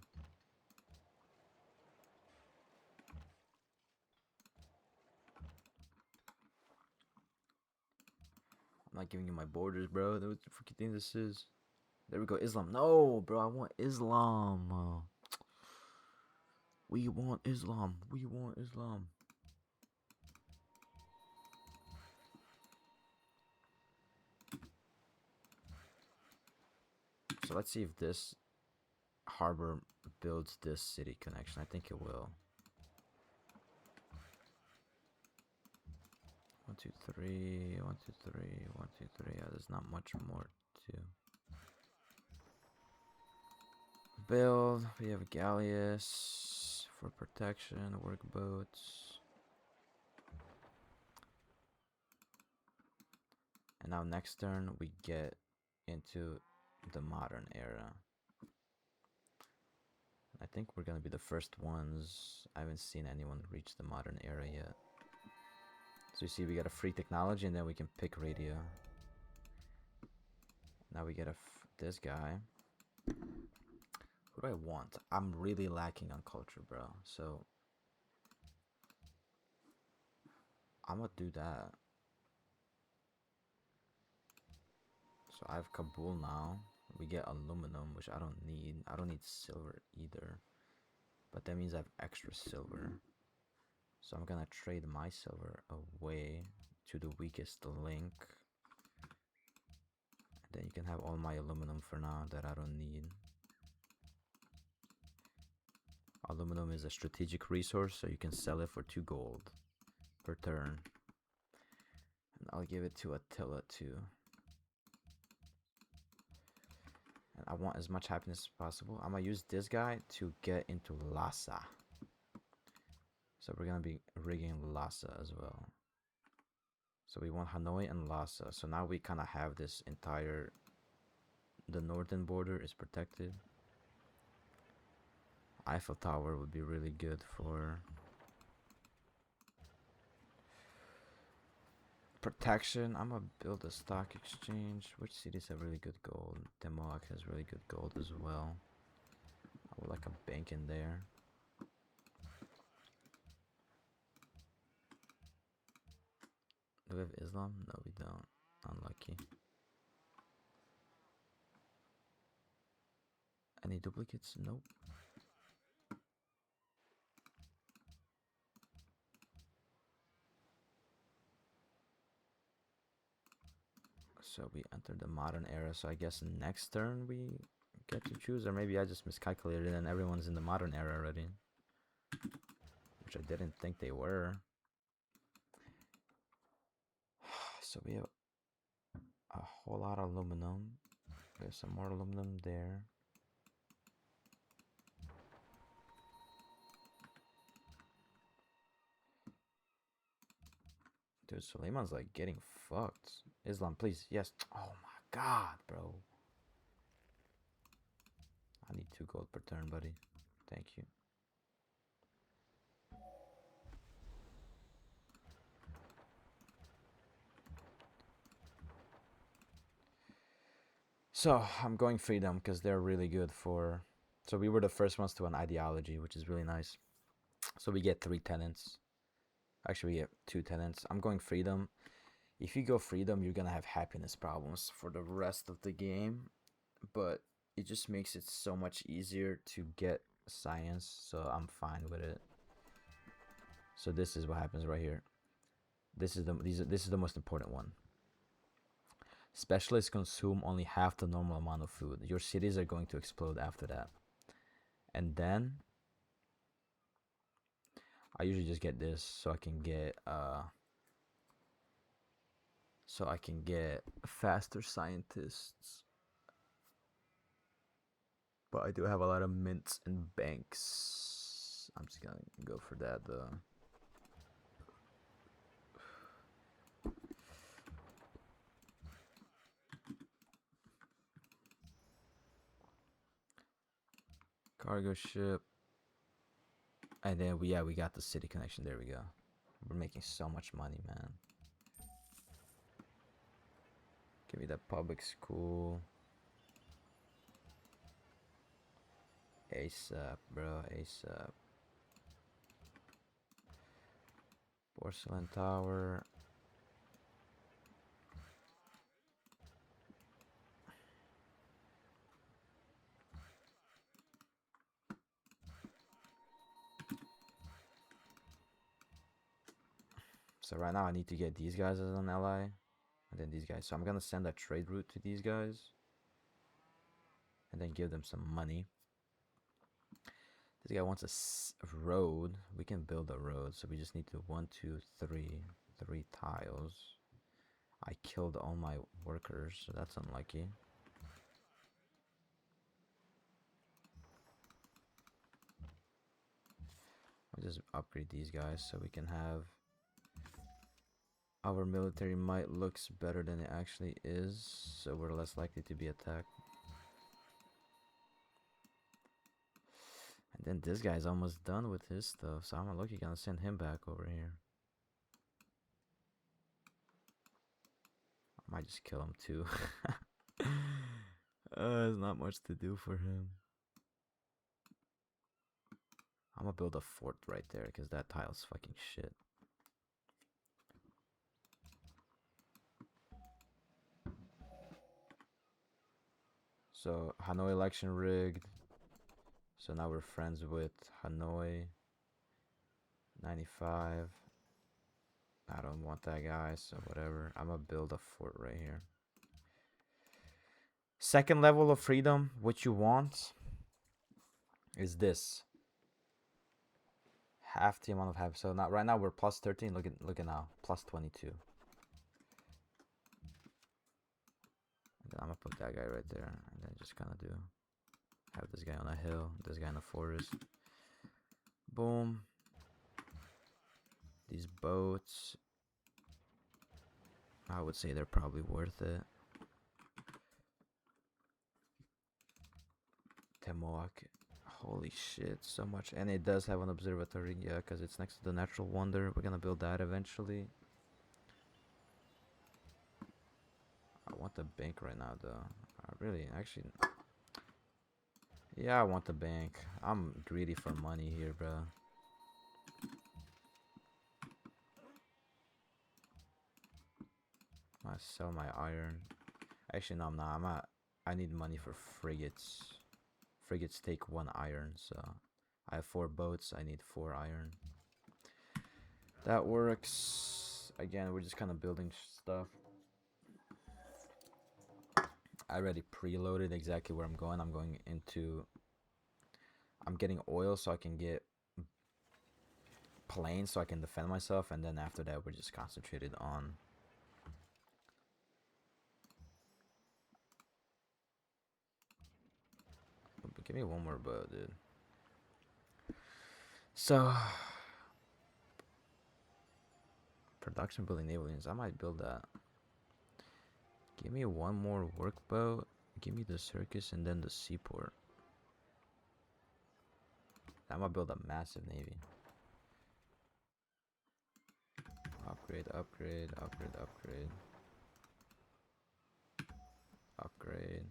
A: I'm not giving you my borders, bro. What the fuck you think this is? There we go, Islam. No, bro, I want Islam. We want Islam. We want Islam. So let's see if this harbor builds this city connection. I think it will. 1, 2, 3. 1, 2, 3. 1, 2, 3. Yeah, there's not much more to build. We have Gallius for protection, workboats. And now next turn we get into the modern era. I think we're gonna be the first ones. I haven't seen anyone reach the modern era yet. So you see we got a free technology and then we can pick radio. Now we get this guy What do I want? I'm really lacking on culture, bro. So I'm gonna do that. So I have Kabul now. We get aluminum, which I don't need. I don't need silver either. But that means I have extra silver. So I'm gonna trade my silver away to the weakest link. And then you can have all my aluminum for now that I don't need. Aluminum is a strategic resource, so you can sell it for 2 gold per turn. And I'll give it to Attila too. And I want as much happiness as possible. I'm gonna use this guy to get into Lhasa. So we're gonna be rigging Lhasa as well. So we want Hanoi and Lhasa. So now we kind of have this entire... The northern border is protected. Eiffel Tower would be really good for protection. I'm gonna build a stock exchange. Which cities have really good gold? Demoak has really good gold as well. I would like a bank in there. Do we have Islam? No, we don't. Unlucky. Any duplicates? Nope. So we entered the modern era, so I guess next turn we get to choose, or maybe I just miscalculated and everyone's in the modern era already, which I didn't think they were. So we have a whole lot of aluminum. There's some more aluminum there. Dude, Suleiman's like getting fucked. Islam, please. Yes. Oh my god, bro. I need 2 gold per turn, buddy. Thank you. So I'm going freedom because they're really good for... So we were the first ones to an ideology, which is really nice. So we get 3 tenants. Actually, we get 2 tenants. I'm going freedom. If you go freedom, you're gonna have happiness problems for the rest of the game. But it just makes it so much easier to get science. So I'm fine with it. So this is what happens right here. This is the most important one. Specialists consume only half the normal amount of food. Your cities are going to explode after that. And then I usually just get this so I can get faster scientists. But I do have a lot of mints and banks. I'm just gonna go for that though. Cargo ship. And then we got the city connection. There we go. We're making so much money, man. Give me that public school. ASAP, bro. ASAP. Porcelain tower. So right now I need to get these guys as an ally. And then these guys. So I'm gonna send a trade route to these guys. And then give them some money. This guy wants a road. We can build a road. So we just need to 1, 2, 3. 3 tiles. I killed all my workers, so that's unlucky. I'll just upgrade these guys so we can have... Our military might looks better than it actually is, so we're less likely to be attacked. And then this guy's almost done with his stuff, so I'm lucky gonna send him back over here. I might just kill him too. There's not much to do for him. I'm gonna build a fort right there because that tile's fucking shit. So Hanoi election rigged. So now we're friends with Hanoi. 95. I don't want that guy, so whatever. I'm gonna build a fort right here. Second level of freedom, what you want is this. Half the amount of half. So now right now we're plus 13. Look at now. Plus 22. And then I'm gonna put that guy right there. And then just kinda do have this guy on a hill, this guy in a forest. Boom. These boats, I would say they're probably worth it. Temoak. Holy shit, so much. And it does have an observatory, yeah, because it's next to the natural wonder. We're gonna build that eventually. I want the bank right now, though. I really, actually... Yeah, I want the bank. I'm greedy for money here, bro. I sell my iron. Actually, no, I'm not. I need money for frigates. Frigates take 1 iron, so... I have 4 boats. I need 4 iron. That works. Again, we're just kind of building stuff. I already preloaded exactly where I'm going. I'm going into... I'm getting oil so I can get planes so I can defend myself. And then after that, we're just concentrated on... But give me one more boat, dude. So... Production building naval units. I might build that. Give me one more workboat. Give me the circus and then the seaport. I'm gonna build a massive navy. Upgrade, upgrade, upgrade, upgrade. Upgrade.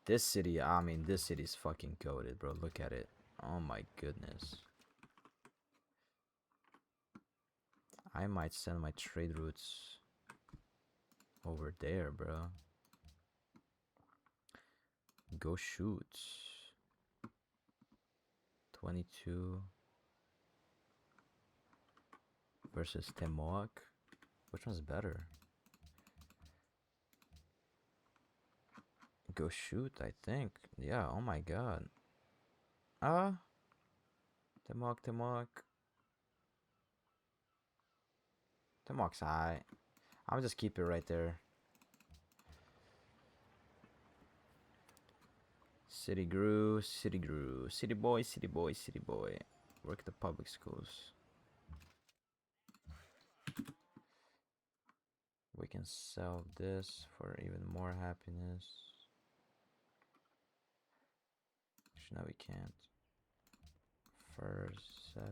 A: This city, I mean, this city's fucking goated, bro. Look at it. Oh my goodness. I might send my trade routes over there, bro. Go shoot. 22 versus Temoak. Which one's better? Go shoot, I think. Yeah, oh my god. Temoak, Temoak. Temoak's high. I'll just keep it right there. City grew, city grew. City boy, city boy, city boy. Work the public schools. We can sell this for even more happiness. Actually, no, we can't. For 7.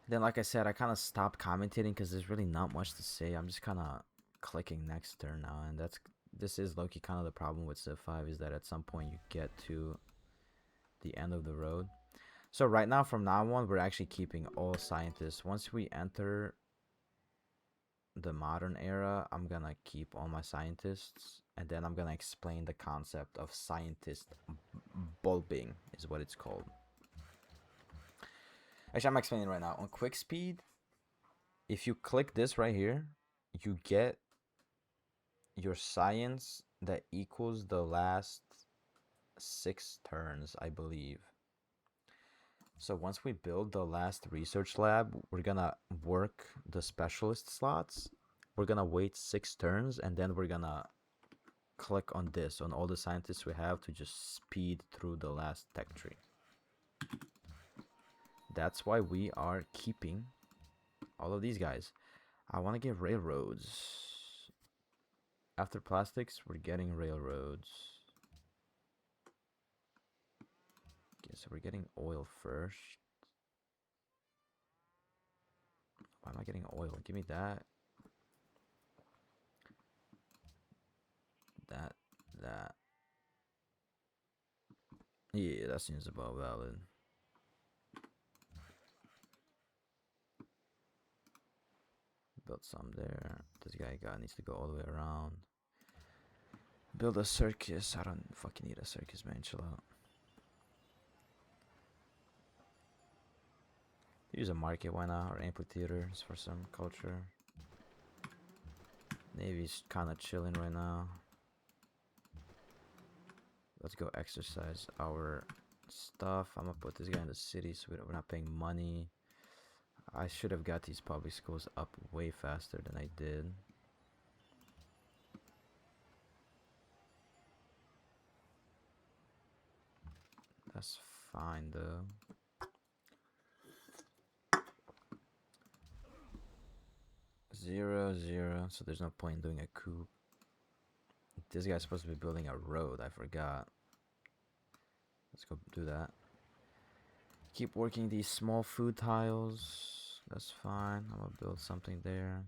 A: Then, like I said, I kind of stopped commentating because there's really not much to say. I'm just kind of clicking next turn now, and this is low-key kind of the problem with Civ 5 is that at some point you get to the end of the road. So right now, from now on, we're actually keeping all scientists. Once we enter the modern era, I'm gonna keep all my scientists, and then I'm gonna explain the concept of scientist bulbing is what it's called. Actually, I'm explaining right now. On quick speed, if you click this right here, you get your science that equals the last 6 turns, I believe. So once we build the last research lab, we're gonna work the specialist slots. We're gonna wait 6 turns, and then we're gonna click on this, on all the scientists we have, to just speed through the last tech tree. That's why we are keeping all of these guys. I want to get railroads. After plastics, we're getting railroads. Okay, so we're getting oil first. Why am I getting oil? Give me that. that. Yeah, that seems about valid. Build some there. This guy needs to go all the way around. Build a circus. I don't fucking need a circus, man. Chill out. Use a market, why not? Or amphitheaters for some culture. Navy's kind of chilling right now. Let's go exercise our stuff. I'm gonna put this guy in the city so we're not paying money. I should have got these public schools up way faster than I did. That's fine though. Zero, so there's no point in doing a coup. This guy's supposed to be building a road, I forgot. Let's go do that. Keep working these small food tiles. That's fine. I'm gonna build something there.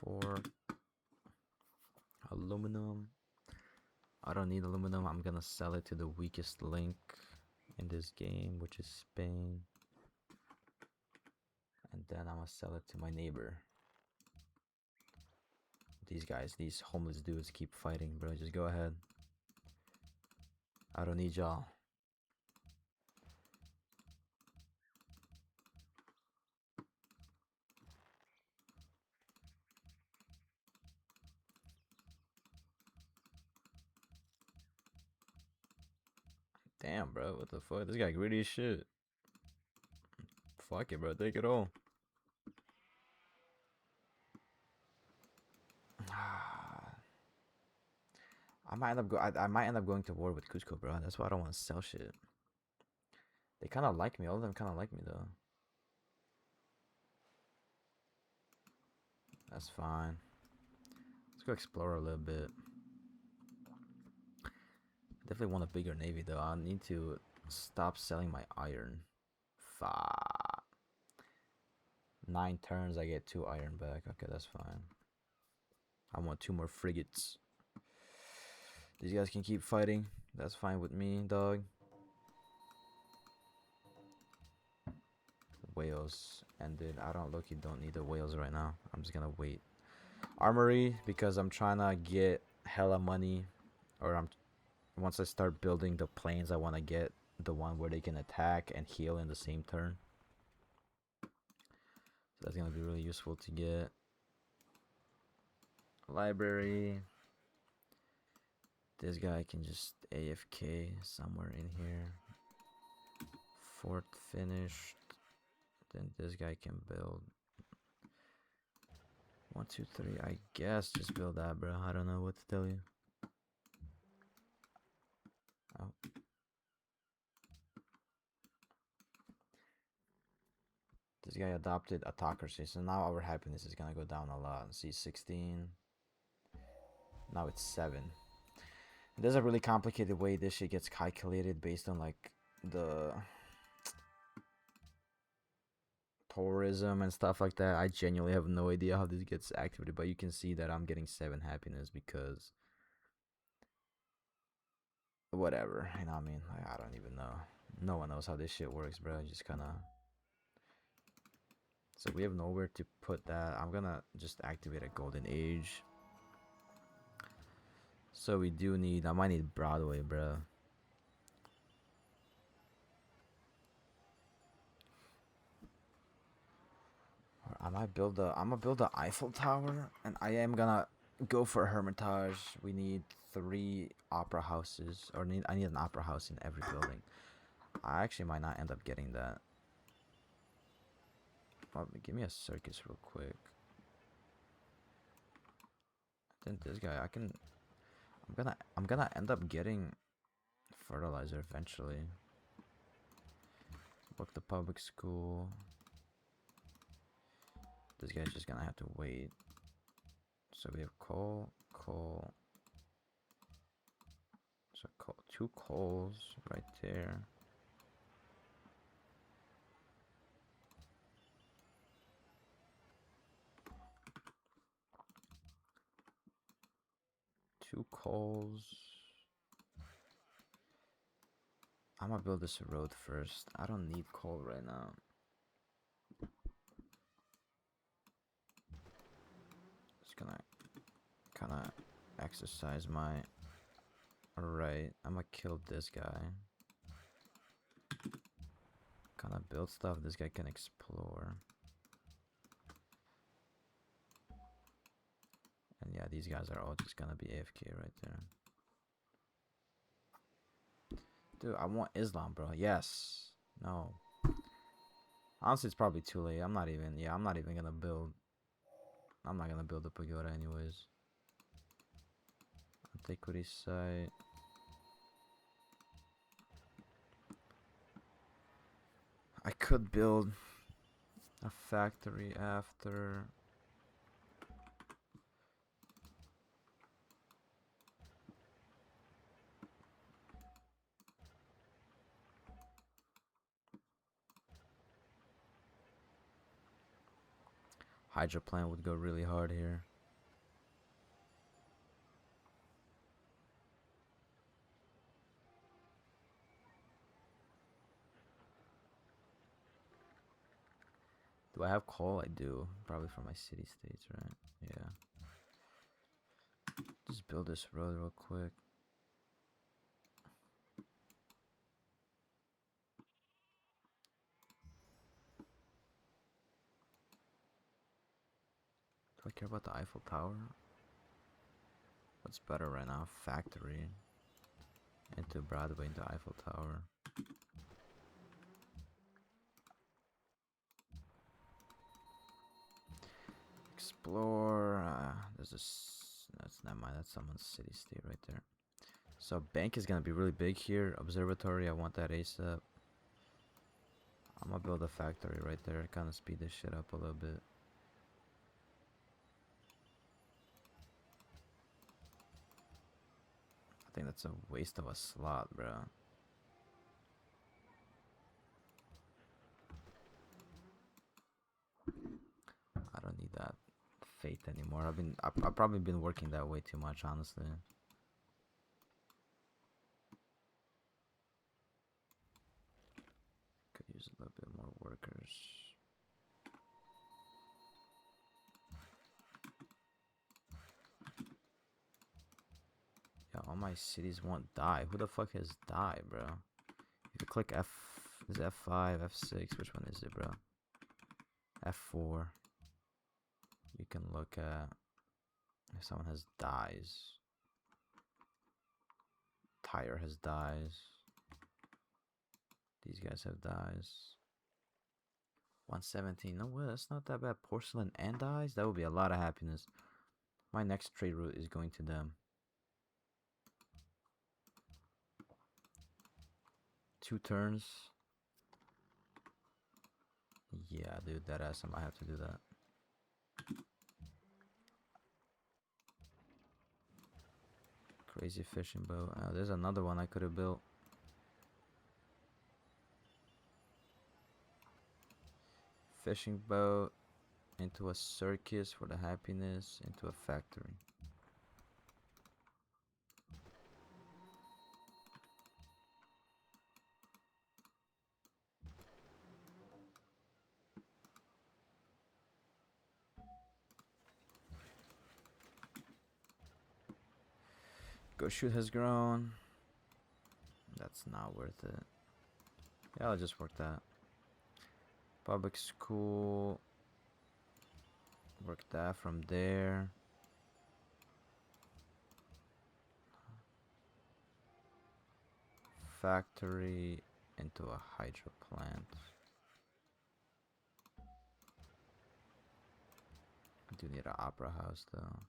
A: For aluminum. I don't need aluminum. I'm gonna sell it to the weakest link in this game, which is Spain. And then I'm gonna sell it to my neighbor. These guys, these homeless dudes keep fighting, bro. Just go ahead. I don't need y'all. Damn, bro. What the fuck? This guy greedy as shit. Fuck it, bro. Take it all. I might end up going to war with Cusco, bro. That's why I don't want to sell shit. They kind of like me. All of them kind of like me, though. That's fine. Let's go explore a little bit. Definitely want a bigger navy, though. I need to stop selling my iron. Fuck. 9 turns, I get 2 iron back. Okay, that's fine. I want 2 more frigates. These guys can keep fighting. That's fine with me, dog. Whales ended. I don't need the whales right now. I'm just gonna wait. Armory, because I'm trying to get hella money, or once I start building the planes, I want to get the one where they can attack and heal in the same turn. So that's gonna be really useful to get. Library. This guy can just AFK somewhere in here. Fort finished. Then this guy can build 1, 2, 3. I guess just build that, bro. I don't know what to tell you. Oh. This guy adopted autocracy, so now our happiness is gonna go down a lot. See, 16. Now it's 7. There's a really complicated way this shit gets calculated based on like the tourism and stuff like that. I genuinely have no idea how this gets activated, but you can see that I'm getting 7 happiness because whatever, you know what I mean? Like, I don't even know. No one knows how this shit works, bro. Just kind of. So we have nowhere to put that. I'm gonna just activate a golden age. So we do need. I might need Broadway, bro. I might build a. I'm gonna build the Eiffel Tower, and I am gonna go for Hermitage. We need 3 opera houses, or I need an opera house in every building. I actually might not end up getting that. Probably give me a circus real quick. Then this guy, I'm gonna end up getting fertilizer eventually. Book the public school. This guy's just gonna have to wait. So we have coal. So 2 coals right there. 2 coals. I'm gonna build this road first. I don't need coal right now. Just gonna kind of exercise my right. I'm gonna kill this guy. Kind of build stuff this guy can explore. And yeah, these guys are all just gonna be AFK right there. Dude, I want Islam, bro. Yes. No. Honestly, it's probably too late. I'm not even gonna build. I'm not gonna build a pagoda anyways. Antiquity site. I could build a factory after. Hydro plant would go really hard here. Do I have coal? I do. Probably for my city states, right? Yeah. Just build this road real quick. Do I care about the Eiffel Tower? What's better right now? Factory. Into Broadway, into Eiffel Tower. Explore. There's this. That's not mine. That's someone's city state right there. So bank is gonna be really big here. Observatory. I want that ASAP. I'm gonna build a factory right there. Kind of speed this shit up a little bit. I think that's a waste of a slot, bro. I don't need that faith anymore. I've probably been working that way too much, honestly. Could use a little bit more workers. Yeah, all my cities won't die. Who the fuck has die, bro? If you click F, is it F5, F6? Which one is it, bro? F4. You can look at if someone has dies. Tire has dies. These guys have dies. 117. No way, that's not that bad. Porcelain and dies? That would be a lot of happiness. My next trade route is going to them. 2 turns. Yeah, dude, that ass. I might have to do that. Crazy fishing boat. There's another one I could have built. Fishing boat into a circus for the happiness, into a factory. Go shoot has grown. That's not worth it. Yeah, I'll just work that. Public school. Work that from there. Factory into a hydro plant. I do need an opera house though.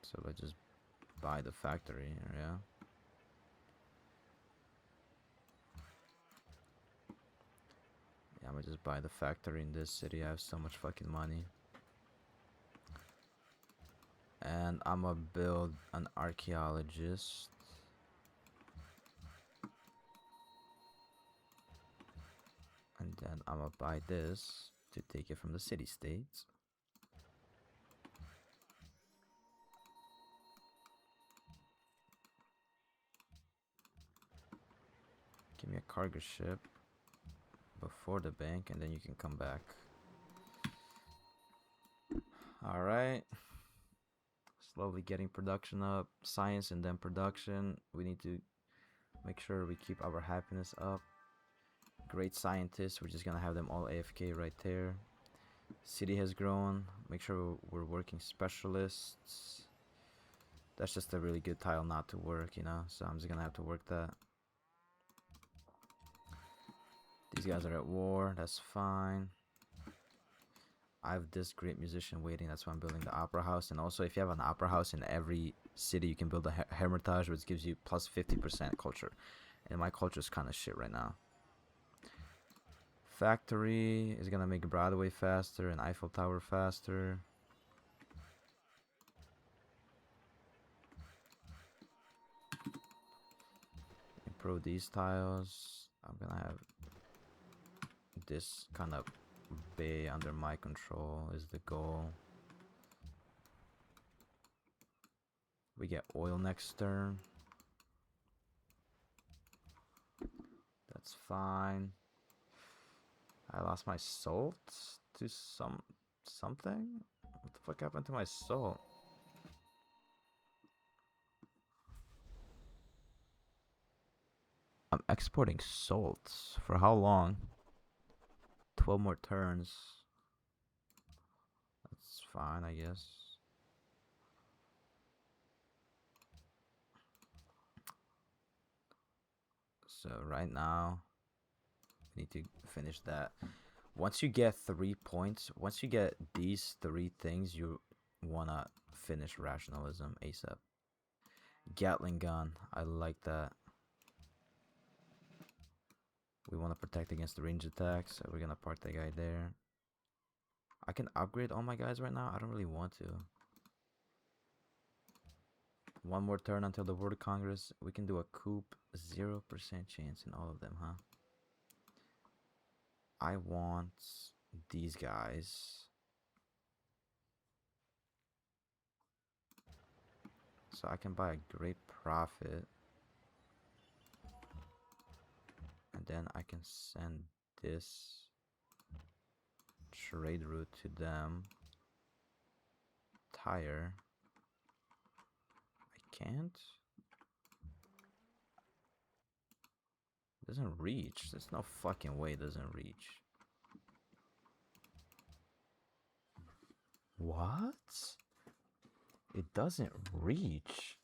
A: So I just buy the factory here, yeah. Yeah, I'm gonna just buy the factory in this city. I have so much fucking money. And I'm gonna build an archaeologist. And then I'm gonna buy this to take it from the city states. Give me a cargo ship before the bank, and then you can come back. Alright. Slowly getting production up. Science and then production. We need to make sure we keep our happiness up. Great scientists. We're just gonna have them all AFK right there. City has grown. Make sure we're working specialists. That's just a really good tile not to work, you know? So I'm just gonna have to work that. These guys are at war. That's fine. I have this great musician waiting. That's why I'm building the opera house. And also, if you have an opera house in every city, you can build a hermitage, which gives you plus 50% culture. And my culture is kind of shit right now. Factory is gonna make Broadway faster and Eiffel Tower faster. Improve these tiles. I'm gonna have this kind of bay under my control is the goal. We get oil next turn. That's fine. I lost my salt to something? What the fuck happened to my salt? I'm exporting salt. For how long? 12 more turns. That's fine, I guess. So right now, we need to finish that. Once you get 3 points, once you get these 3 things, you wanna finish rationalism ASAP. Gatling gun, I like that. We want to protect against the range attacks, so we're gonna park that guy there. I can upgrade all my guys right now. I don't really want to. 1 more turn until the World Congress. We can do a coup. 0% chance in all of them, huh? I want these guys. So I can buy a great profit. And then I can send this trade route to them. Tire. I can't. Doesn't reach. There's no fucking way it doesn't reach. What? It doesn't reach.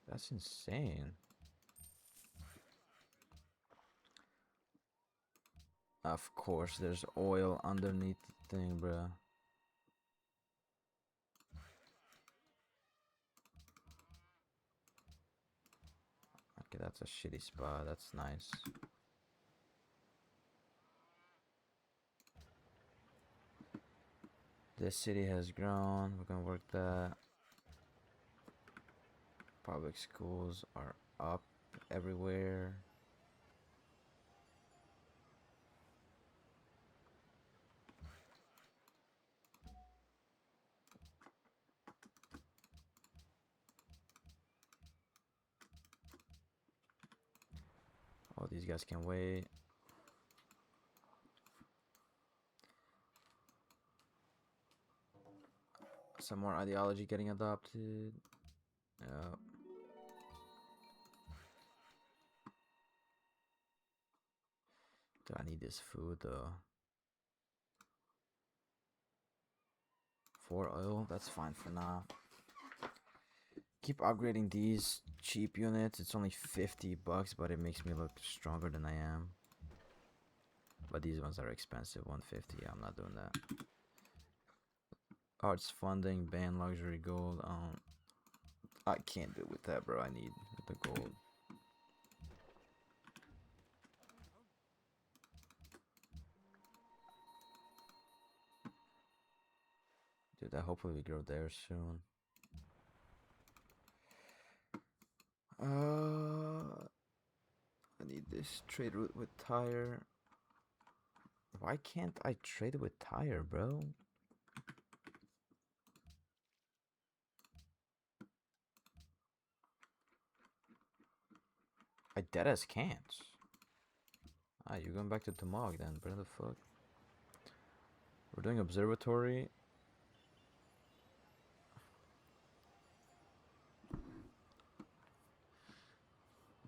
A: That's insane. Of course, there's oil underneath the thing, bro. Okay, that's a shitty spot. That's nice. This city has grown. We're gonna work that. Public schools are up everywhere. Oh, these guys can wait. Some more ideology getting adopted. Yep. Do I need this food though? 4 oil, that's fine for now. Keep upgrading these cheap units. It's only 50 bucks, but it makes me look stronger than I am. But these ones are expensive, 150. I'm not doing that. Arts funding, ban luxury gold. I can't do it with that, bro. I need the gold. Dude, that hopefully we grow there soon. I need this trade route with tire. Why can't I trade with tire, bro? I deadass can't. Ah, you're going back to Tamog then, what the fuck? We're doing observatory.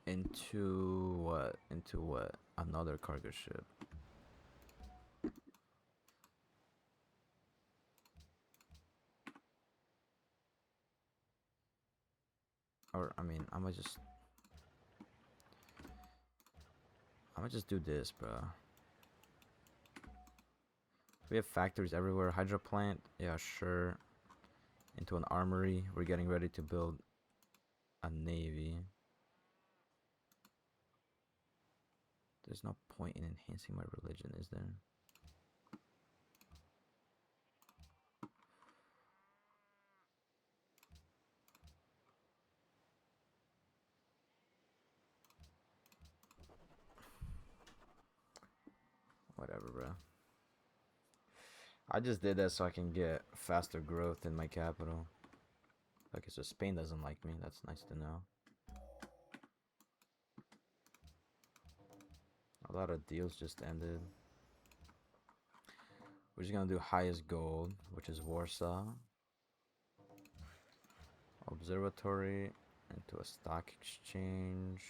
A: Into what? Into what? Another cargo ship. Or, I mean, I'ma just do this, bro. We have factories everywhere. Hydro plant, yeah, sure. Into an armory. We're getting ready to build a navy. There's no point in enhancing my religion, is there? Whatever, bro. I just did that so I can get faster growth in my capital. Okay, so Spain doesn't like me. That's nice to know. A lot of deals just ended. We're just gonna do highest gold, which is Warsaw. Observatory into a stock exchange.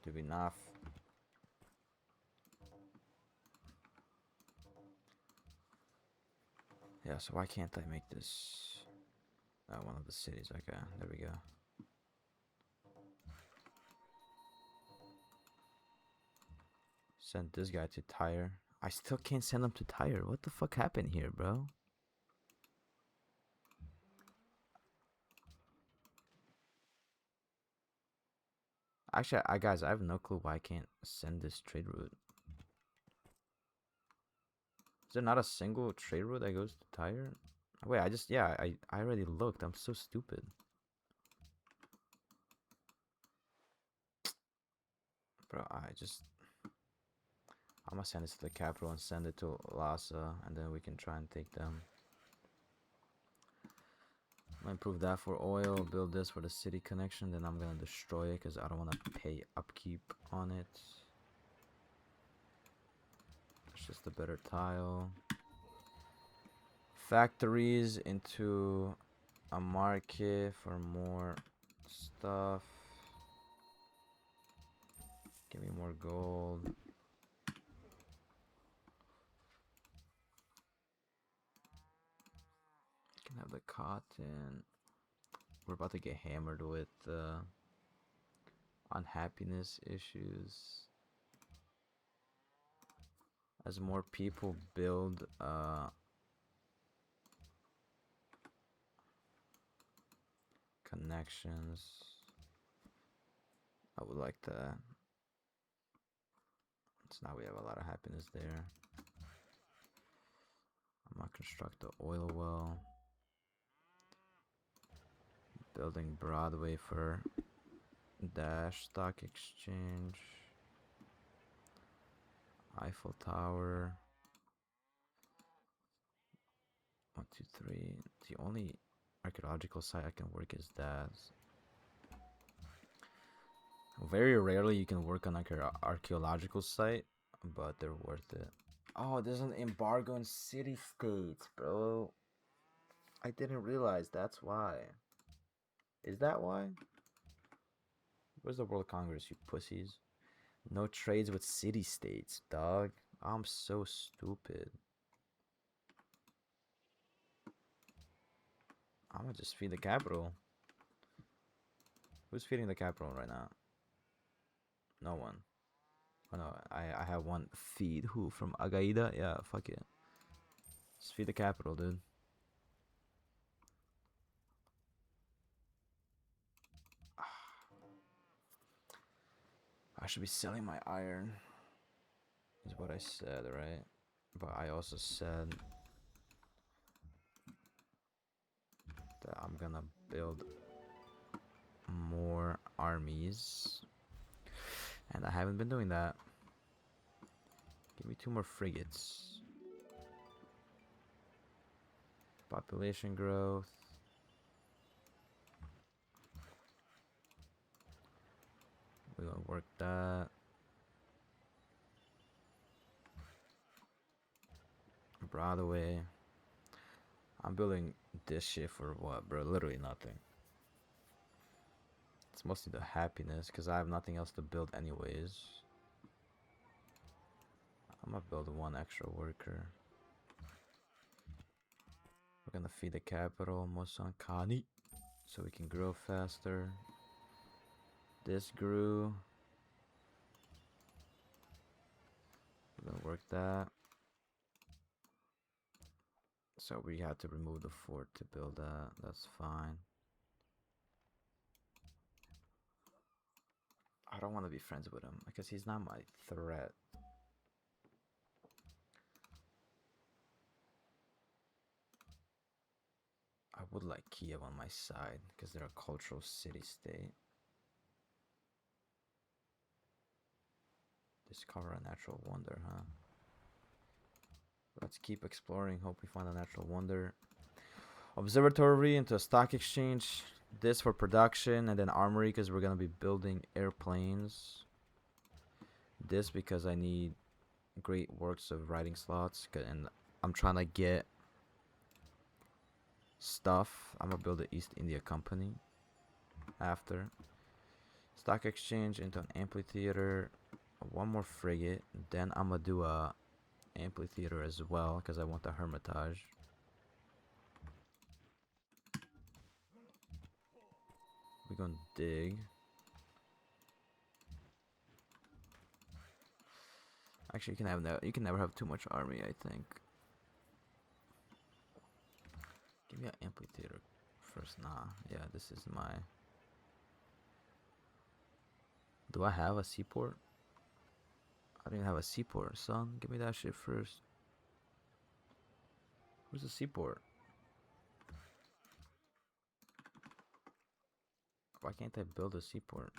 A: Do be enough. Yeah, so why can't I make this one of the cities? Okay, there we go. Send this guy to Tyre. I still can't send him to Tyre. What the fuck happened here, bro? Actually, guys, I have no clue why I can't send this trade route. Is there not a single trade route that goes to Tyre? Wait, I already looked. I'm so stupid. Bro, I'm gonna send this to the capital and send it to Lhasa, and then we can try and take them. I'm gonna improve that for oil, build this for the city connection, then I'm gonna destroy it because I don't want to pay upkeep on it. It's just a better tile. Factories into a market for more stuff. Give me more gold. Can have the cotton. We're about to get hammered with unhappiness issues. As more people build connections, I would like that. So now we have a lot of happiness there. I'm gonna construct the oil well. Building Broadway for Dash Stock Exchange. Eiffel Tower. 1, 2, 3. The only archaeological site I can work is that. Very rarely you can work on like an archaeological site, but they're worth it. Oh, there's an embargo in city-states, bro. I didn't realize that's why. Is that why? Where's the World Congress, you pussies? No trades with city-states, dog. I'm so stupid. I'm gonna just feed the capital. Who's feeding the capital right now? No one. Oh no, I have one. Feed who? From Agaida? Yeah, fuck it. Just feed the capital, dude. I should be selling my iron. Is what I said, right? But I also said that I'm gonna build more armies. And I haven't been doing that. Give me 2 more frigates. Population growth. We're gonna work that. Broadway. I'm building this shit for what, bro? Literally nothing. It's mostly the happiness, because I have nothing else to build anyways. I'm gonna build one extra worker. We're gonna feed the capital, Mosankani, so we can grow faster. This grew. We're gonna work that. So we had to remove the fort to build that. That's fine. I don't want to be friends with him because he's not my threat. I would like Kiev on my side because they're a cultural city-state. Discover a natural wonder, huh? Let's keep exploring. Hope we find a natural wonder. Observatory into a stock exchange. This for production, and then armory because we're gonna be building airplanes. This because I need great works of writing slots, and I'm trying to get stuff. I'm gonna build the East India Company after. Stock exchange into an amphitheater. One more frigate. Then I'm gonna do a amphitheater as well because I want the Hermitage. We're gonna dig. Actually, you can never have too much army, I think. Give me an amphitheater first. Nah, yeah, this is my. Do I have a seaport? I don't even have a seaport, son. Give me that shit first. Where's the seaport? Why can't I build a seaport?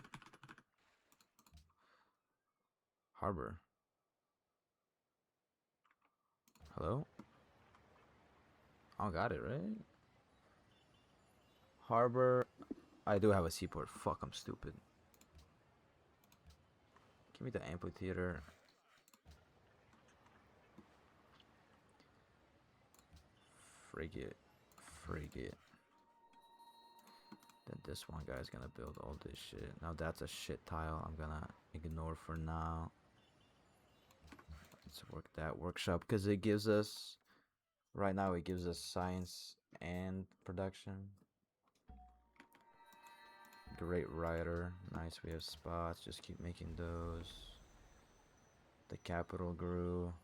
A: Harbor. Hello? I got it, right? Harbor. I do have a seaport. Fuck, I'm stupid. Give me the amphitheater. Frigate. Frigate. Then this one guy's gonna build all this shit. Now that's a shit tile I'm gonna ignore for now. Let's work that workshop because it gives us, right now it gives us science and production. Great writer. Nice, we have spots. Just keep making those. The capital grew.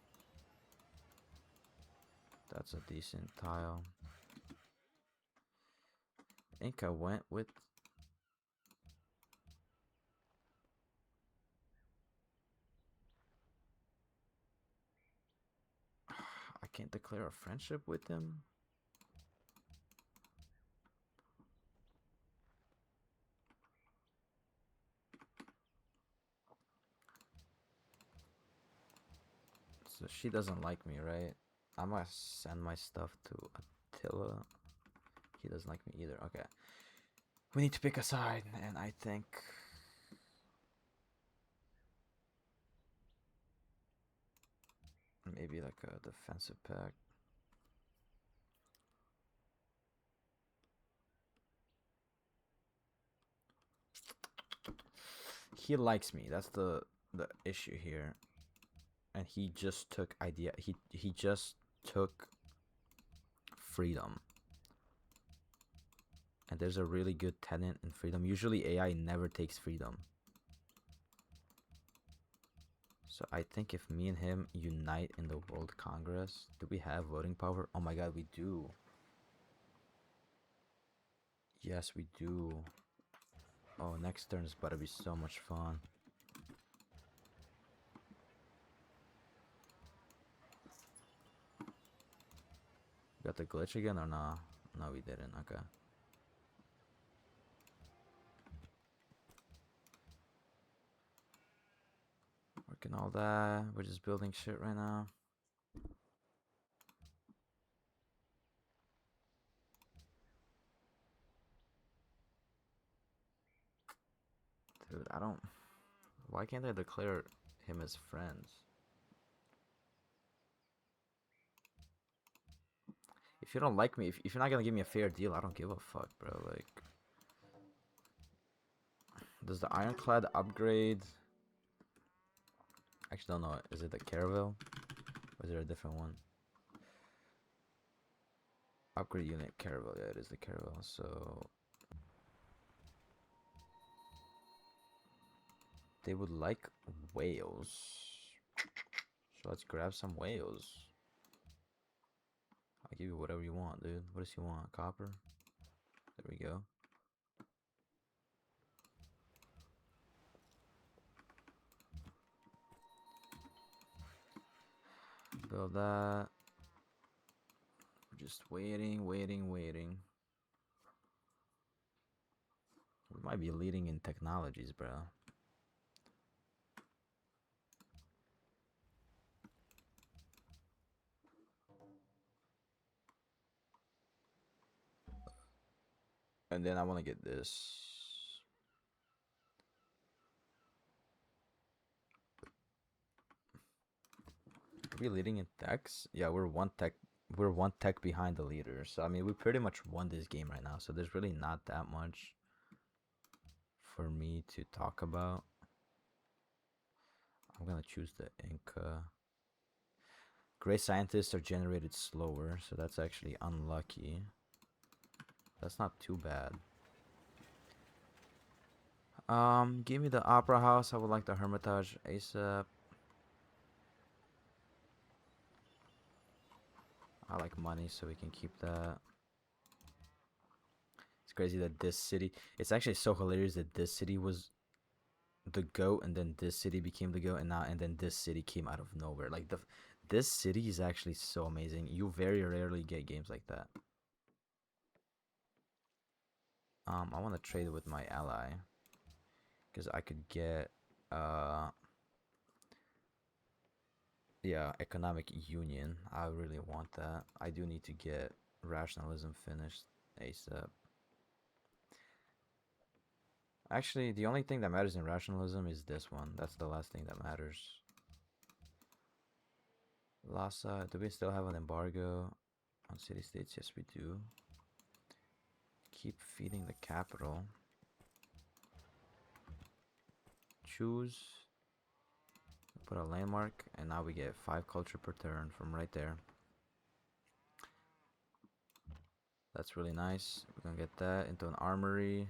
A: That's a decent tile. I think I went with I can't declare a friendship with him. So she doesn't like me, right? I'm gonna send my stuff to Attila. He doesn't like me either. Okay. We need to pick a side, and I think maybe like a defensive pact. He likes me. That's the issue here. And he just took he just took freedom. And there's a really good tenant in freedom. Usually AI never takes freedom. So I think if me and him unite in the World Congress, do we have voting power? Oh my god, we do. Yes, we do. Oh, next turn is about to be so much fun. Got the glitch again or nah? No, we didn't. Okay. Working all that. We're just building shit right now. Dude, I don't... Why can't I declare him as friends? If you don't like me, if you're not gonna give me a fair deal, I don't give a fuck, bro. Like... Does the Ironclad upgrade... Actually, don't know. Is it the Caravel? Or is there a different one? Upgrade unit Caravel. Yeah, it is the Caravel. So... They would like whales. So let's grab some whales. I'll give you whatever you want, dude. What does he want? Copper? There we go. Build that. We're just waiting. We might be leading in technologies, bro. And then I want to get this. Are we leading in techs? Yeah, we're one tech behind the leader. So I mean, we pretty much won this game right now. So there's really not that much for me to talk about. I'm gonna choose the Inca. Great scientists are generated slower, so that's actually unlucky. That's not too bad. Give me the Opera House. I would like the Hermitage ASAP. I like money, so we can keep that. It's crazy that this city... It's actually so hilarious that this city was the GOAT, and then this city became the GOAT, and then this city came out of nowhere. Like, this city is actually so amazing. You very rarely get games like that. I want to trade with my ally. Because I could get... Yeah, economic union. I really want that. I do need to get rationalism finished ASAP. Actually, the only thing that matters in rationalism is this one. That's the last thing that matters. Lhasa, do we still have an embargo on city-states? Yes, we do. Keep feeding the capital. Choose. Put a landmark, and now we get 5 culture per turn from right there. That's really nice. We're gonna get that into an armory.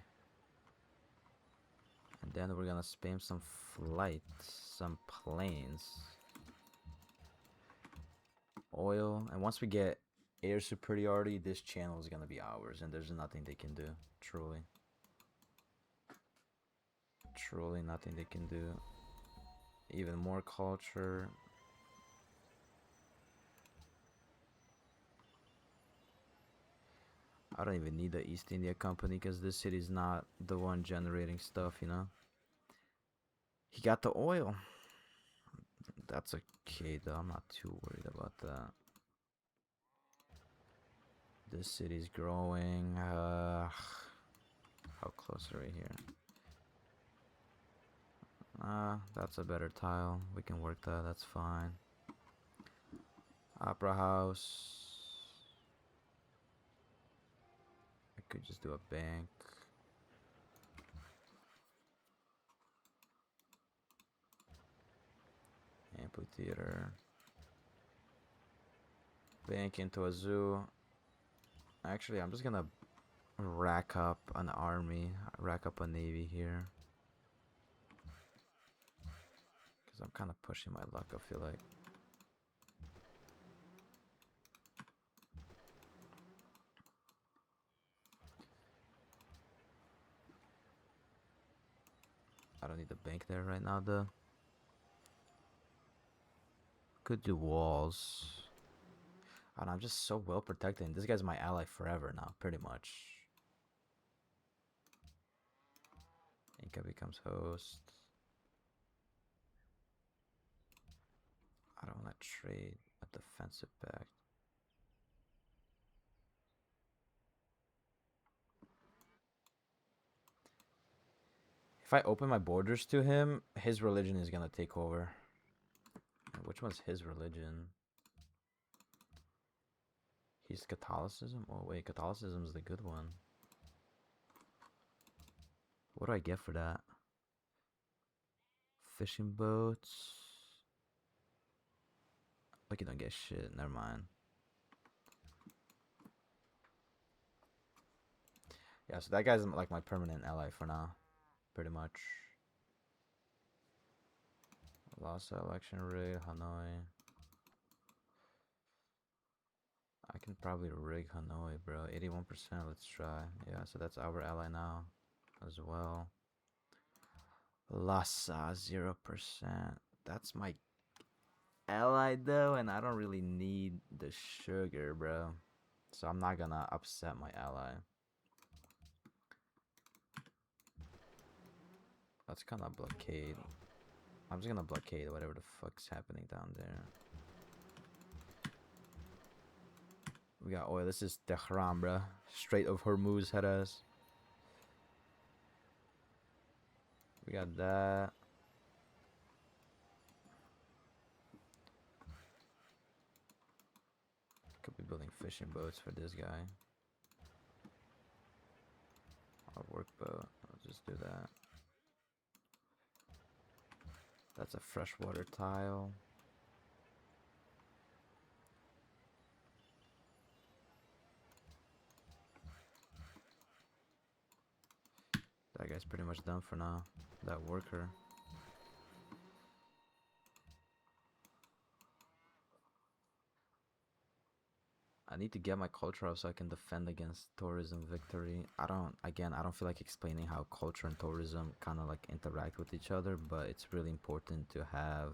A: And then we're gonna spam some flights, some planes. Oil. And once we get air superiority, this channel is gonna be ours, and there's nothing they can do. Truly. Truly nothing they can do. Even more culture. I don't even need the East India Company because this city's not the one generating stuff, you know? He got the oil. That's okay though, I'm not too worried about that. This city's growing. How close are we here? That's a better tile. We can work that, that's fine. Opera House. I could just do a bank. Amphitheater. Bank into a zoo. Actually, I'm just gonna rack up an army, rack up a navy here. Because I'm kind of pushing my luck, I feel like. I don't need the bank there right now, though. Could do walls. And I'm just so well protected. This guy's my ally forever now, pretty much. Inca becomes host. I don't want to trade a defensive pact. If If I open my borders to him, his religion is gonna take over. Which one's his religion? He's Catholicism? Oh wait, Catholicism is the good one. What do I get for that? Fishing boats. Like you don't get shit, never mind. Yeah, so that guy's like my permanent ally for now. Pretty much. Lost the election rig, Hanoi. I can probably rig Hanoi, bro. 81%, let's try. Yeah, so that's our ally now as well. Lhasa, 0%. That's my ally though, and I don't really need the sugar, bro. So I'm not gonna upset my ally. That's kind of blockade. I'm just gonna blockade whatever the fuck's happening down there. We got oil. This is Tehran, bro. Strait of Hormuz head us. We got that. Could be building fishing boats for this guy. Or workboat. I'll just do that. That's a freshwater tile. That guy's pretty much done for now. That worker. I need to get my culture up so I can defend against tourism victory. I don't feel like explaining how culture and tourism kind of like interact with each other, but it's really important to have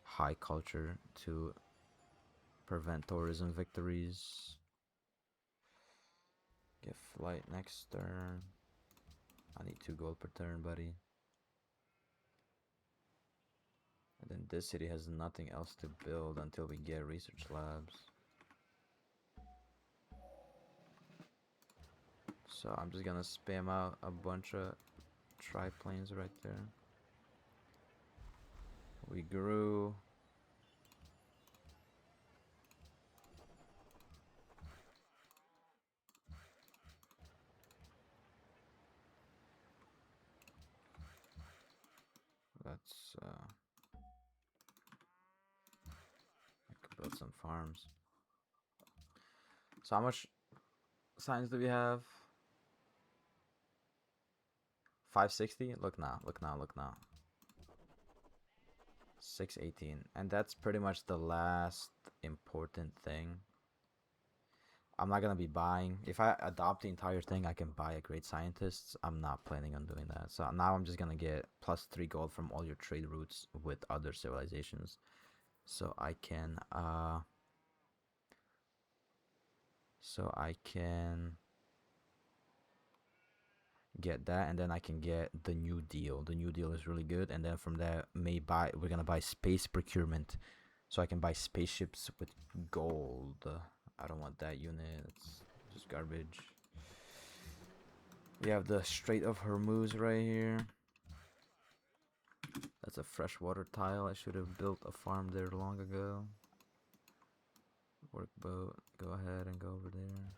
A: high culture to prevent tourism victories. Get flight next turn. I need 2 gold per turn, buddy. And then this city has nothing else to build until we get research labs. So I'm just gonna spam out a bunch of triplanes right there. We grew. Let's I could build some farms. So how much signs do we have? 560? Look now, look now, look now. 618. And that's pretty much the last important thing. I'm not gonna be buying. If I adopt the entire thing, I can buy a great scientist. I'm not planning on doing that. So now I'm just gonna get +3 gold from all your trade routes with other civilizations. So I can get that, and then I can get the New Deal. The New Deal is really good, and then from there we're gonna buy space procurement, so I can buy spaceships with gold. I don't want that unit, it's just garbage. We have the Strait of Hormuz right here. That's a freshwater tile. I should have built a farm there long ago. Workboat, go ahead and go over there.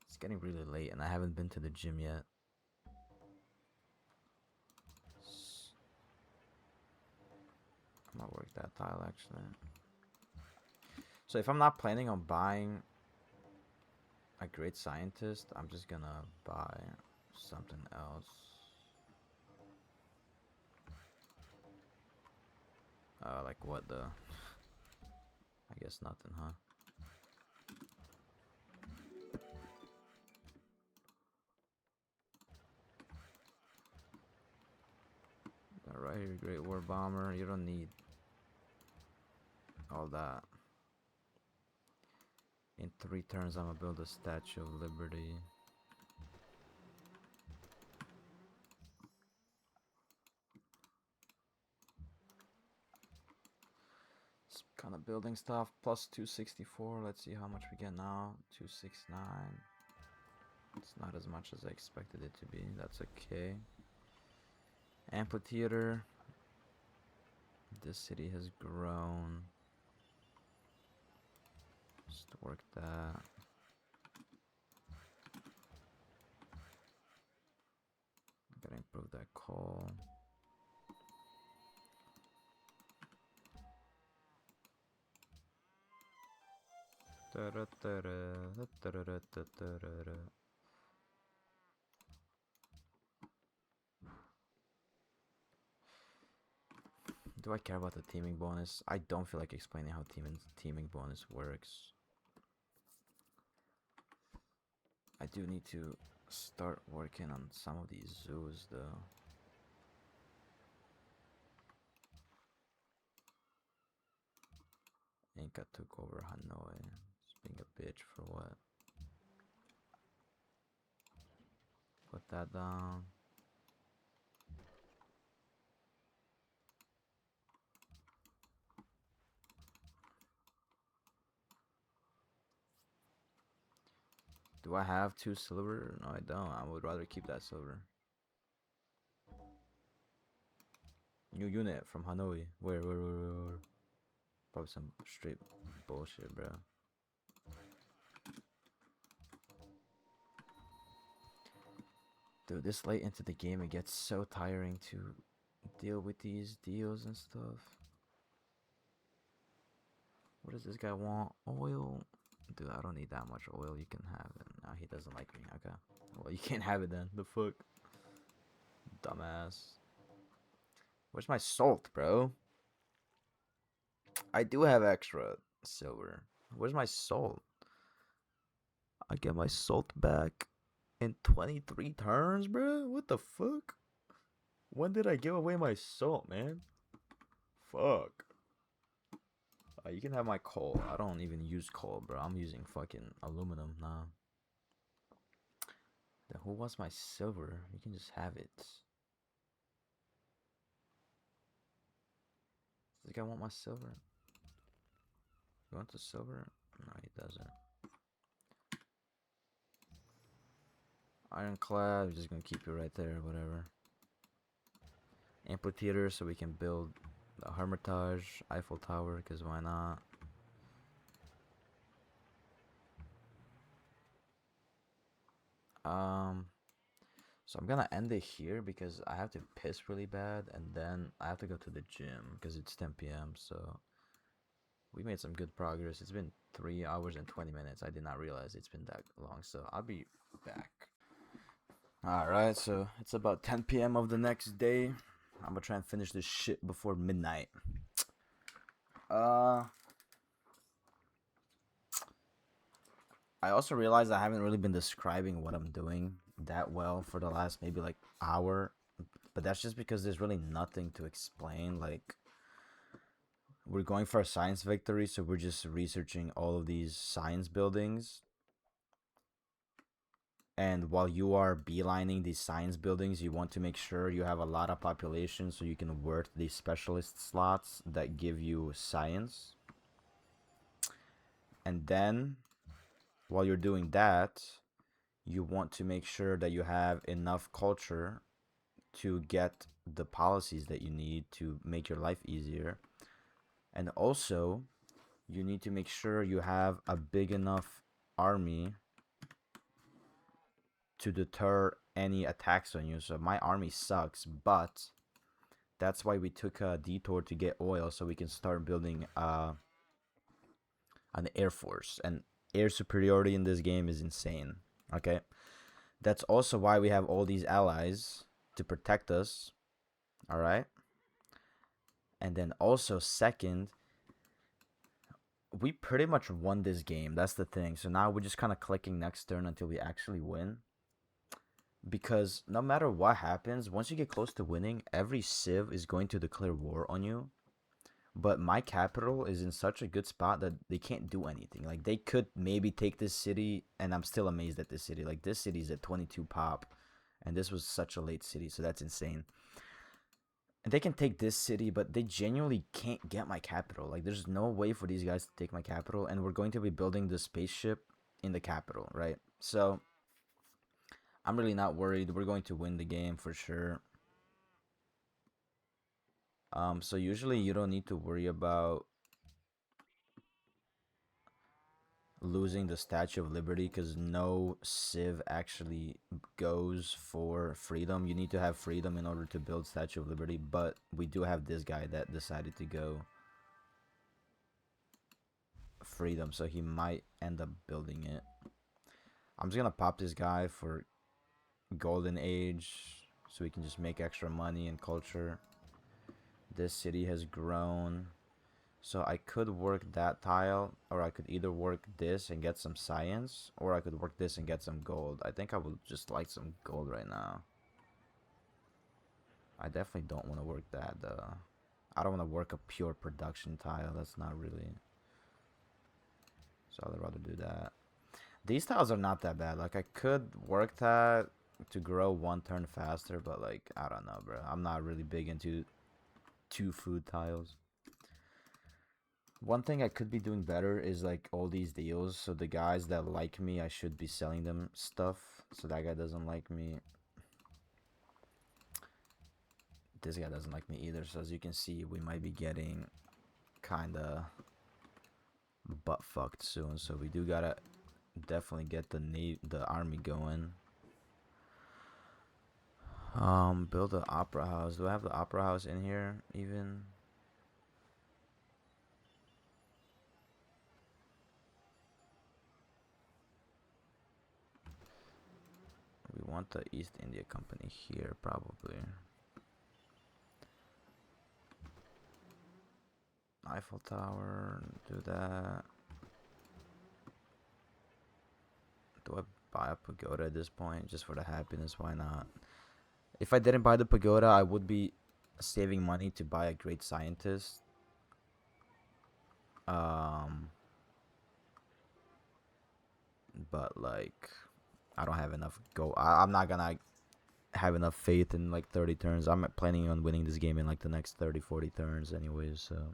A: It's getting really late and I haven't been to the gym yet. I'm gonna work that tile actually. So if I'm not planning on buying a great scientist, I'm just gonna buy something else. Like what the? I guess nothing, huh? Right here, Great War Bomber. You don't need all that. In 3 turns, I'm gonna build a Statue of Liberty. It's kind of building stuff. Plus 264. Let's see how much we get now. 269. It's not as much as I expected it to be. That's okay. Amphitheater. This city has grown. Just work that. Gotta improve that call. Do I care about the teaming bonus? I don't feel like explaining how teaming bonus works. I do need to start working on some of these zoos though. Inca took over Hanoi. Just being a bitch for what? Put that down. Do I have 2 silver? No, I don't. I would rather keep that silver. New unit from Hanoi. Where? Probably some straight bullshit, bro. Dude, this late into the game, it gets so tiring to deal with these deals and stuff. What does this guy want? Oil? Dude, I don't need that much oil. You can have it. No, he doesn't like me. Okay. Well, you can't have it then. The fuck? Dumbass. Where's my salt, bro? I do have extra silver. Where's my salt? I get my salt back in 23 turns, bro? What the fuck? When did I give away my salt, man? Fuck. You can have my coal. I don't even use coal, bro. I'm using fucking aluminum now. Then who wants my silver? You can just have it. Does this guy want my silver? You want the silver? No, he doesn't. Ironclad, we're just gonna keep it right there, whatever. Amphitheater, so we can build the Hermitage, Eiffel Tower, because why not? So I'm gonna end it here because I have to piss really bad, and then I have to go to the gym because it's 10 p.m. So we made some good progress. It's been 3 hours and 20 minutes. I did not realize it's been that long, so I'll be back. Alright, so it's about 10 p.m. of the next day. I'm gonna try and finish this shit before midnight. I also realized I haven't really been describing what I'm doing that well for the last maybe like hour, but that's just because there's really nothing to explain. Like, we're going for a science victory, so we're just researching all of these science buildings. And while you are beelining these science buildings, you want to make sure you have a lot of population so you can work these specialist slots that give you science. And then, while you're doing that, you want to make sure that you have enough culture to get the policies that you need to make your life easier. And also, you need to make sure you have a big enough army to deter any attacks on you. So my army sucks, but that's why we took a detour to get oil so we can start building an air force. And air superiority in this game is insane. Okay, that's also why we have all these allies to protect us. All right, and then also second, we pretty much won this game. That's the thing. So now we're just kind of clicking next turn until we actually win. Because no matter what happens, once you get close to winning, every civ is going to declare war on you. But my capital is in such a good spot that they can't do anything. Like, they could maybe take this city, and I'm still amazed at this city. Like, this city is at 22 pop, and this was such a late city, so that's insane. And they can take this city, but they genuinely can't get my capital. Like, there's no way for these guys to take my capital, and we're going to be building the spaceship in the capital, right? So, I'm really not worried. We're going to win the game for sure. So usually you don't need to worry about losing the Statue of Liberty because no civ actually goes for freedom. You need to have freedom in order to build Statue of Liberty, but we do have this guy that decided to go freedom, so he might end up building it. I'm just gonna pop this guy for Golden Age so we can just make extra money and culture. This city has grown. So I could work that tile, or I could either work this and get some science, or I could work this and get some gold. I think I would just like some gold right now. I definitely don't want to work that, though. I don't want to work a pure production tile. That's not really... So I'd rather do that. These tiles are not that bad. Like, I could work that to grow one turn faster, but, like, I don't know, bro. I'm not really big into 2 food tiles. One thing I could be doing better is like all these deals. So the guys that like me, I should be selling them stuff. So that guy doesn't like me. This guy doesn't like me either. So as you can see, we might be getting kind of butt fucked soon. So we do gotta definitely get the army going. Build the opera house. Do I have the opera house in here even? We want the East India Company here, probably. Eiffel Tower, do that. Do I buy a pagoda at this point just for the happiness? Why not? If I didn't buy the pagoda, I would be saving money to buy a great scientist. But like, I don't have enough go. I'm not gonna have enough faith in like 30 turns. I'm planning on winning this game in like the next 30-40 turns anyways, so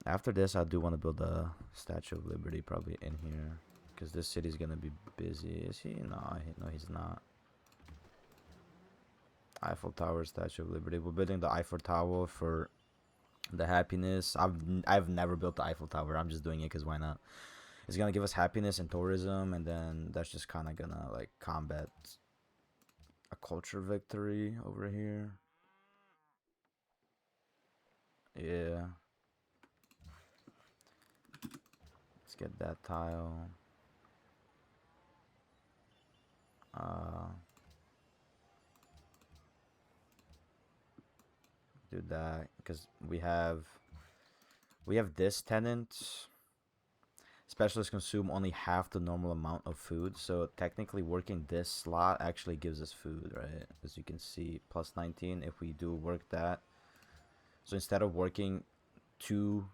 A: after this I do want to build a Statue of Liberty probably in here because this city's gonna be busy. Is he? No, he's not. Eiffel Tower, Statue of Liberty. We're building the Eiffel Tower for the happiness. I've never built the Eiffel Tower. I'm just doing it because why not? It's gonna give us happiness and tourism, and then that's just kind of gonna like combat a culture victory over here. Yeah. Let's get that tile. Do that because we have this tenant. Specialists consume only half the normal amount of food, so technically working this slot actually gives us food, right? As you can see, plus 19 if we do work that. So instead of working 2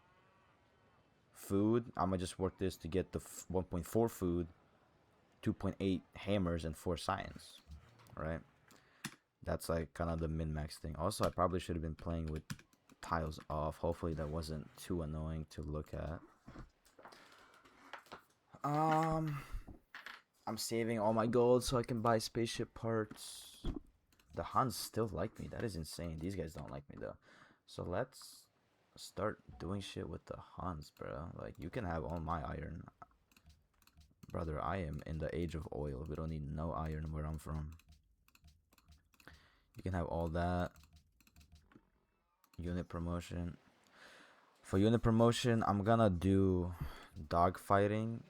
A: food, I'm gonna just work this to get the 1.4 food, 2.8 hammers, and 4 science, right? That's like kind of the min-max thing. Also, I probably should have been playing with tiles off. Hopefully that wasn't too annoying to look at. I'm saving all my gold so I can buy spaceship parts. The Huns still like me. That is insane. These guys don't like me though. So let's start doing shit with the Huns, bro. Like, you can have all my iron. Brother, I am in the age of oil. We don't need no iron where I'm from. You can have all that. Unit promotion. For unit promotion, I'm gonna do dog fighting.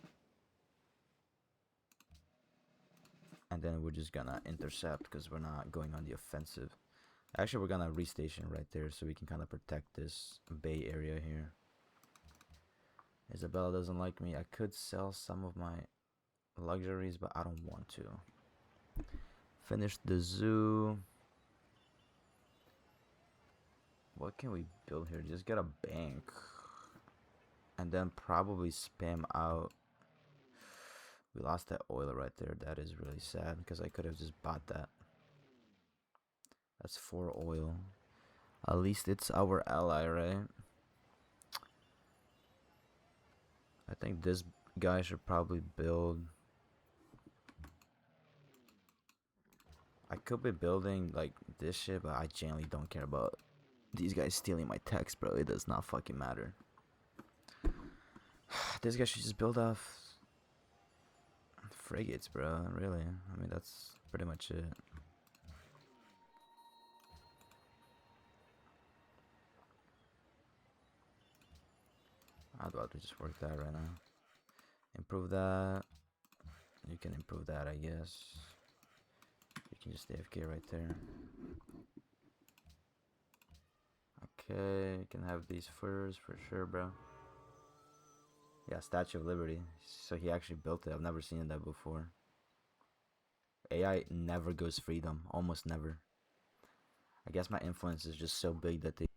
A: And then we're just gonna intercept because we're not going on the offensive. Actually, we're gonna restation right there so we can kind of protect this bay area here. Isabella doesn't like me. I could sell some of my luxuries, but I don't want to. Finish the zoo. What can we build here? Just get a bank. And then probably spam out. We lost that oil right there. That is really sad because I could have just bought that. That's 4 oil. At least it's our ally, right? I think this guy should probably build. I could be building like this shit, but I genuinely don't care about these guys stealing my text, bro. It does not fucking matter. This guy should just build off frigates, bro. Really. I mean, that's pretty much it. I'd rather just work that right now. Improve that. You can improve that, I guess. You can just AFK right there. Okay, you can have these furs for sure, bro. Yeah, Statue of Liberty. So he actually built it. I've never seen that before. AI never goes freedom. Almost never. I guess my influence is just so big that they...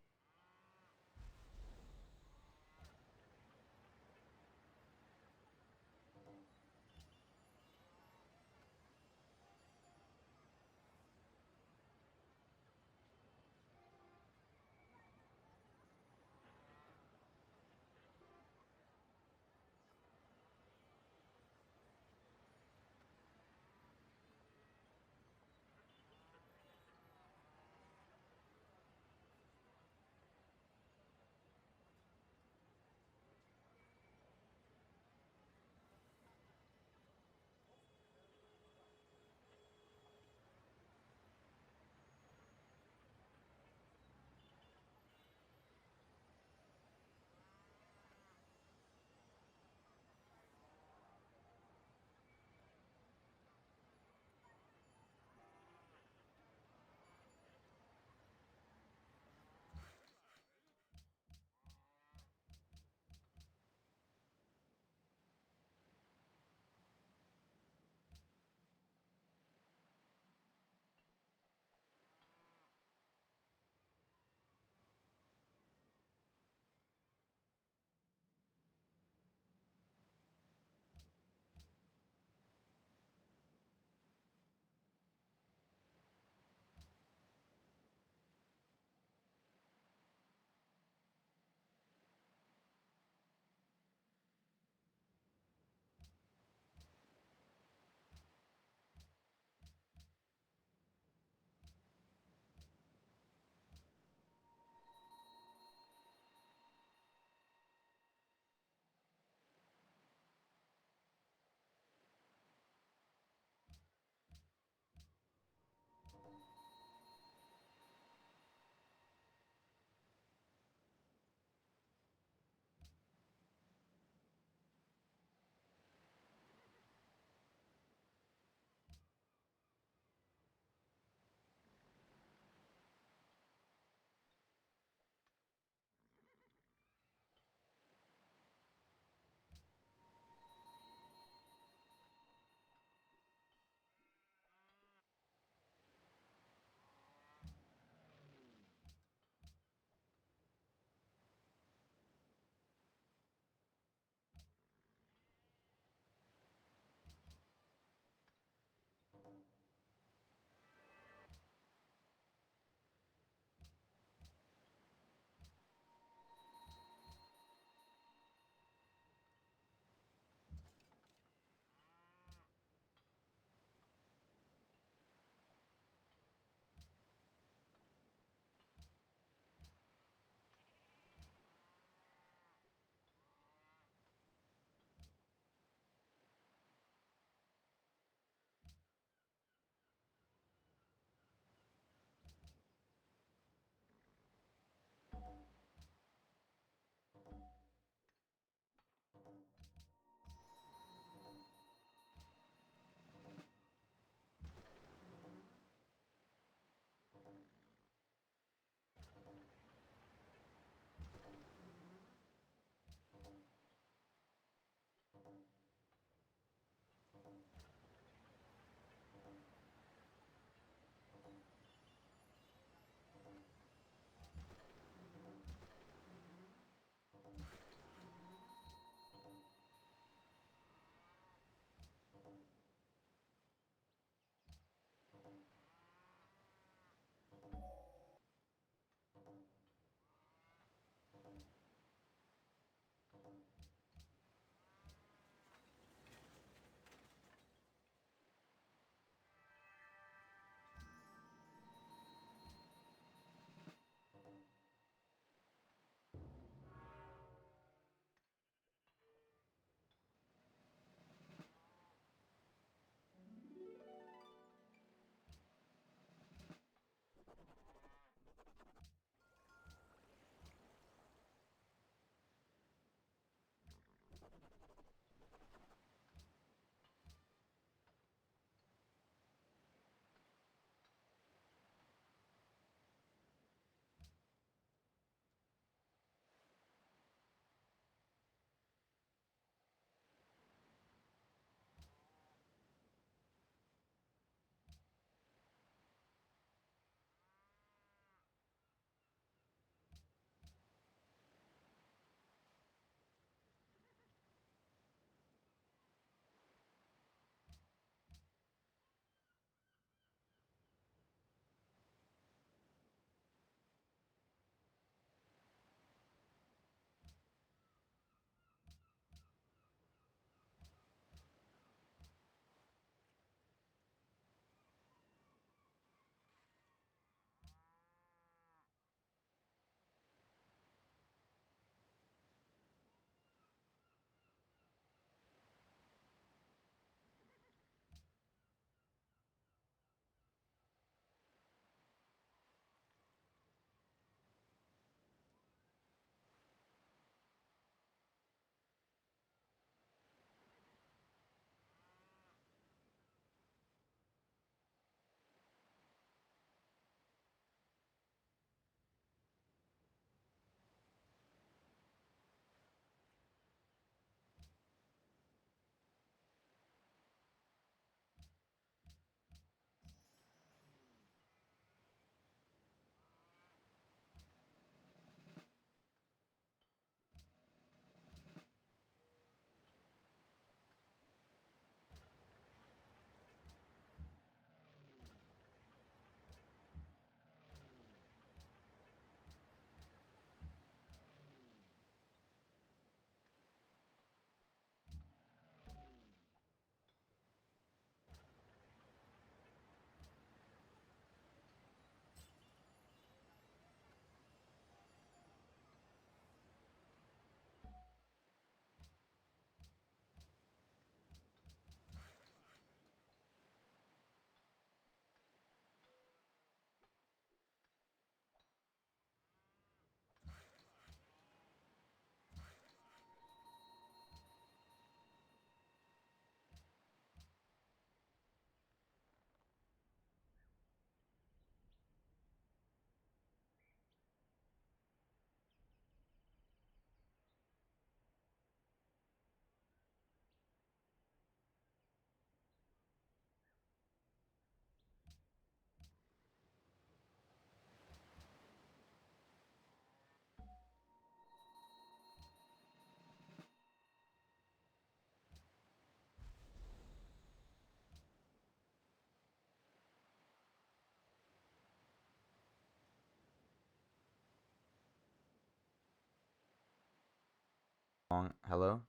A: long. Hello?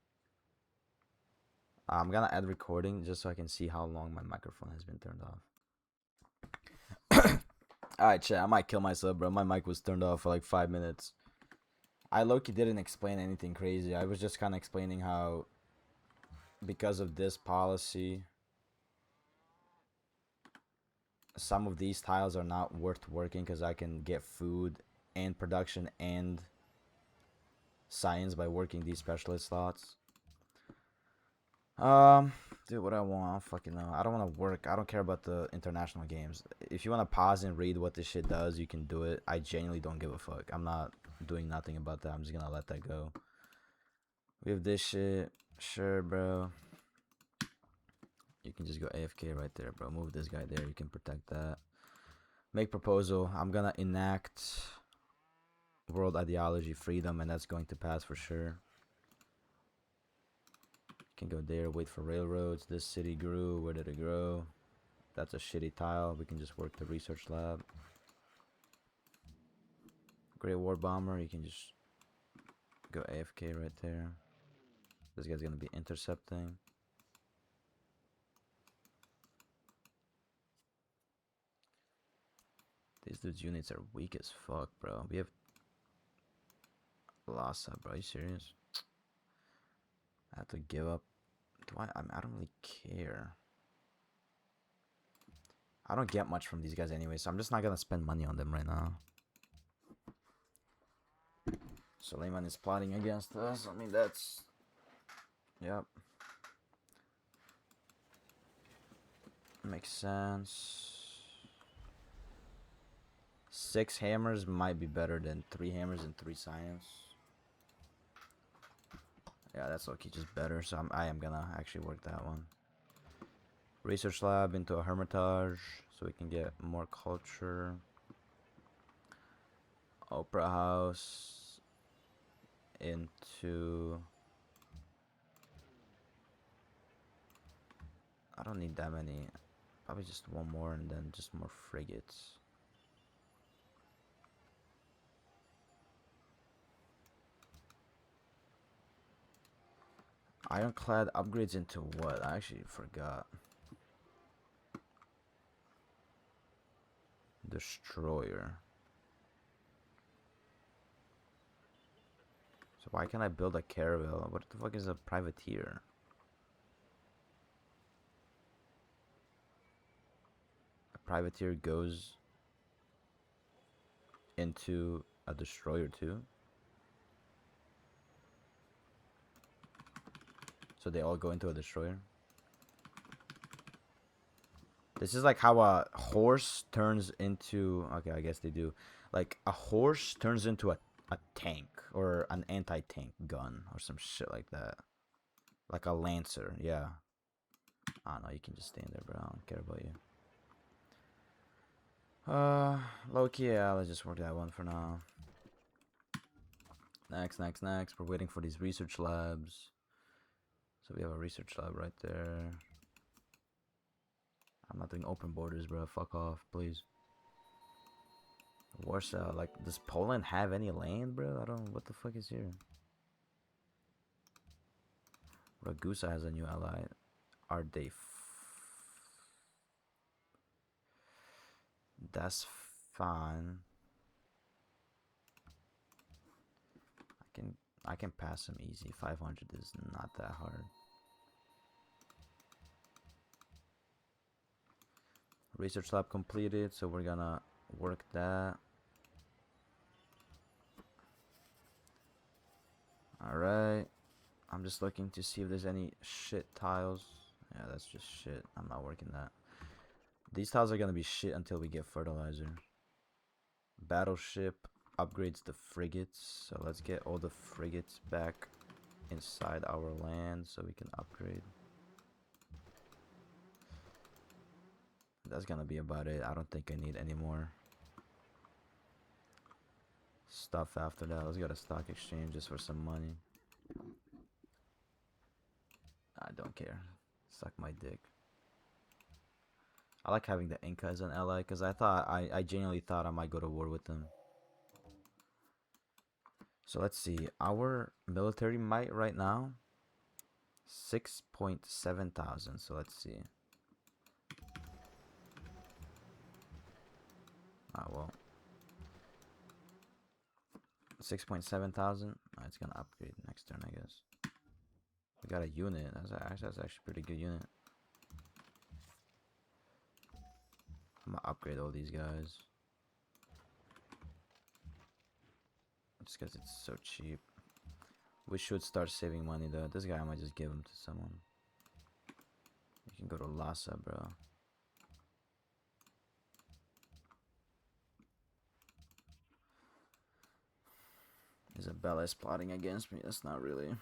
A: I'm gonna add recording just so I can see how long my microphone has been turned off. Alright, chat. I might kill myself, bro. My mic was turned off for like 5 minutes. I low-key didn't explain anything crazy. I was just kind of explaining how, because of this policy, some of these tiles are not worth working because I can get food and production and science by working these specialist slots. Dude, what I want, I don't fucking know. I don't want to work. I don't care about the international games. If you want to pause and read what this shit does, you can do it. I genuinely don't give a fuck. I'm not doing nothing about that. I'm just gonna let that go. We have this shit. Sure, bro. You can just go AFK right there, bro. Move this guy there. You can protect that. Make proposal. I'm gonna enact world ideology freedom, and that's going to pass for sure. Can go there, wait for railroads. This city grew. Where did it grow? That's a shitty tile. We can just work the research lab. Great War Bomber. You can just go AFK right there. This guy's gonna be intercepting. These dudes' units are weak as fuck, bro. We have Lhasa, bro. Are you serious? I have to give up. I don't really care. I don't get much from these guys anyway, so I'm just not gonna spend money on them right now. Suleiman is plotting against us. I mean, that's... Yep. Makes sense. 6 hammers might be better than 3 hammers and 3 science. Yeah, that's okay, just better. So I am gonna actually work that one. Research lab into a hermitage so we can get more culture. Opera house into... I don't need that many. Probably just one more and then just more frigates. Ironclad upgrades into what? I actually forgot. Destroyer. So why can't I build a caravel? What the fuck is a privateer? A privateer goes into a destroyer too? So they all go into a destroyer? This is like how a horse turns into... Okay, I guess they do. Like, a horse turns into a tank. Or an anti-tank gun. Or some shit like that. Like a lancer, yeah. I don't know, you can just stand there, bro. I don't care about you. Low-key, yeah, let's just work that one for now. Next. We're waiting for these research labs. So we have a research lab right there. I'm not doing open borders, bro. Fuck off, please. Warsaw, like, does Poland have any land, bro? I don't... What the fuck is here? Ragusa has a new ally. Are they... That's fine. I can pass them easy. 500 is not that hard. Research lab completed, so we're gonna work that. Alright. I'm just looking to see if there's any shit tiles. Yeah, that's just shit. I'm not working that. These tiles are gonna be shit until we get fertilizer. Battleship upgrades the frigates. So let's get all the frigates back inside our land so we can upgrade. That's gonna be about it. I don't think I need any more stuff after that. Let's go to stock exchange just for some money. I don't care. Suck my dick. I like having the Inca as an ally because I genuinely thought I might go to war with them. So let's see. Our military might right now 6.7 thousand. So let's see. Well, 6.7 thousand. It's gonna upgrade next turn, I guess. We got a unit. That's actually a pretty good unit. I'm gonna upgrade all these guys. Just because it's so cheap. We should start saving money though. This guy I might just give him to someone. You can go to Lhasa, bro. Isabella is plotting against me. That's not really...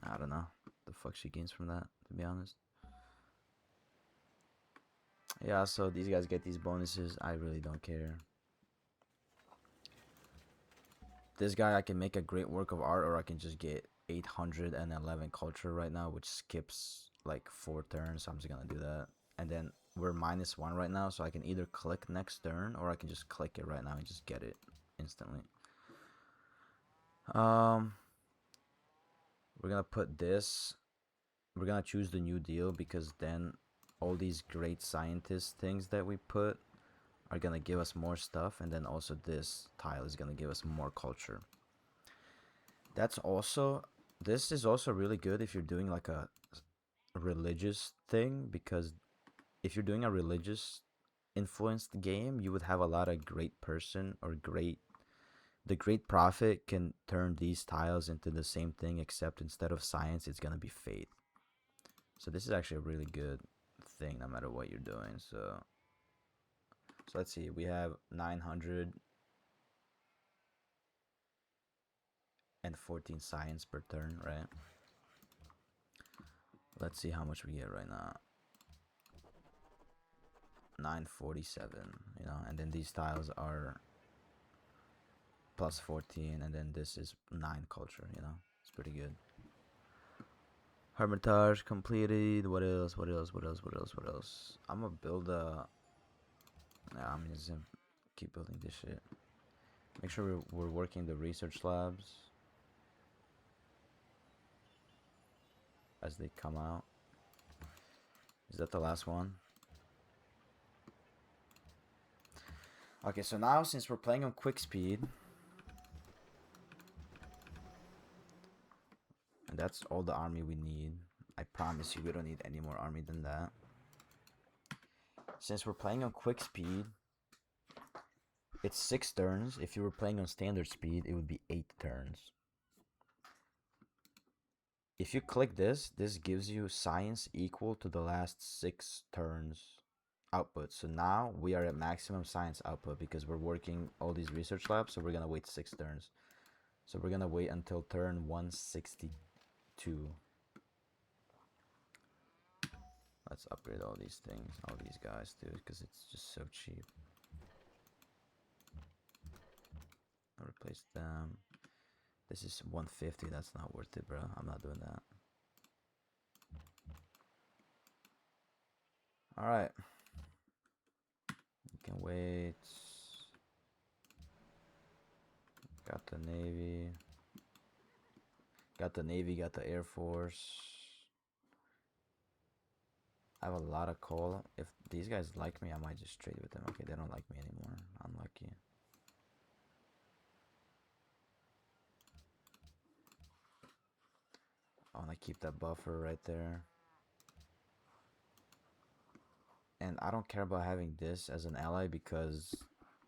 A: I don't know the fuck she gains from that, to be honest. Yeah, so these guys get these bonuses. I really don't care. This guy, I can make a great work of art, or I can just get 811 culture right now, which skips like 4 turns. So I'm just gonna do that. And then we're -1 right now, so I can either click next turn, or I can just click it right now and just get it instantly. We're gonna put this. We're gonna choose the New Deal, because then all these great scientist things that we put are gonna give us more stuff, and then also this tile is gonna give us more culture. This is also really good if you're doing like a religious thing, because if you're doing a religious influenced game, you would have a lot of great person or the great prophet can turn these tiles into the same thing, except instead of science it's gonna be faith. So this is actually a really good thing no matter what you're doing. So let's see, we have 914 science per turn, right? Let's see how much we get right now. 947, you know, and then these tiles are +14, and then this is 9 culture, you know. It's pretty good. Hermitage completed. What else? I'm gonna build a... Nah, I'm just gonna keep building this shit. Make sure we're working the research labs as they come out. Is that the last one? Okay, so now since we're playing on quick speed, and that's all the army we need. I promise you we don't need any more army than that. Since we're playing on quick speed, it's 6 turns. If you were playing on standard speed, it would be 8 turns. If you click this gives you science equal to the last 6 turns output. So now we are at maximum science output because we're working all these research labs, so we're gonna wait 6 turns. So we're gonna wait until turn 162. Let's upgrade all these things, all these guys too, because it's just so cheap. I'll replace them. This is 150, that's not worth it, bro. I'm not doing that. Alright. You can wait. Got the Navy. Got the Navy, got the Air Force. I have a lot of coal. If these guys like me, I might just trade with them. Okay, they don't like me anymore. Unlucky. I want to keep that buffer right there. And I don't care about having this as an ally, because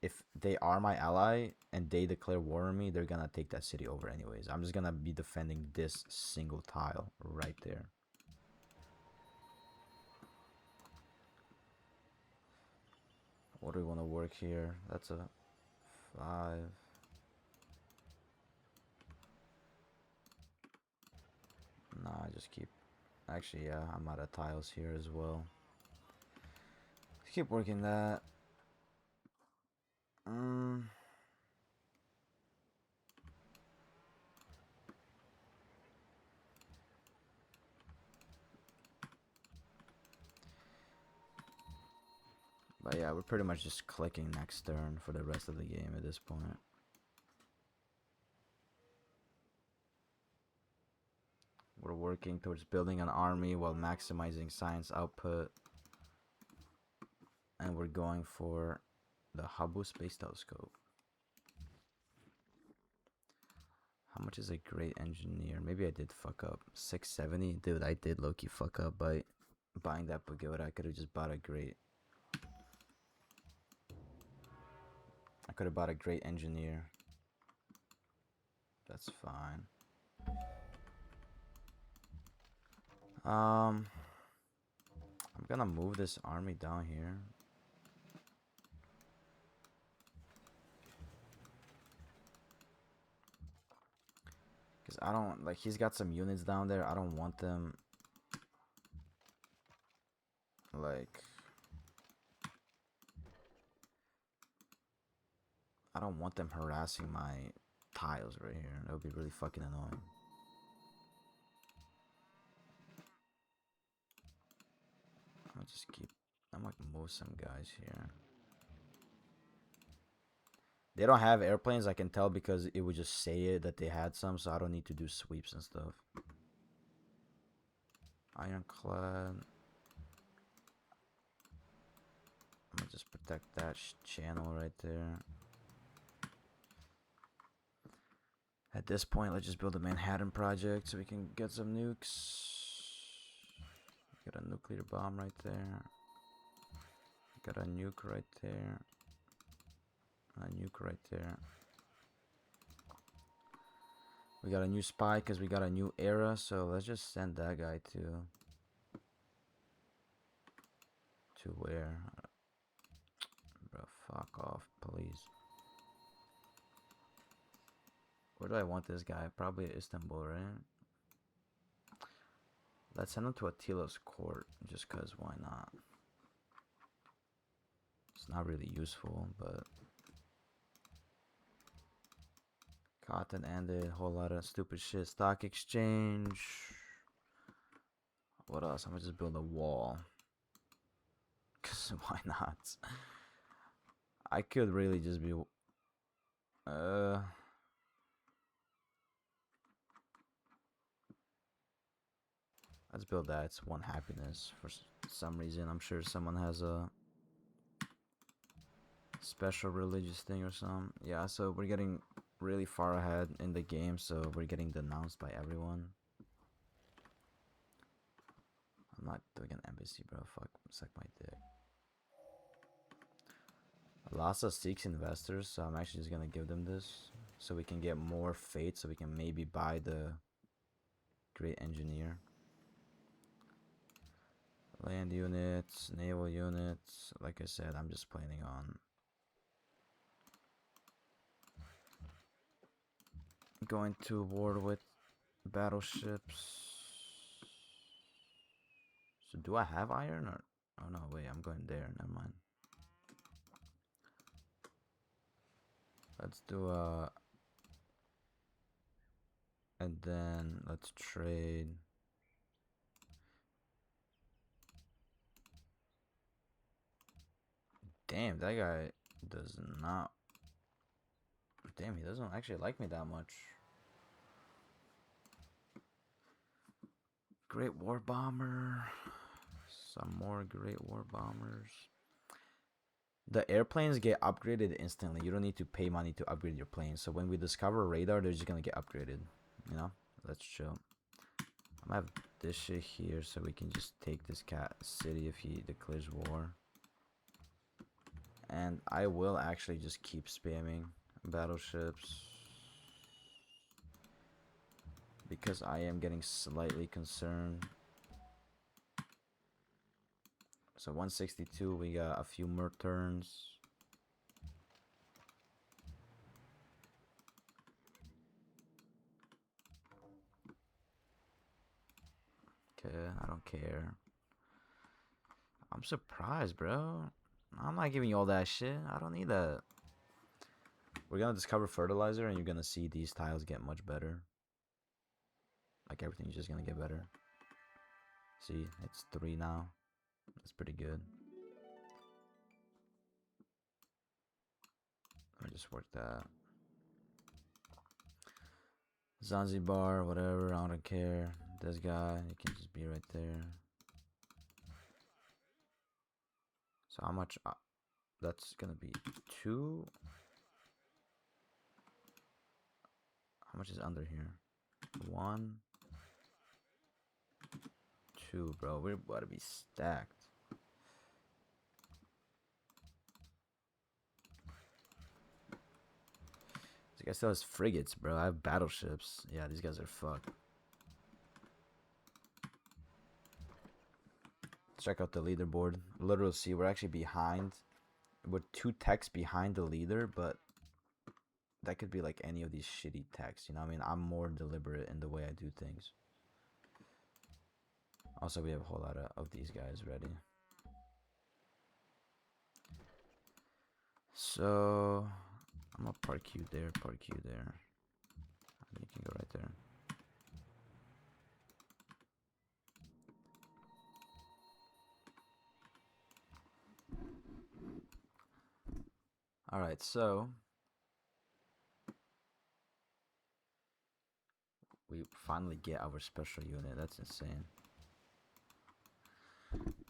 A: if they are my ally and they declare war on me, they're gonna take that city over anyways. I'm just gonna be defending this single tile right there. What do we want to work here? That's a 5. Nah, I just keep... Actually, yeah, I'm out of tiles here as well. Keep working that. But yeah, we're pretty much just clicking next turn for the rest of the game at this point. We're working towards building an army while maximizing science output. And we're going for the Hubble Space Telescope. How much is a great engineer? Maybe I did fuck up. 670? Dude, I did low-key fuck up by buying that pagoda. I could have just bought a great... I could have bought a great engineer. That's fine. I'm gonna move this army down here. Because I don't, like, he's got some units down there. I don't want them, like, I don't want them harassing my tiles right here. That would be really fucking annoying. I'll just keep, I'm like move some guys here. They don't have airplanes, I can tell, because it would just say it that they had some, so I don't need to do sweeps and stuff. Ironclad. I'm gonna just protect that channel right there. At this point, let's just build a Manhattan project so we can get some nukes. Got a nuclear bomb right there. Got a nuke right there. A nuke right there. We got a new spy because we got a new era, so let's just send that guy to where? Bro, fuck off, please. Where do I want this guy? Probably Istanbul, right? Let's send him to Attila's court, just cause why not? It's not really useful, but cotton ended, whole lot of stupid shit. Stock exchange. What else? I'm gonna just build a wall. Cause why not? I could really just be let's build that. It's one happiness for some reason. I'm sure someone has a special religious thing or something. Yeah, so we're getting really far ahead in the game, so we're getting denounced by everyone. I'm not doing an embassy, bro. Fuck, suck my dick. Lhasa seeks investors, so I'm actually just gonna give them this so we can get more fate, so we can maybe buy the great engineer. Land units, naval units. Like I said, I'm just planning on going to war with battleships. So do I have iron or? Oh no, wait, I'm going there. Never mind. Let's do and then let's trade. Damn, that guy does not. Damn, he doesn't actually like me that much. Great War Bomber. Some more Great War Bombers. The airplanes get upgraded instantly. You don't need to pay money to upgrade your plane. So when we discover radar, they're just gonna get upgraded. You know? Let's chill. I'm gonna have this shit here so we can just take this city if he declares war. And I will actually just keep spamming battleships, because I am getting slightly concerned. So 162, we got a few more turns. Okay, I don't care. I'm surprised, bro. I'm not giving you all that shit. I don't need that. We're gonna discover fertilizer and you're gonna see these tiles get much better. Like everything's just gonna get better. See, it's 3 now. That's pretty good. Let me just work that. Zanzibar, whatever, I don't care. this guy. He can just be right there. So how much? That's gonna be 2. How much is under here? 1, 2, bro. We're about to be stacked. This guy still has frigates, bro. I have battleships. Yeah, these guys are fucked. Check out the leaderboard. Literally, see, we're actually behind. We're 2 techs behind the leader, but that could be like any of these shitty techs. You know what I mean? I'm more deliberate in the way I do things. Also, we have a whole lot of these guys ready. So, I'm gonna park you there, park you there. You can go right there. Alright, so we finally get our special unit. That's insane.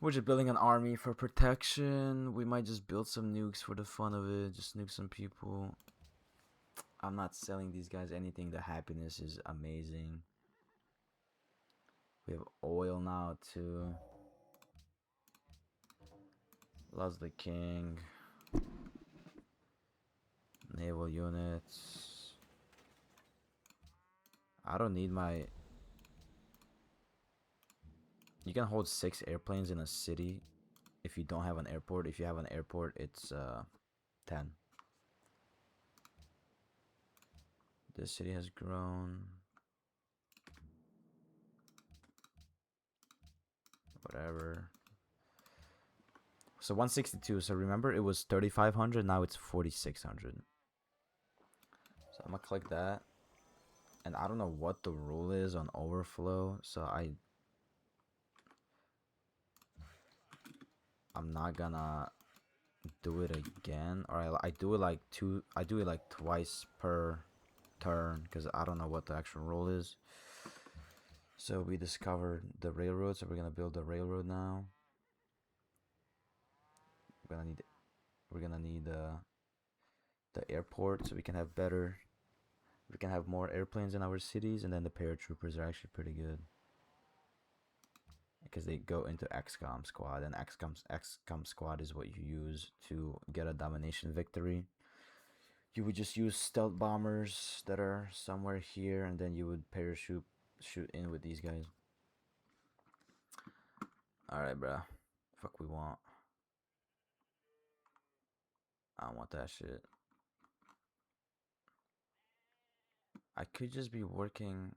A: We're just building an army for protection. We might just build some nukes for the fun of it. Just nuke some people. I'm not selling these guys anything. The happiness is amazing. We have oil now too. Loves the king. Naval units. I don't need my... You can hold 6 airplanes in a city if you don't have an airport. If you have an airport, it's 10. This city has grown. Whatever. So 162. So remember, it was 3,500. Now it's 4,600. So I'm gonna click that. And I don't know what the rule is on overflow. So I'm not gonna do it again. Or I do it like twice per turn, because I don't know what the actual rule is. So we discovered the railroad, so we're gonna build the railroad now. We're gonna need the airport, so we can have more airplanes in our cities, and then the paratroopers are actually pretty good because they go into XCOM squad, and XCOM squad is what you use to get a domination victory. You would just use stealth bombers that are somewhere here, and then you would shoot in with these guys. Alright, bruh. Fuck we want. I don't want that shit. I could just be working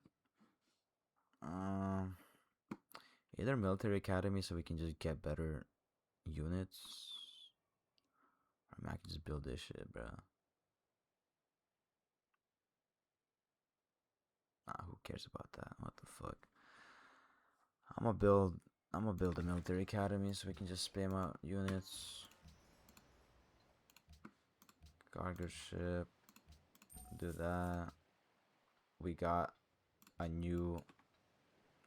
A: either military academy so we can just get better units. Or I can just build this shit, bro. Nah, who cares about that? What the fuck? I'm gonna build a military academy so we can just spam out units. Cargo ship. Do that. We got a new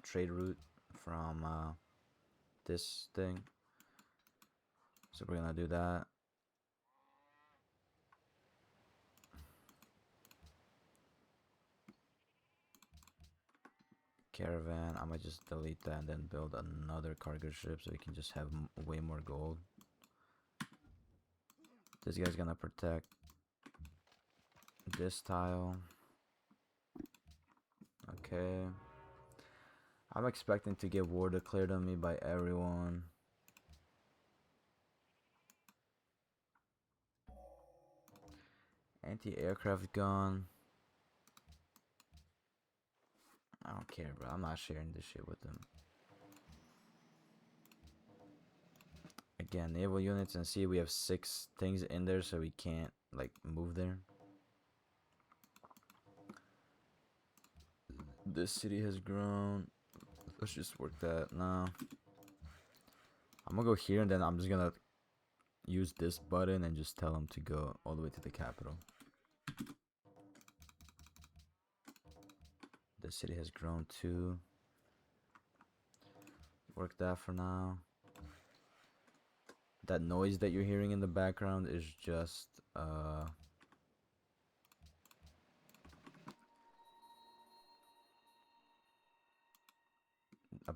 A: trade route from this thing. So we're gonna do that. Caravan, I might just delete that and then build another cargo ship so we can just have way more gold. This guy's gonna protect this tile. Okay. I'm expecting to get war declared on me by everyone. Anti-aircraft gun. I don't care, bro. I'm not sharing this shit with them. Again, naval units, and see we have 6 things in there, so we can't like move there. This city has grown. Let's just work that now. I'm gonna go here, and then I'm just gonna use this button and just tell them to go all the way to the capital. The city has grown too. Work that for now. That noise that you're hearing in the background is just a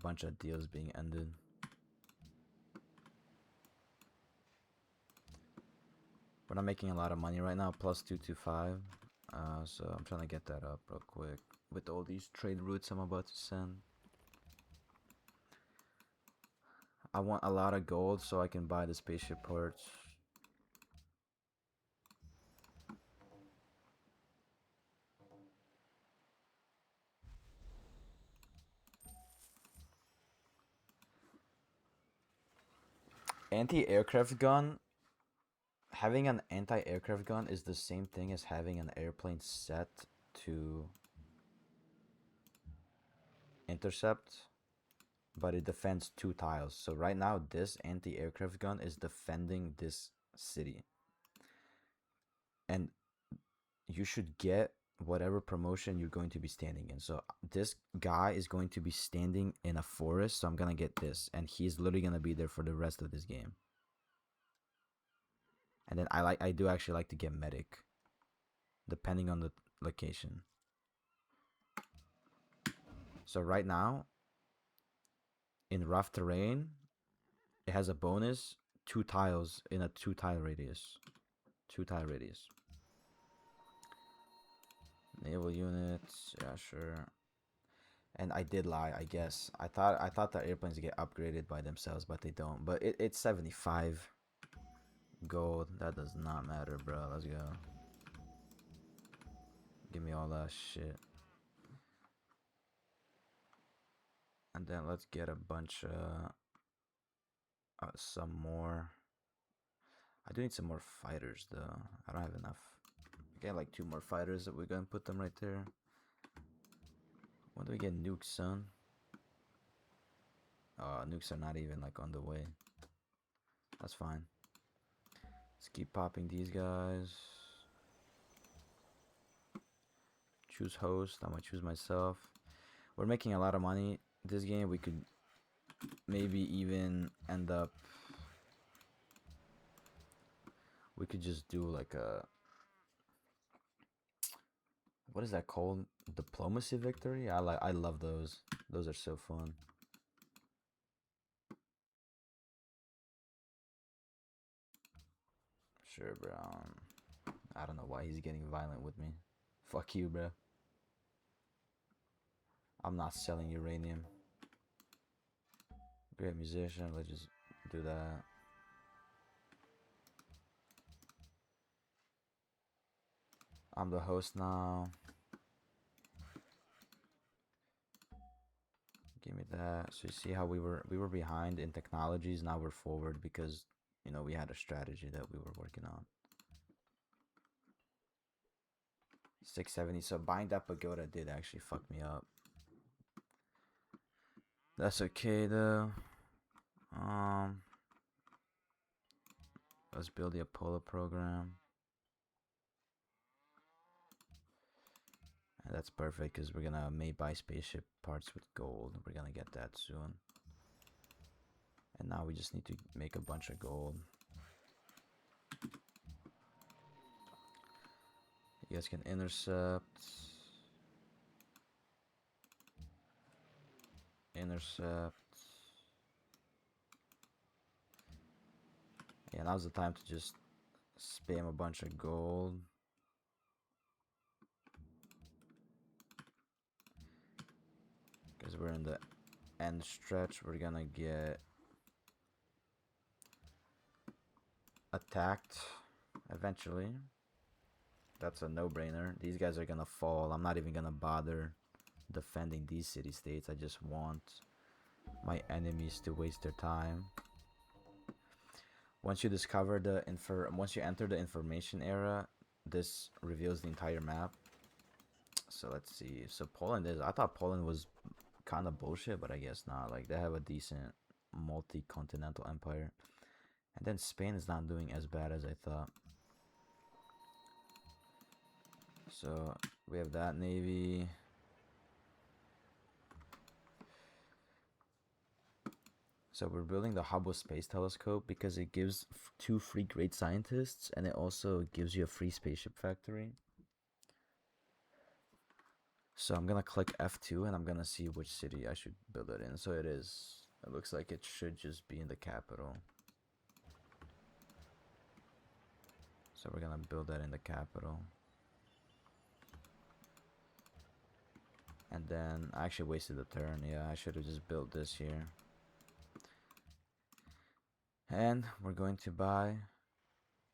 A: bunch of deals being ended. We're not making a lot of money right now, plus 225. So I'm trying to get that up real quick with all these trade routes I'm about to send. I want a lot of gold so I can buy the spaceship parts. Anti-aircraft gun. Having an anti-aircraft gun is the same thing as having an airplane set to intercept, but it defends 2 tiles. So right now this anti-aircraft gun is defending this city, and you should get whatever promotion you're going to be standing in. So this guy is going to be standing in a forest, so I'm gonna get this, and he's literally gonna be there for the rest of this game. And then I do actually like to get medic, depending on the location. So right now, in rough terrain, it has a bonus 2 tiles in a 2 tile radius. 2 tile radius. Naval units, yeah, sure. And I did lie, I guess. I thought the airplanes get upgraded by themselves, but they don't. But it's 75 gold. That does not matter, bro. Let's go. Give me all that shit. And then let's get a bunch of some more. I do need some more fighters though. I don't have enough. Get like 2 more fighters that we're gonna put them right there. When do we get nukes, son? Nukes are not even like on the way. That's fine. Let's keep popping these guys. Choose host. I'm gonna choose myself. We're making a lot of money this game. We could maybe even end up. We could just do like a. What is that called? Diplomacy victory? I love those. Those are so fun. Sure, bro. I don't know why he's getting violent with me. Fuck you, bro. I'm not selling uranium. Great musician. Let's just do that. I'm the host now. Give me that. So you see how we were behind in technologies. Now we're forward because, you know, we had a strategy that we were working on. 670. So buying that pagoda did actually fuck me up. That's okay though. Let's build the Apollo program. And that's perfect because we're gonna buy spaceship parts with gold. We're gonna get that soon. And now we just need to make a bunch of gold. You guys can intercept. Intercept. Yeah, now's the time to just spam a bunch of gold. Because we're in the end stretch. We're gonna get attacked eventually. That's a no-brainer. These guys are gonna fall. I'm not even gonna bother defending these city-states. I just want my enemies to waste their time. Once you discover once you enter the information era, this reveals the entire map. So let's see. So Poland is. I thought Poland was kind of bullshit, but I guess not. Like they have a decent multi-continental empire, and then Spain is not doing as bad as I thought. So we have that navy. So we're building the Hubble Space Telescope because it gives 2 free great scientists, and it also gives you a free spaceship factory. So I'm gonna click F2 and I'm gonna see which city I should build it in. So it looks like it should just be in the capital. So we're gonna build that in the capital. And then I actually wasted a turn. Yeah, I should have just built this here. And we're going to buy,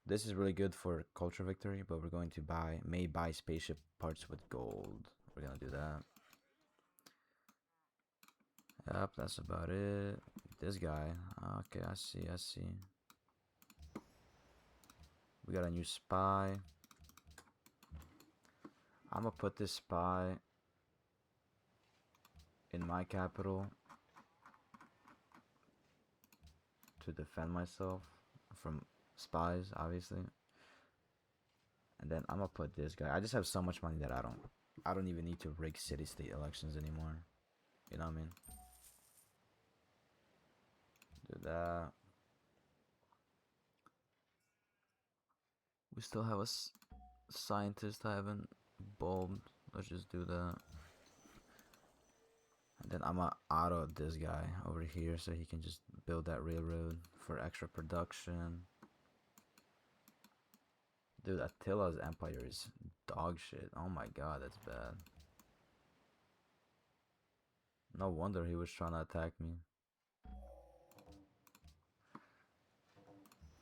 A: this is really good for culture victory, but we're going to may buy spaceship parts with gold. We're gonna do that. Yep, that's about it. This guy. Okay, I see. We got a new spy. I'm gonna put this spy in my capital to defend myself from spies, obviously. And then I'm gonna put this guy. I just have so much money that I don't even need to rig city-state elections anymore. You know what I mean? Do that. We still have a scientist I haven't bulbed. Let's just do that. And then I'm gonna auto this guy over here so he can just build that railroad for extra production. Dude, Attila's empire is dog shit. Oh my god, that's bad. No wonder he was trying to attack me.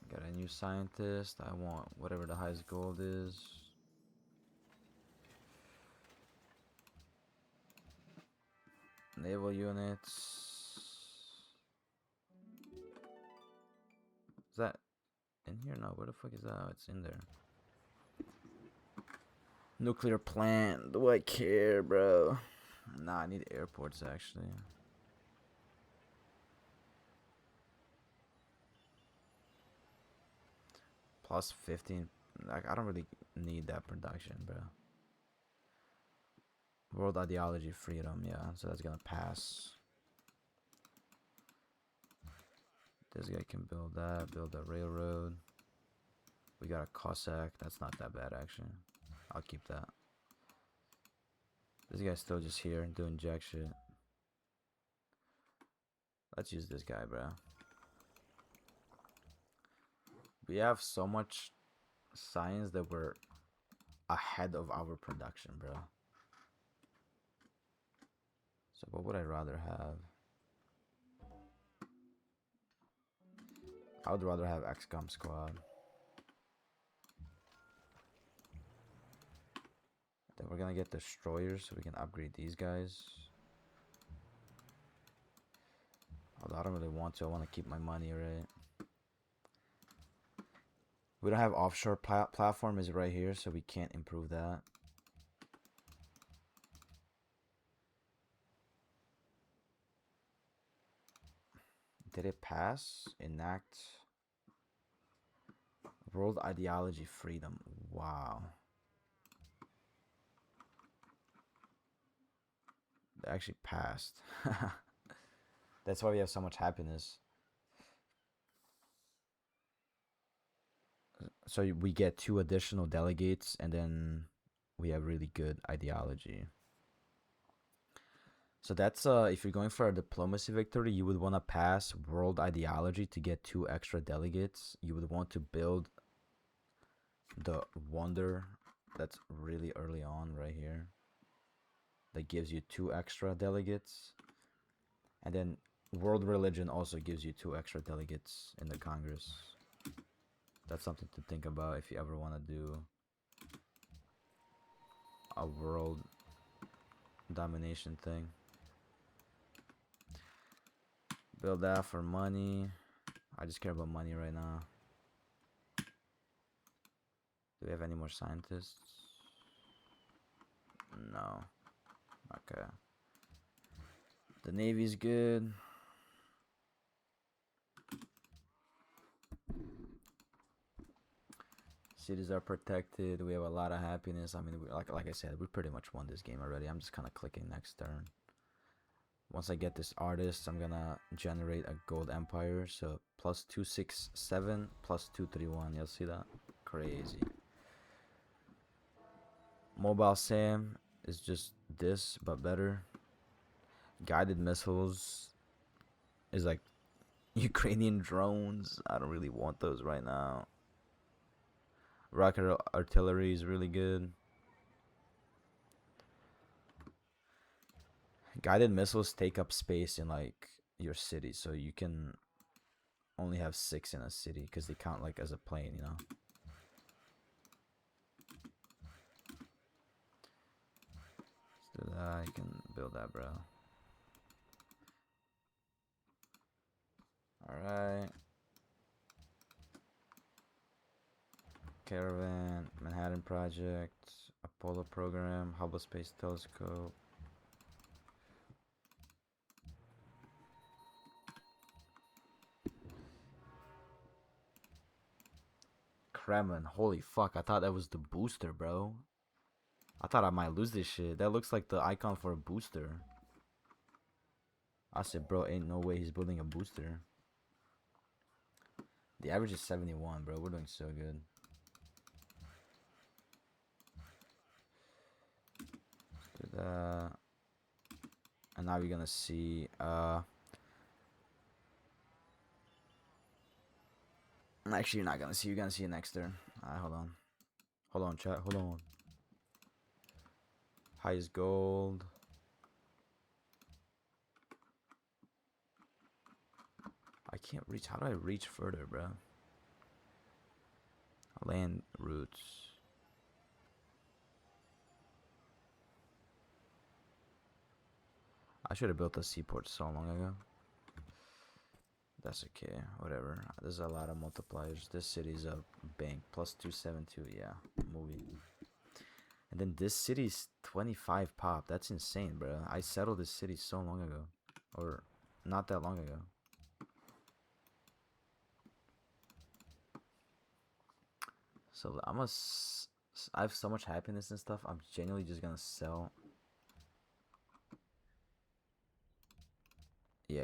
A: Got a new scientist. I want whatever the highest gold is. Naval units. Is that in here? No, where the fuck is that? Oh, it's in there. Nuclear plant. Do I care, bro? Nah, I need airports actually. Plus 15. Like, I don't really need that production, bro. World ideology freedom, yeah. So that's gonna pass. This guy can build that, build a railroad. We got a Cossack. That's not that bad, actually. I'll keep that. This guy's still just here doing jack shit. Let's use this guy, bro. We have so much science that we're ahead of our production, bro. So what would I rather have? I would rather have XCOM squad. Then we're gonna get destroyers so we can upgrade these guys. Although I don't really want to. I want to keep my money, right? We don't have offshore platform is right here, so we can't improve that. Did it pass? Enact world ideology freedom. Wow. They actually passed. That's why we have so much happiness. So we get 2 additional delegates, and then we have really good ideology. So that's if you're going for a diplomacy victory, you would want to pass world ideology to get 2 extra delegates. You would want to build the wonder that's really early on right here. That gives you 2 extra delegates. And then world religion also gives you 2 extra delegates in the Congress. That's something to think about if you ever want to do a world domination thing. Build that for money. I just care about money right now. Do we have any more scientists? No. Okay. The Navy's good. Cities are protected. We have a lot of happiness. I mean, like I said, we pretty much won this game already. I'm just kind of clicking next turn. Once I get this artist, I'm gonna generate a gold empire. So plus 267 plus 231. You'll see that? Crazy. Mobile Sam is just this, but better. Guided missiles is like Ukrainian drones. I don't really want those right now. Rocket artillery is really good. Guided missiles take up space in like your city, so you can only have 6 in a city because they count like as a plane, you know. Let's do that. You can build that, bro. Alright. Caravan, Manhattan Project, Apollo Program, Hubble Space Telescope. Kremlin, holy fuck, I thought that was the booster, bro. I thought I might lose this shit. That looks like the icon for a booster. I said, bro, ain't no way he's building a booster. The average is 71, bro. We're doing so good. Let's do that. And now you're gonna see, actually, you're not gonna see. You're gonna see it next turn. Alright, hold on. Hold on, chat. Hold on. Highest gold. I can't reach. How do I reach further, bro? Land routes. I should have built a seaport so long ago. That's okay. Whatever. There's a lot of multipliers. This city's a bank. Plus 272. Yeah. Movie. And then this city's 25 pop. That's insane, bro. I settled this city so long ago. Or not that long ago. So I have so much happiness and stuff. I'm genuinely just gonna sell. Yeah.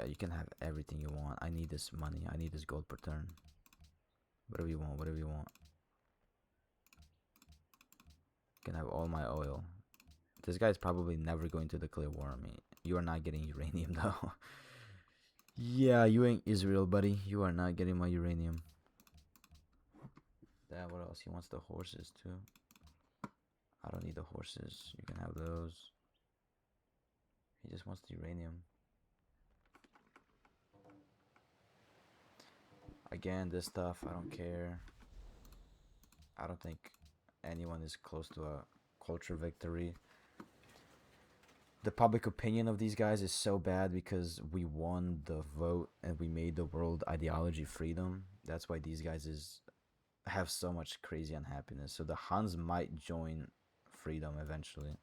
A: You can have everything you want. I need this money. I need this gold per turn. Whatever you want. Whatever you want. You can have all my oil. This guy's probably never going to declare war on me. You are not getting uranium though. Yeah, you ain't Israel, buddy. You are not getting my uranium. That, what else? He wants the horses too. I don't need the horses. You can have those. He just wants the uranium. Again, this stuff, I don't care. I don't think anyone is close to a culture victory. The public opinion of these guys is so bad because we won the vote and we made the world ideology freedom. That's why these guys have so much crazy unhappiness. So the Huns might join freedom eventually.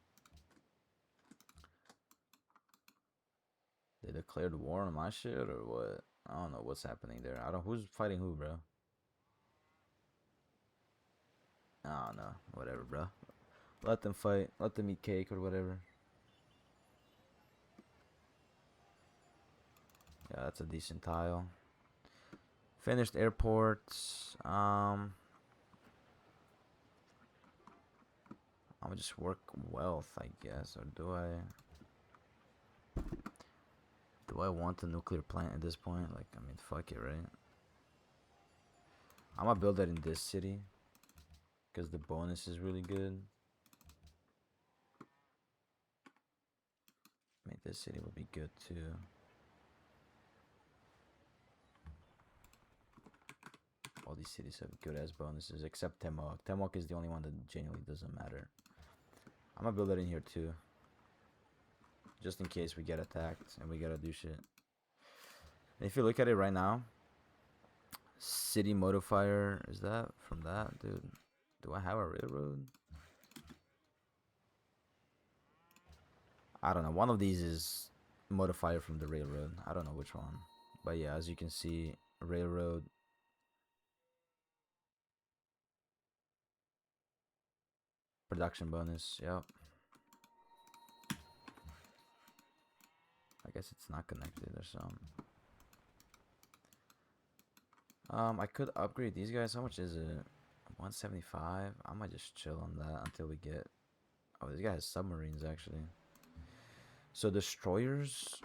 A: They declared war on my shit or what? I don't know what's happening there. Who's fighting who, bro? I don't know. Whatever, bro. Let them fight. Let them eat cake or whatever. Yeah, that's a decent tile. Finished airports. I'm gonna just work wealth, I guess. Or do I want a nuclear plant at this point? Like, I mean, fuck it, right? I'm gonna build that in this city because the bonus is really good. I mean, this city would be good too. All these cities have good ass bonuses except Temok. Temok is the only one that genuinely doesn't matter. I'm gonna build it in here too, just in case we get attacked and we gotta do shit. And if you look at it right now, city modifier, is that from that, dude? Do I have a railroad? I don't know. One of these is modifier from the railroad. I don't know which one. But yeah, as you can see, railroad. Production bonus, yep. I guess it's not connected or something. I could upgrade these guys. How much is it? 175. I might just chill on that until we get. Oh, this guy has submarines actually. So destroyers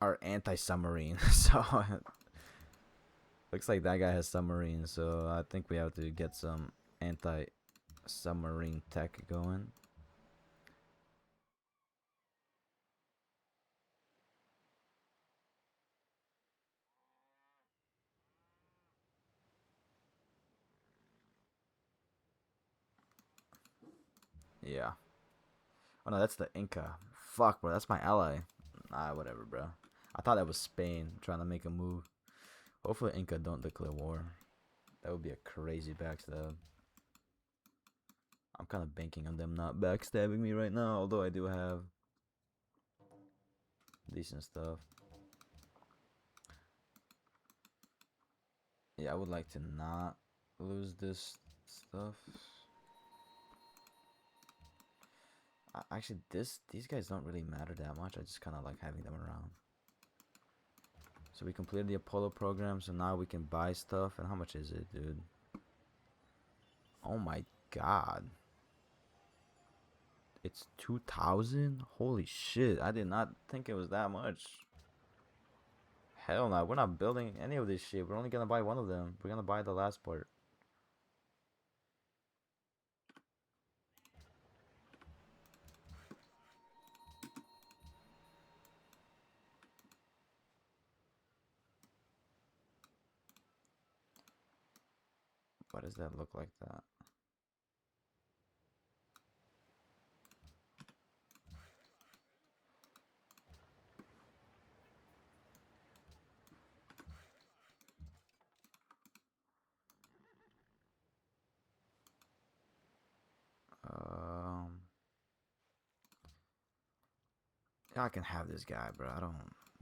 A: are anti-submarine. So looks like that guy has submarines. So I think we have to get some anti-submarine tech going. Yeah. Oh no, that's the Inca. Fuck, bro. That's my ally. Nah, whatever, bro. I thought that was Spain trying to make a move. Hopefully Inca don't declare war. That would be a crazy backstab. I'm kind of banking on them not backstabbing me right now, although I do have decent stuff. Yeah, I would like to not lose this stuff. Actually, these guys don't really matter that much. I just kind of like having them around. So we completed the Apollo program, so now we can buy stuff. And how much is it, dude? Oh my god. It's 2,000? Holy shit, I did not think it was that much. Hell no, we're not building any of this shit. We're only gonna buy one of them. We're gonna buy the last part. Why does that look like that? Yeah, I can have this guy, bro. I don't.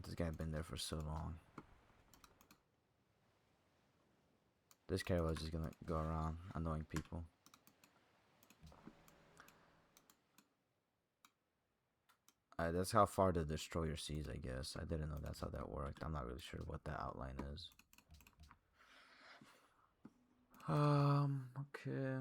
A: This guy been there for so long. This caravan is just gonna go around annoying people. That's how far the destroyer sees, I guess. I didn't know that's how that worked. I'm not really sure what that outline is. Okay.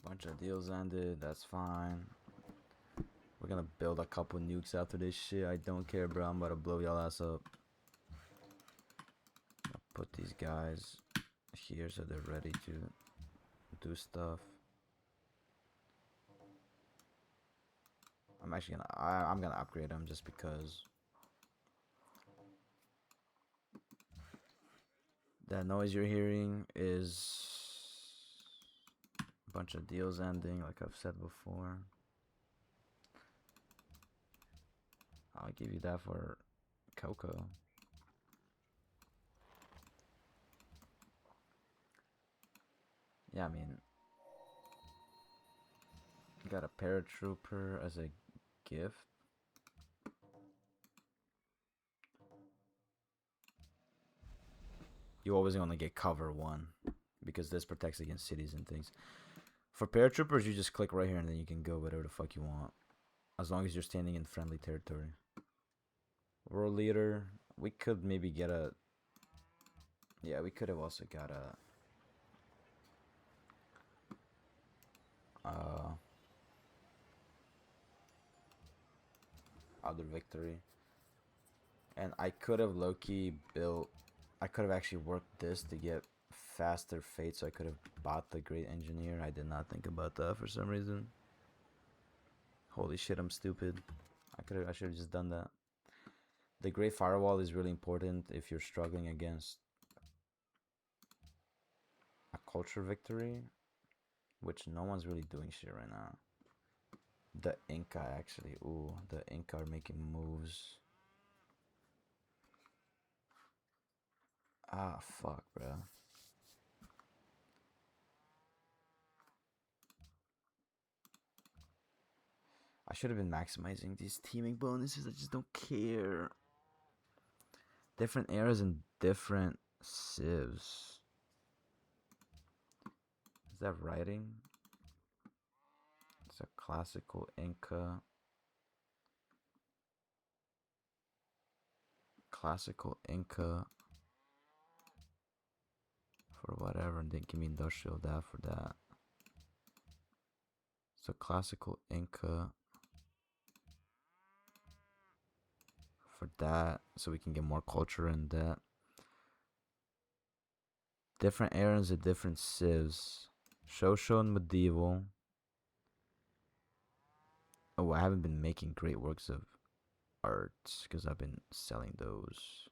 A: Bunch of deals ended. That's fine. We're gonna build a couple nukes after this shit. I don't care, bro. I'm about to blow y'all ass up. I'll put these guys here so they're ready to do stuff. I'm actually gonna I'm gonna upgrade them just because. That noise you're hearing is a bunch of deals ending, like I've said before. I'll give you that for Coco. Yeah, I mean, got a paratrooper as a gift. You always gonna get cover one because this protects against cities and things. For paratroopers, you just click right here and then you can go whatever the fuck you want, as long as you're standing in friendly territory. World leader, we could maybe get a. Yeah, we could have also got a. Other victory. And I could have low-key built. I could have actually worked this to get faster fate, so I could have bought the great engineer. I did not think about that for some reason. Holy shit, I'm stupid. I should have just done that. The great firewall is really important if you're struggling against a culture victory, which no one's really doing shit right now. The Inca actually, ooh, the Inca are making moves. Ah, fuck, bro. I should have been maximizing these teaming bonuses. I just don't care. Different eras and different civs. Is that writing? It's a classical Inca. Classical Inca. For whatever, and then give me industrial that for that. So classical Inca. For that, so we can get more culture in that. Different eras of different civs. Shoshone medieval. Oh, I haven't been making great works of art because I've been selling those.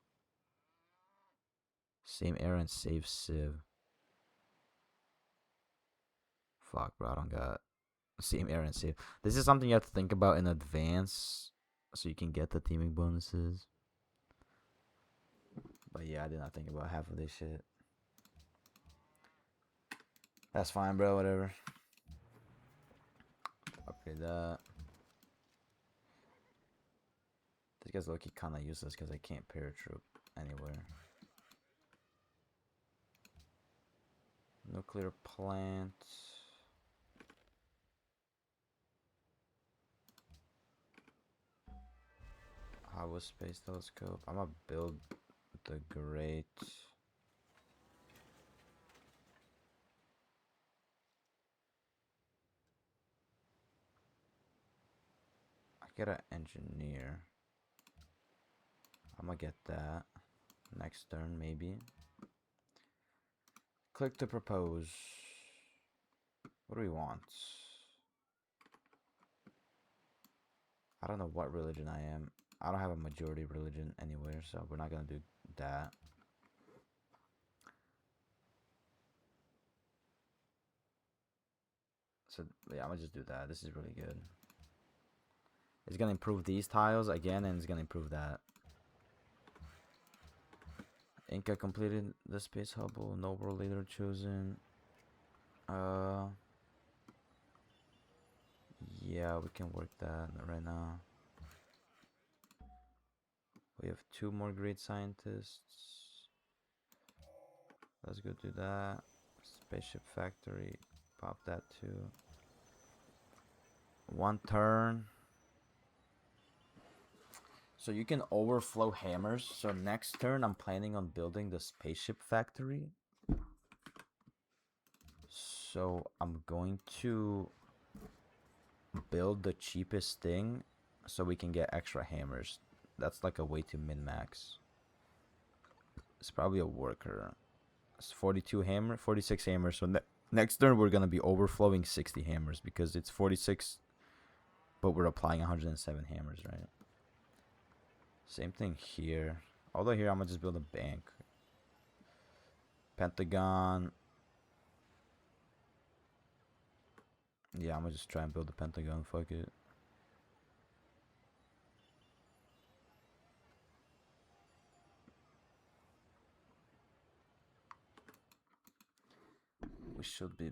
A: Same era and save civ. Fuck, bro, I don't got same era and save. This is something you have to think about in advance so you can get the teaming bonuses. But yeah, I did not think about half of this shit. That's fine, bro, whatever. Upgrade that. This guy's low-key kind of useless because I can't paratroop anywhere. Nuclear plant. Hubble space telescope. I'm gonna build the great. I get an engineer. I'm gonna get that next turn, maybe. Click to propose. What do we want? I don't know what religion I am. I don't have a majority religion anywhere, so we're not gonna do that. So yeah, I'm gonna just do that. This is really good. It's gonna improve these tiles again, and it's gonna improve that. Inca completed the space Hubble. No world leader chosen. Yeah, we can work that right now. We have 2 more great scientists. Let's go do that. Spaceship factory. Pop that too. 1 turn. So you can overflow hammers. So next turn, I'm planning on building the spaceship factory. So I'm going to build the cheapest thing so we can get extra hammers. That's like a way to min-max. It's probably a worker. It's 42 hammer, 46 hammers. So next turn we're gonna be overflowing 60 hammers because it's 46, but we're applying 107 hammers, right? Same thing here. Although here I'm gonna just build a bank. Pentagon. Yeah, I'm gonna just try and build a pentagon. Fuck it. We should be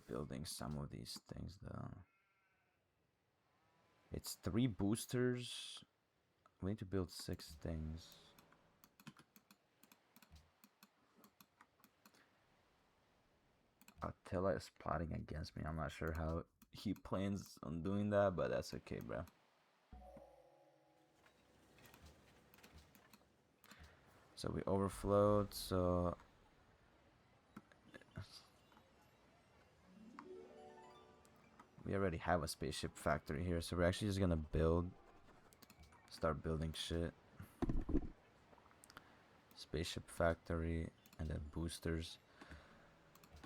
A: building some of these things though. It's 3 boosters. We need to build 6 things. Attila is plotting against me. I'm not sure how he plans on doing that, but that's okay, bro. So we overflowed, so we already have a spaceship factory here, so we're actually just gonna start building shit. Spaceship factory, and then boosters.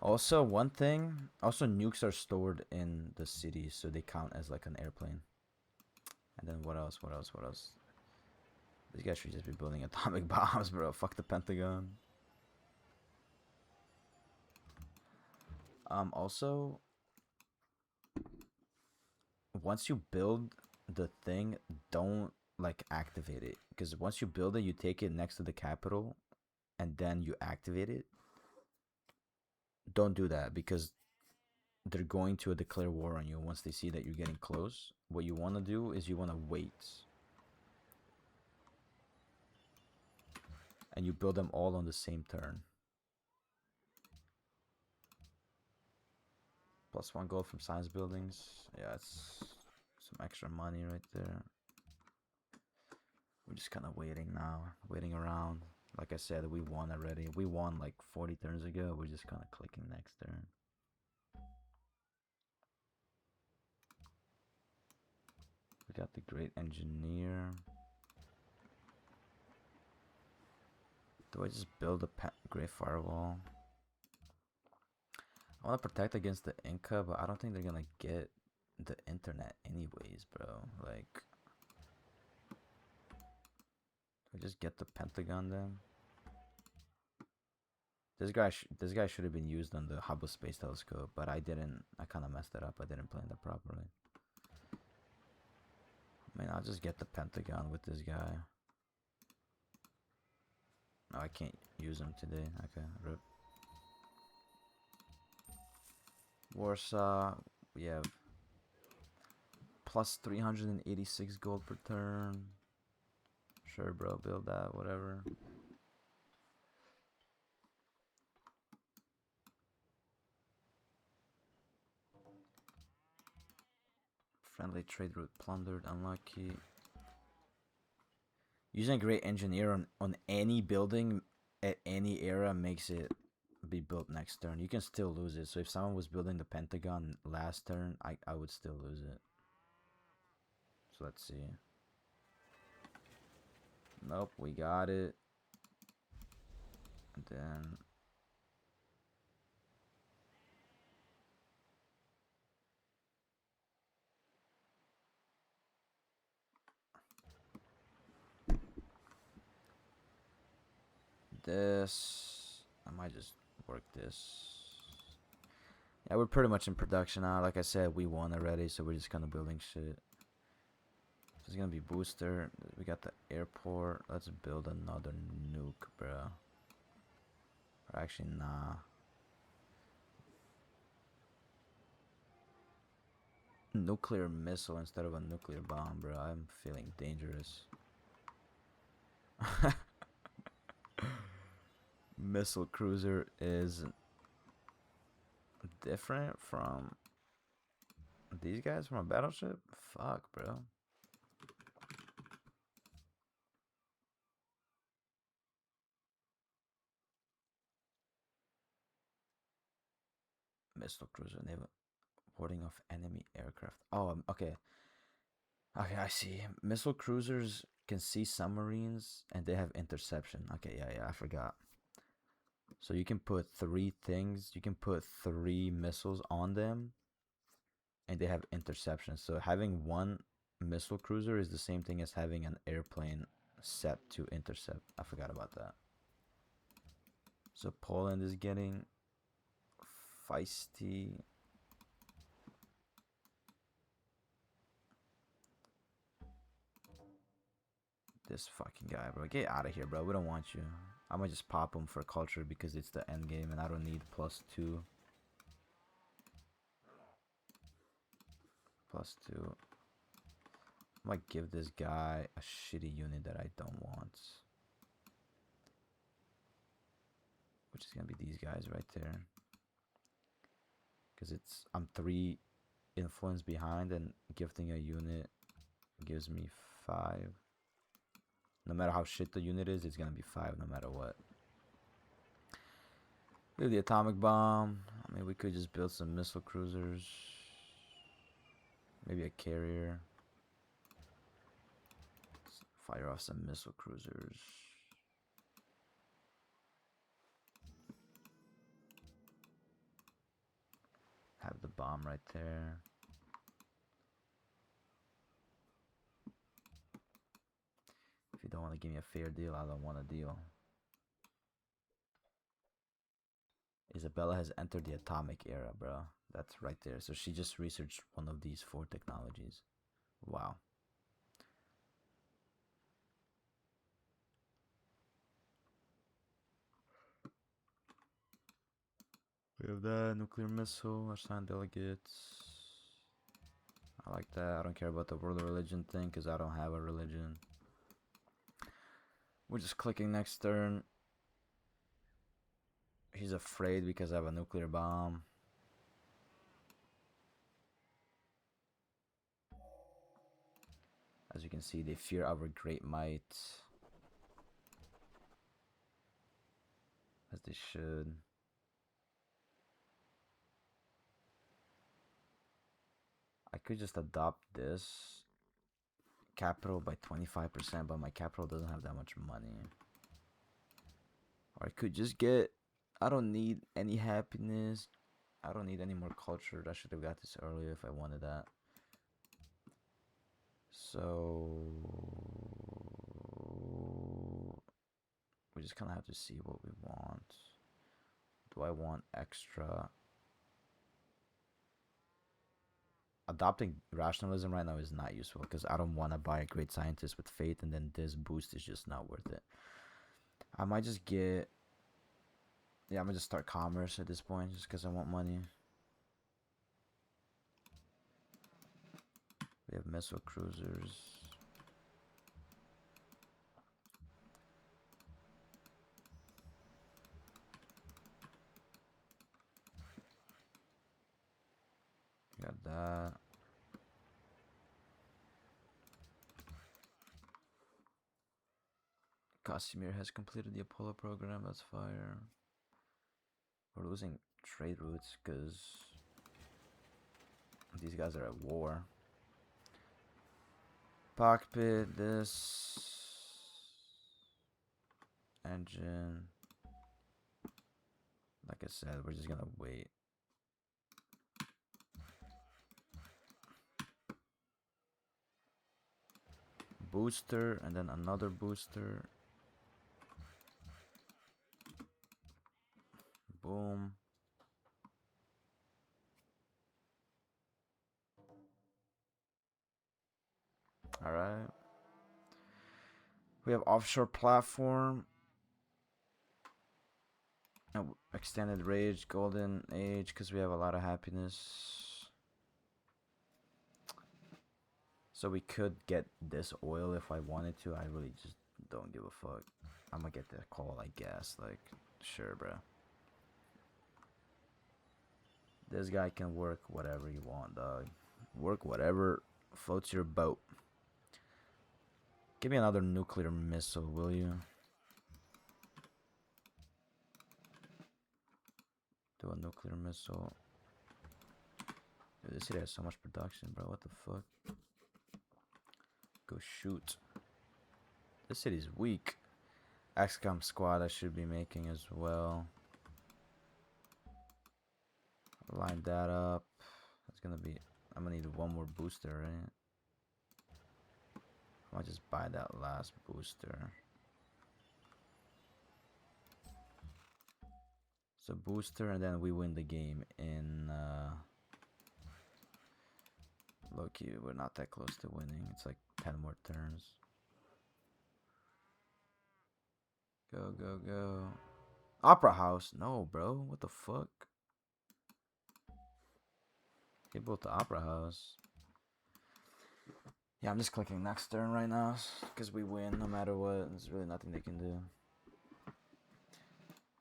A: Also, one thing, also nukes are stored in the city, so they count as like an airplane. And then what else? These guys should just be building atomic bombs, bro. Fuck the Pentagon. Also, once you build the thing, don't like activate it, because once you build it, you take it next to the capital, and then you activate it. Don't do that because they're going to declare war on you once they see that you're getting close. What you want to do is you want to wait. and you build them all on the same turn. +1 gold from science buildings. Yeah, it's some extra money right there. We're just kind of waiting now, waiting around. Like I said, we won already. We won like 40 turns ago. We're just kind of clicking next turn. We got the great engineer. Do I just build a great firewall? I want to protect against the Inca, but I don't think they're gonna get the internet anyways, bro. Like, we just get the Pentagon then. This guy should have been used on the Hubble Space Telescope, but I didn't. I kind of messed it up. I didn't plan that properly. I mean, I'll just get the Pentagon with this guy. No, I can't use him today. Okay, rip. Warsaw, we have plus 386 gold per turn. Sure, bro, build that, whatever. Friendly trade route plundered, unlucky. Using a great engineer on any building at any era makes it be built next turn. You can still lose it. So if someone was building the Pentagon last turn, I would still lose it. So let's see. Nope, we got it. And then this, I might just work this. Yeah, we're pretty much in production now. Like I said, we won already, so we're just kind of building shit. This is gonna be booster. We got the airport. Let's build another nuke, bro. Or actually, nah. Nuclear missile instead of a nuclear bomb, bro. I'm feeling dangerous. Missile cruiser is different from these guys from a battleship? Fuck, bro. Missile cruiser, naval warding off enemy aircraft. Oh, okay. Okay, I see. Missile cruisers can see submarines and they have interception. Okay, yeah, I forgot. So you can put 3 things. You can put 3 missiles on them and they have interception. So having one missile cruiser is the same thing as having an airplane set to intercept. I forgot about that. So Poland is getting feisty. This fucking guy, bro. Get out of here, bro. We don't want you. I'm gonna just pop him for culture because it's the end game and I don't need +2. +2. I might give this guy a shitty unit that I don't want. Which is gonna be these guys right there. Because I'm 3 influence behind and gifting a unit gives me 5. No matter how shit the unit is, it's gonna be 5 no matter what. We have the atomic bomb. I mean, we could just build some missile cruisers. Maybe a carrier. Fire off some missile cruisers. Have the bomb right there. If you don't want to give me a fair deal, I don't want a deal. Isabella has entered the atomic era, bro. That's right there. So she just researched one of these 4 technologies. Wow. We have that nuclear missile, assigned delegates. I like that. I don't care about the world religion thing because I don't have a religion. We're just clicking next turn. He's afraid because I have a nuclear bomb. As you can see, they fear our great might. As they should. I could just adopt this capital by 25%, but my capital doesn't have that much money. Or I could just get... I don't need any happiness. I don't need any more culture. I should have got this earlier if I wanted that. So... we just kind of have to see what we want. Do I want extra... adopting rationalism right now is not useful because I don't want to buy a great scientist with faith and then this boost is just not worth it. I might just get... yeah, I'm gonna just start commerce at this point just because I want money. We have missile cruisers. Got that. Casimir has completed the Apollo program. That's fire. We're losing trade routes because these guys are at war. Cockpit, this engine. Like I said, we're just gonna wait. Booster and then another booster. Boom. All right. We have offshore platform. Extended rage, golden age, because we have a lot of happiness. So we could get this oil if I wanted to. I really just don't give a fuck. I'm gonna get that call, I guess. Like, sure, bro. This guy can work whatever you want, dog. Work whatever floats your boat. Give me another nuclear missile, will you? Do a nuclear missile. Dude, this city has so much production, bro. What the fuck? Go shoot. This city's weak. XCOM squad I should be making as well. Line that up. That's gonna be... I'm gonna need one more booster, right? I might just buy that last booster. So booster and then we win the game in... low-key, we're not that close to winning. It's like 10 more turns. Go, go, go. Opera House? No, bro. What the fuck? They built the Opera House. Yeah, I'm just clicking next turn right now because we win no matter what. There's really nothing they can do.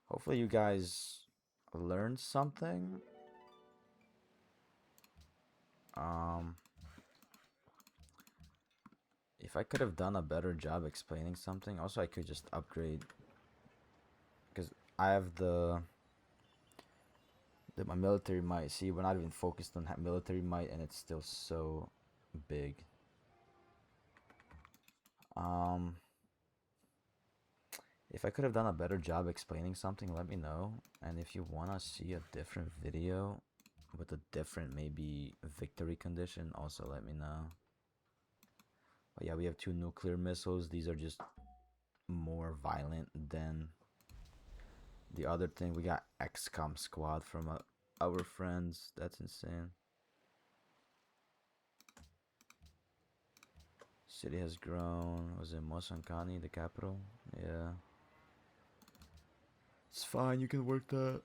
A: Hopefully you guys learned something. If I could have done a better job explaining something, also I could just upgrade because I have my military might. See, we're not even focused on military might and it's still so big. If I could have done a better job explaining something, let me know. And if you want to see a different video with a different maybe victory condition, also let me know. But yeah, we have 2 nuclear missiles. These are just more violent than the other thing. We got XCOM squad from our friends. That's insane. City has grown. Was it Mosankani, the capital? Yeah. It's fine, you can work that.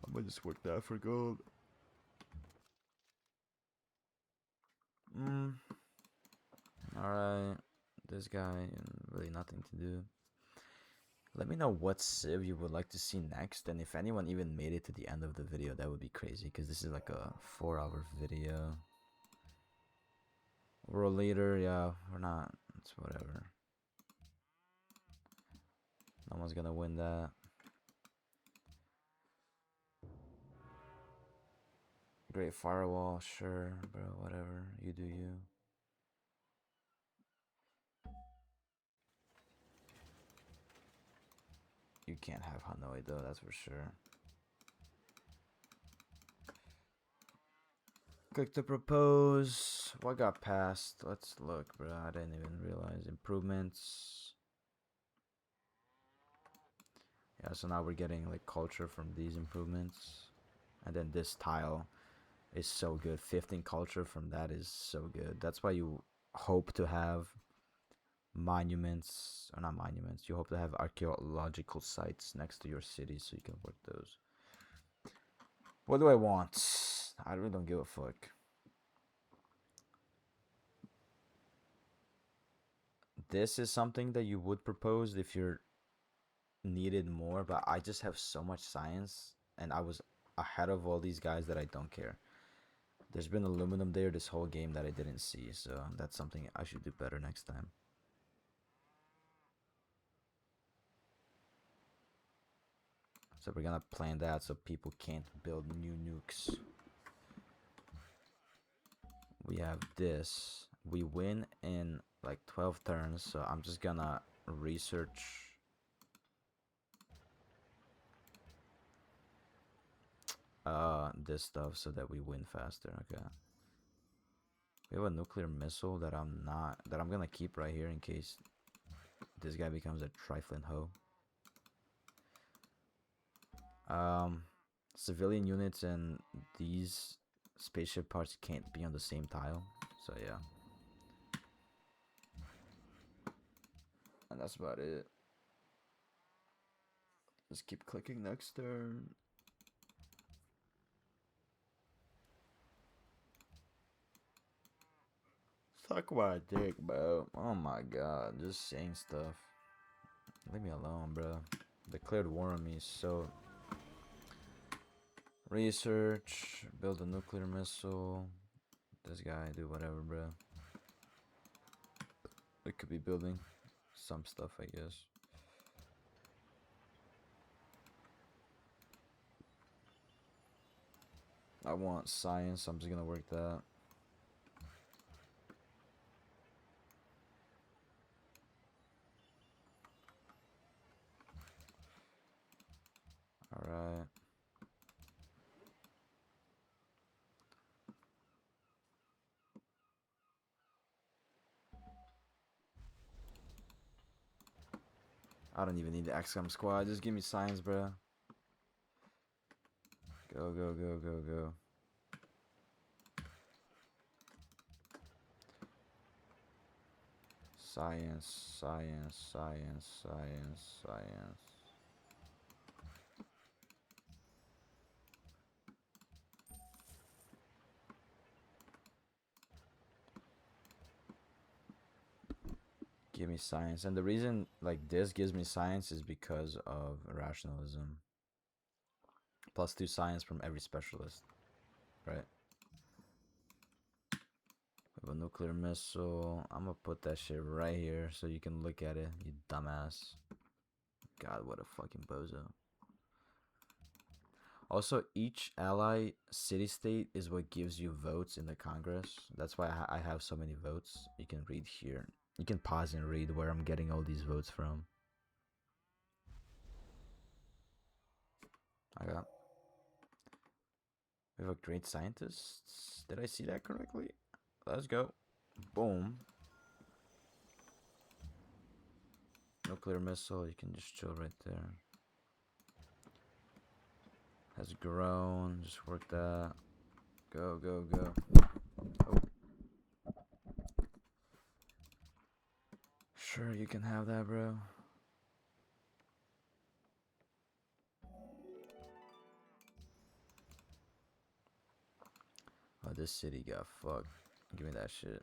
A: I'm gonna just work that for gold. Alright. this guy and really nothing to do. Let me know what civ you would like to see next, and if anyone even made it to the end of the video, that would be crazy, because this is like a 4-hour video. World leader, yeah, we're not, it's whatever. No one's gonna win that. Great firewall, sure, bro, whatever, you do you. You can't have Hanoi though, that's for sure. Click to propose. What got passed? Let's look, bro. I didn't even realize. Improvements. Yeah, so now we're getting like culture from these improvements. And then this tile is so good. 15 culture from that is so good. That's why you hope to have monuments, or not monuments, you hope to have archaeological sites next to your city so you can work those. What do I want? I really don't give a fuck. This is something that you would propose if you're needed more, but I just have so much science and I was ahead of all these guys that I don't care. There's been aluminum there this whole game that I didn't see, so that's something I should do better next time. So we're gonna plan that so people can't build new nukes. We have this. We win in like 12 turns, so I'm just gonna research this stuff so that we win faster. Okay. We have a nuclear missile that I'm gonna keep right here in case this guy becomes a trifling hoe. Civilian units and these spaceship parts can't be on the same tile, so yeah. And that's about it. Just keep clicking next turn. Suck my dick, bro. Oh my god, just saying stuff. Leave me alone, bro. Declared war on me, so... Research, build a nuclear missile. This guy, do whatever, bro. It could be building some stuff, I guess. I want science, I'm just gonna work that. Alright. I don't even need the XCOM squad, just give me science, bro. Go, go, go, go, go. Science, science, science, science, science. Give me science. And the reason like this gives me science is because of rationalism. +2 science from every specialist. Right? We have a nuclear missile. I'm gonna put that shit right here so you can look at it, you dumbass. God, what a fucking bozo. Also, each ally city-state is what gives you votes in the Congress. That's why I have so many votes. You can read here. You can pause and read where I'm getting all these votes from. I got... We have a great scientist. Did I see that correctly? Let's go. Boom. Nuclear missile. You can just chill right there. Has grown. Just work that. Go, go, go. Oh. Sure, you can have that, bro. Oh, this city got fucked. Give me that shit.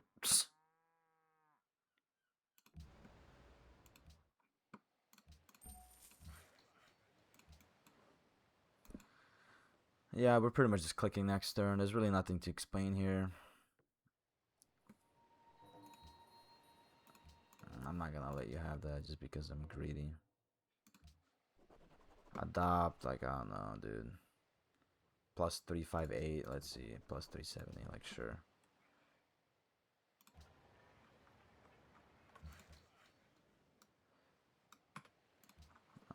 A: Yeah, we're pretty much just clicking next turn. There's really nothing to explain here. I'm not gonna let you have that just because I'm greedy. Adopt, like, I don't know, dude. Plus 358, let's see. Plus 370, like, sure.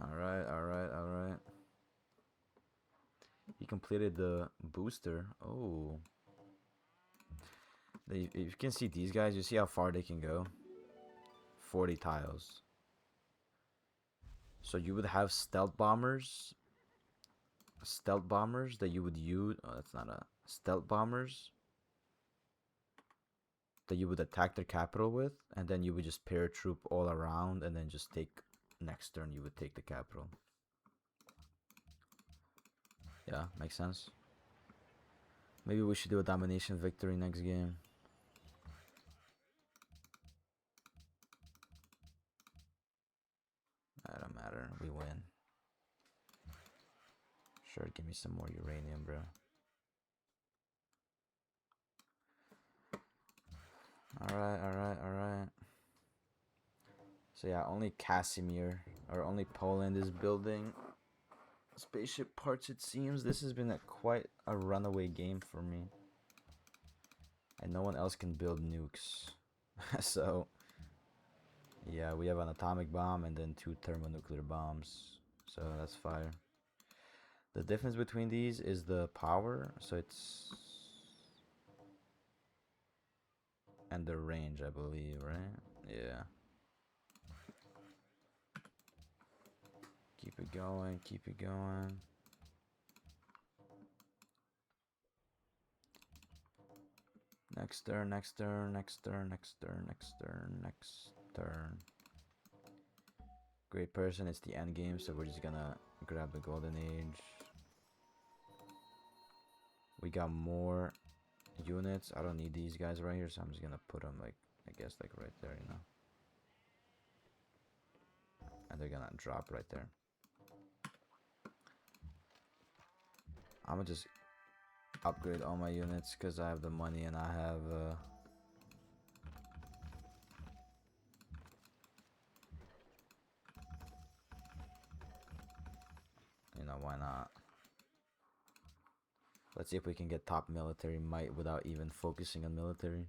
A: Alright, alright, alright. He completed the booster. Oh. If you can see these guys, you see how far they can go? 40 tiles. So you would have stealth bombers that you would use. Oh, that's not a stealth bombers that you would attack their capital with, and then you would just paratroop all around, and then just take next turn. You would take the capital. Yeah, makes sense. Maybe we should do a domination victory next game. That don't matter. We win. Sure, give me some more uranium, bro. Alright, alright, alright. So yeah, only Casimir, or only Poland is building spaceship parts, it seems. This has been quite a runaway game for me. And no one else can build nukes. So, yeah, we have an atomic bomb and then 2 thermonuclear bombs. So that's fire. The difference between these is the power. So it's... and the range, I believe, right? Yeah. Keep it going, keep it going. Next turn, next turn, next turn, next turn, next turn, next turn. Great person, it's the end game, so we're just gonna grab the golden age. We got more units. I don't need these guys right here, so I'm just gonna put them, like, I guess, like right there, you know. And they're gonna drop right there. I'm gonna just upgrade all my units because I have the money and I have you know, why not? Let's see if we can get top military might without even focusing on military.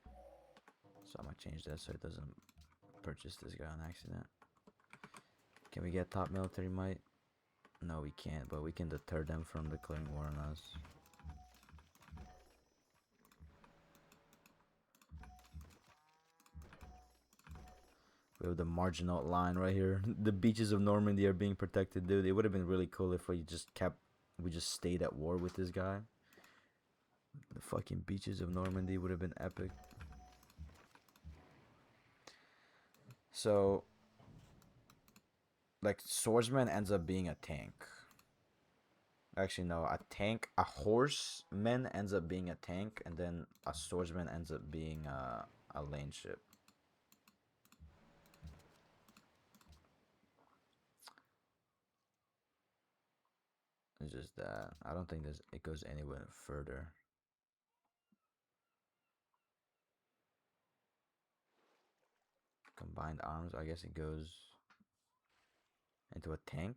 A: So I'm gonna change that so it doesn't purchase this guy on accident. Can we get top military might? No, we can't, but we can deter them from declaring war on us. We have the marginal line right here. The beaches of Normandy are being protected, dude. It would have been really cool if we just stayed at war with this guy. The fucking beaches of Normandy would have been epic. So, like, swordsman ends up being a tank. Actually, no, a horseman ends up being a tank, and then a swordsman ends up being a lane ship. It's just that I don't think it goes anywhere further. Combined arms, I guess it goes into a tank.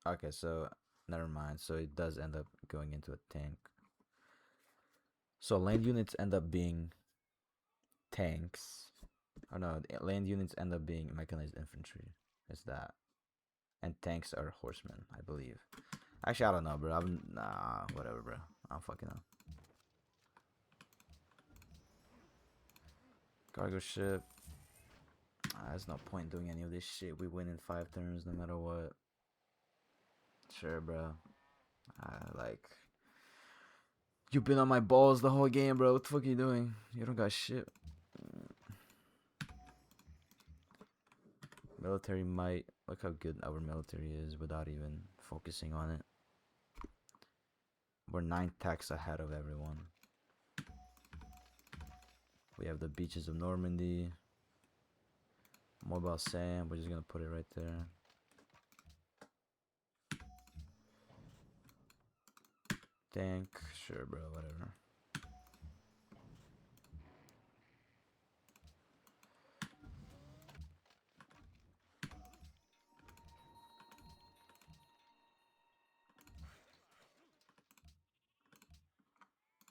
A: Okay, so never mind. So it does end up going into a tank. So land units end up being tanks. Oh no, land units end up being mechanized infantry. It's that. And tanks are horsemen, I believe. Actually, I don't know, bro. Nah, whatever, bro. I don't fucking know. Cargo ship. There's no point doing any of this shit. We win in 5 turns no matter what. Sure, bro. Like, you've been on my balls the whole game, bro. What the fuck are you doing? You don't got shit. Military might. Look how good our military is without even focusing on it. We're 9 techs ahead of everyone. We have the beaches of Normandy. Mobile Sam, we're just gonna put it right there. Tank, sure, bro, whatever.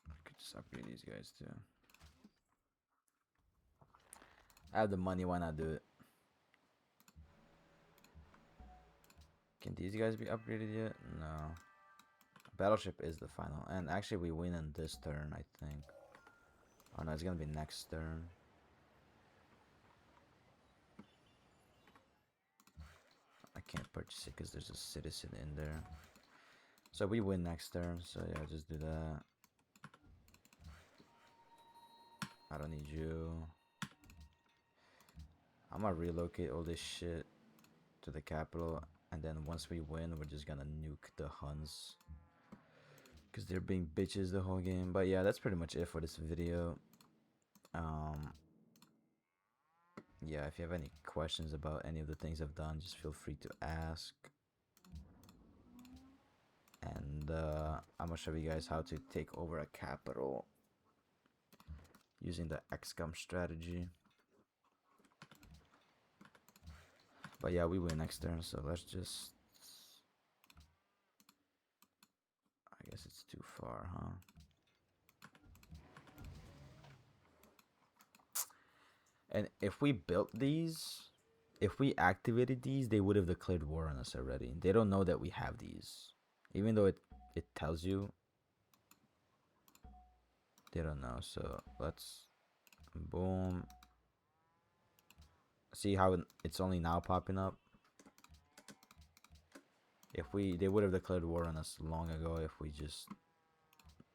A: I could just upgrade these guys too. I have the money, why not do it? Can these guys be upgraded yet? No. Battleship is the final. And actually we win in this turn, I think. Oh no, it's gonna be next turn. I can't purchase it because there's a citizen in there. So we win next turn, so yeah, just do that. I don't need you. I'm gonna relocate all this shit to the capital, and then once we win, we're just gonna nuke the Huns. Because they're being bitches the whole game. But yeah, that's pretty much it for this video. Yeah, if you have any questions about any of the things I've done, just feel free to ask. And I'm gonna show you guys how to take over a capital using the XCOM strategy. But yeah, we win next turn, so let's just... I guess it's too far, huh? And if we built these, if we activated these, they would have declared war on us already. They don't know that we have these. Even though it tells you, they don't know. So let's... Boom. See how it's only now popping up? They would have declared war on us long ago if we just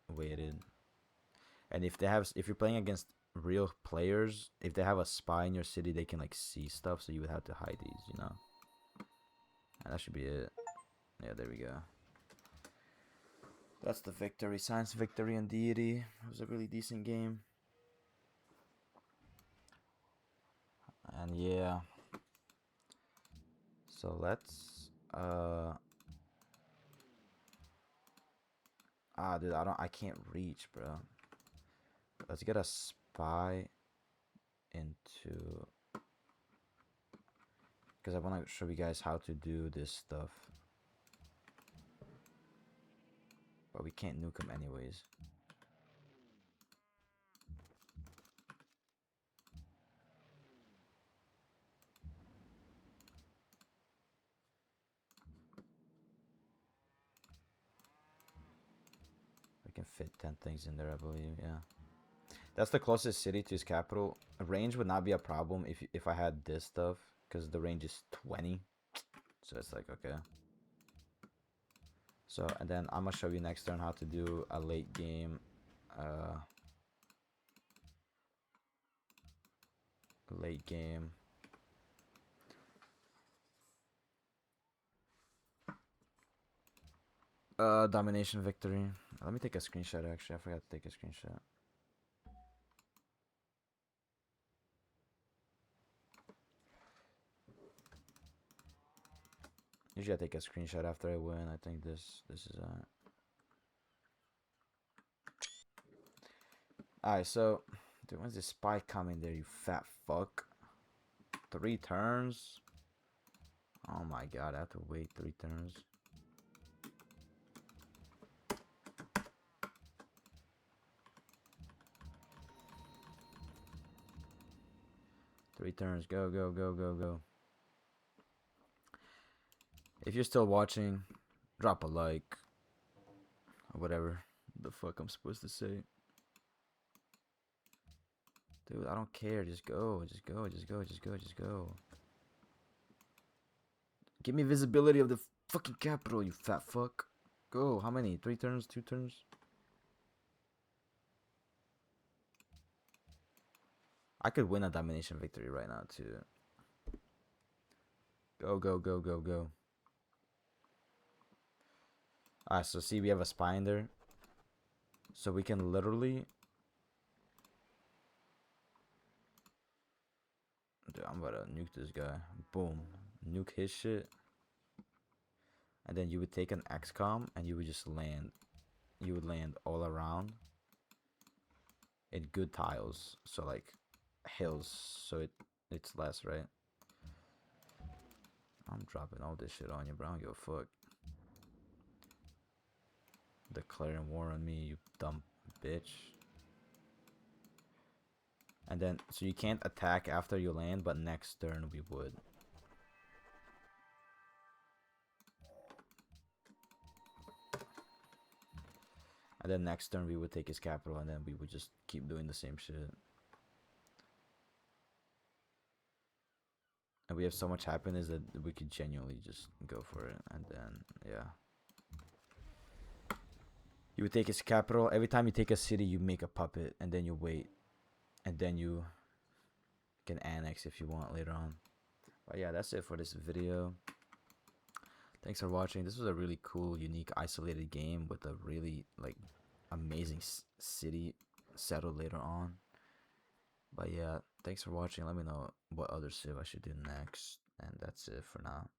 A: waited. And if you're playing against real players, if they have a spy in your city, they can like see stuff, so you would have to hide these, you know. And that should be it. Yeah, there we go. That's the victory. Science victory and Deity. It was a really decent game. And yeah. So let's dude, I can't reach, bro. Let's get a spy into, because I want to show you guys how to do this stuff. But we can't nuke them anyways. We can fit 10 things in there, I believe, yeah. That's the closest city to his capital. Range would not be a problem if I had this stuff, because the range is 20. So it's like, okay. So, and then I'm gonna show you next turn how to do a late game domination victory. Let me take a screenshot. Actually, I forgot to take a screenshot. Usually I take a screenshot after I win. I think this is alright, so dude, when's this spy coming there, you fat fuck? 3 turns? Oh my god, I have to wait 3 turns. Three turns. Go, go, go, go, go. If you're still watching, drop a like. Or whatever the fuck I'm supposed to say. Dude, I don't care. Just go. Just go. Just go. Just go. Just go. Give me visibility of the fucking capital, you fat fuck. Go. How many? 3 turns? 2 turns? I could win a domination victory right now, too. Go, go, go, go, go. Alright, so see, we have a spy in there. So we can literally... Dude, I'm about to nuke this guy. Boom. Nuke his shit. And then you would take an XCOM and you would just land. You would land all around in good tiles. So like hills. So it's less, right? I'm dropping all this shit on you, bro. I don't give a fuck. Declaring war on me, you dumb bitch. And then, so you can't attack after you land, but next turn we would. And then next turn we would take his capital, and then we would just keep doing the same shit. And we have so much happiness that we could genuinely just go for it. And then, yeah. You would take his capital. Every time you take a city, you make a puppet, and then you wait. And then you can annex if you want later on. But yeah, that's it for this video. Thanks for watching. This was a really cool, unique, isolated game with a really like amazing city settled later on. But yeah, thanks for watching. Let me know what other civ I should do next. And that's it for now.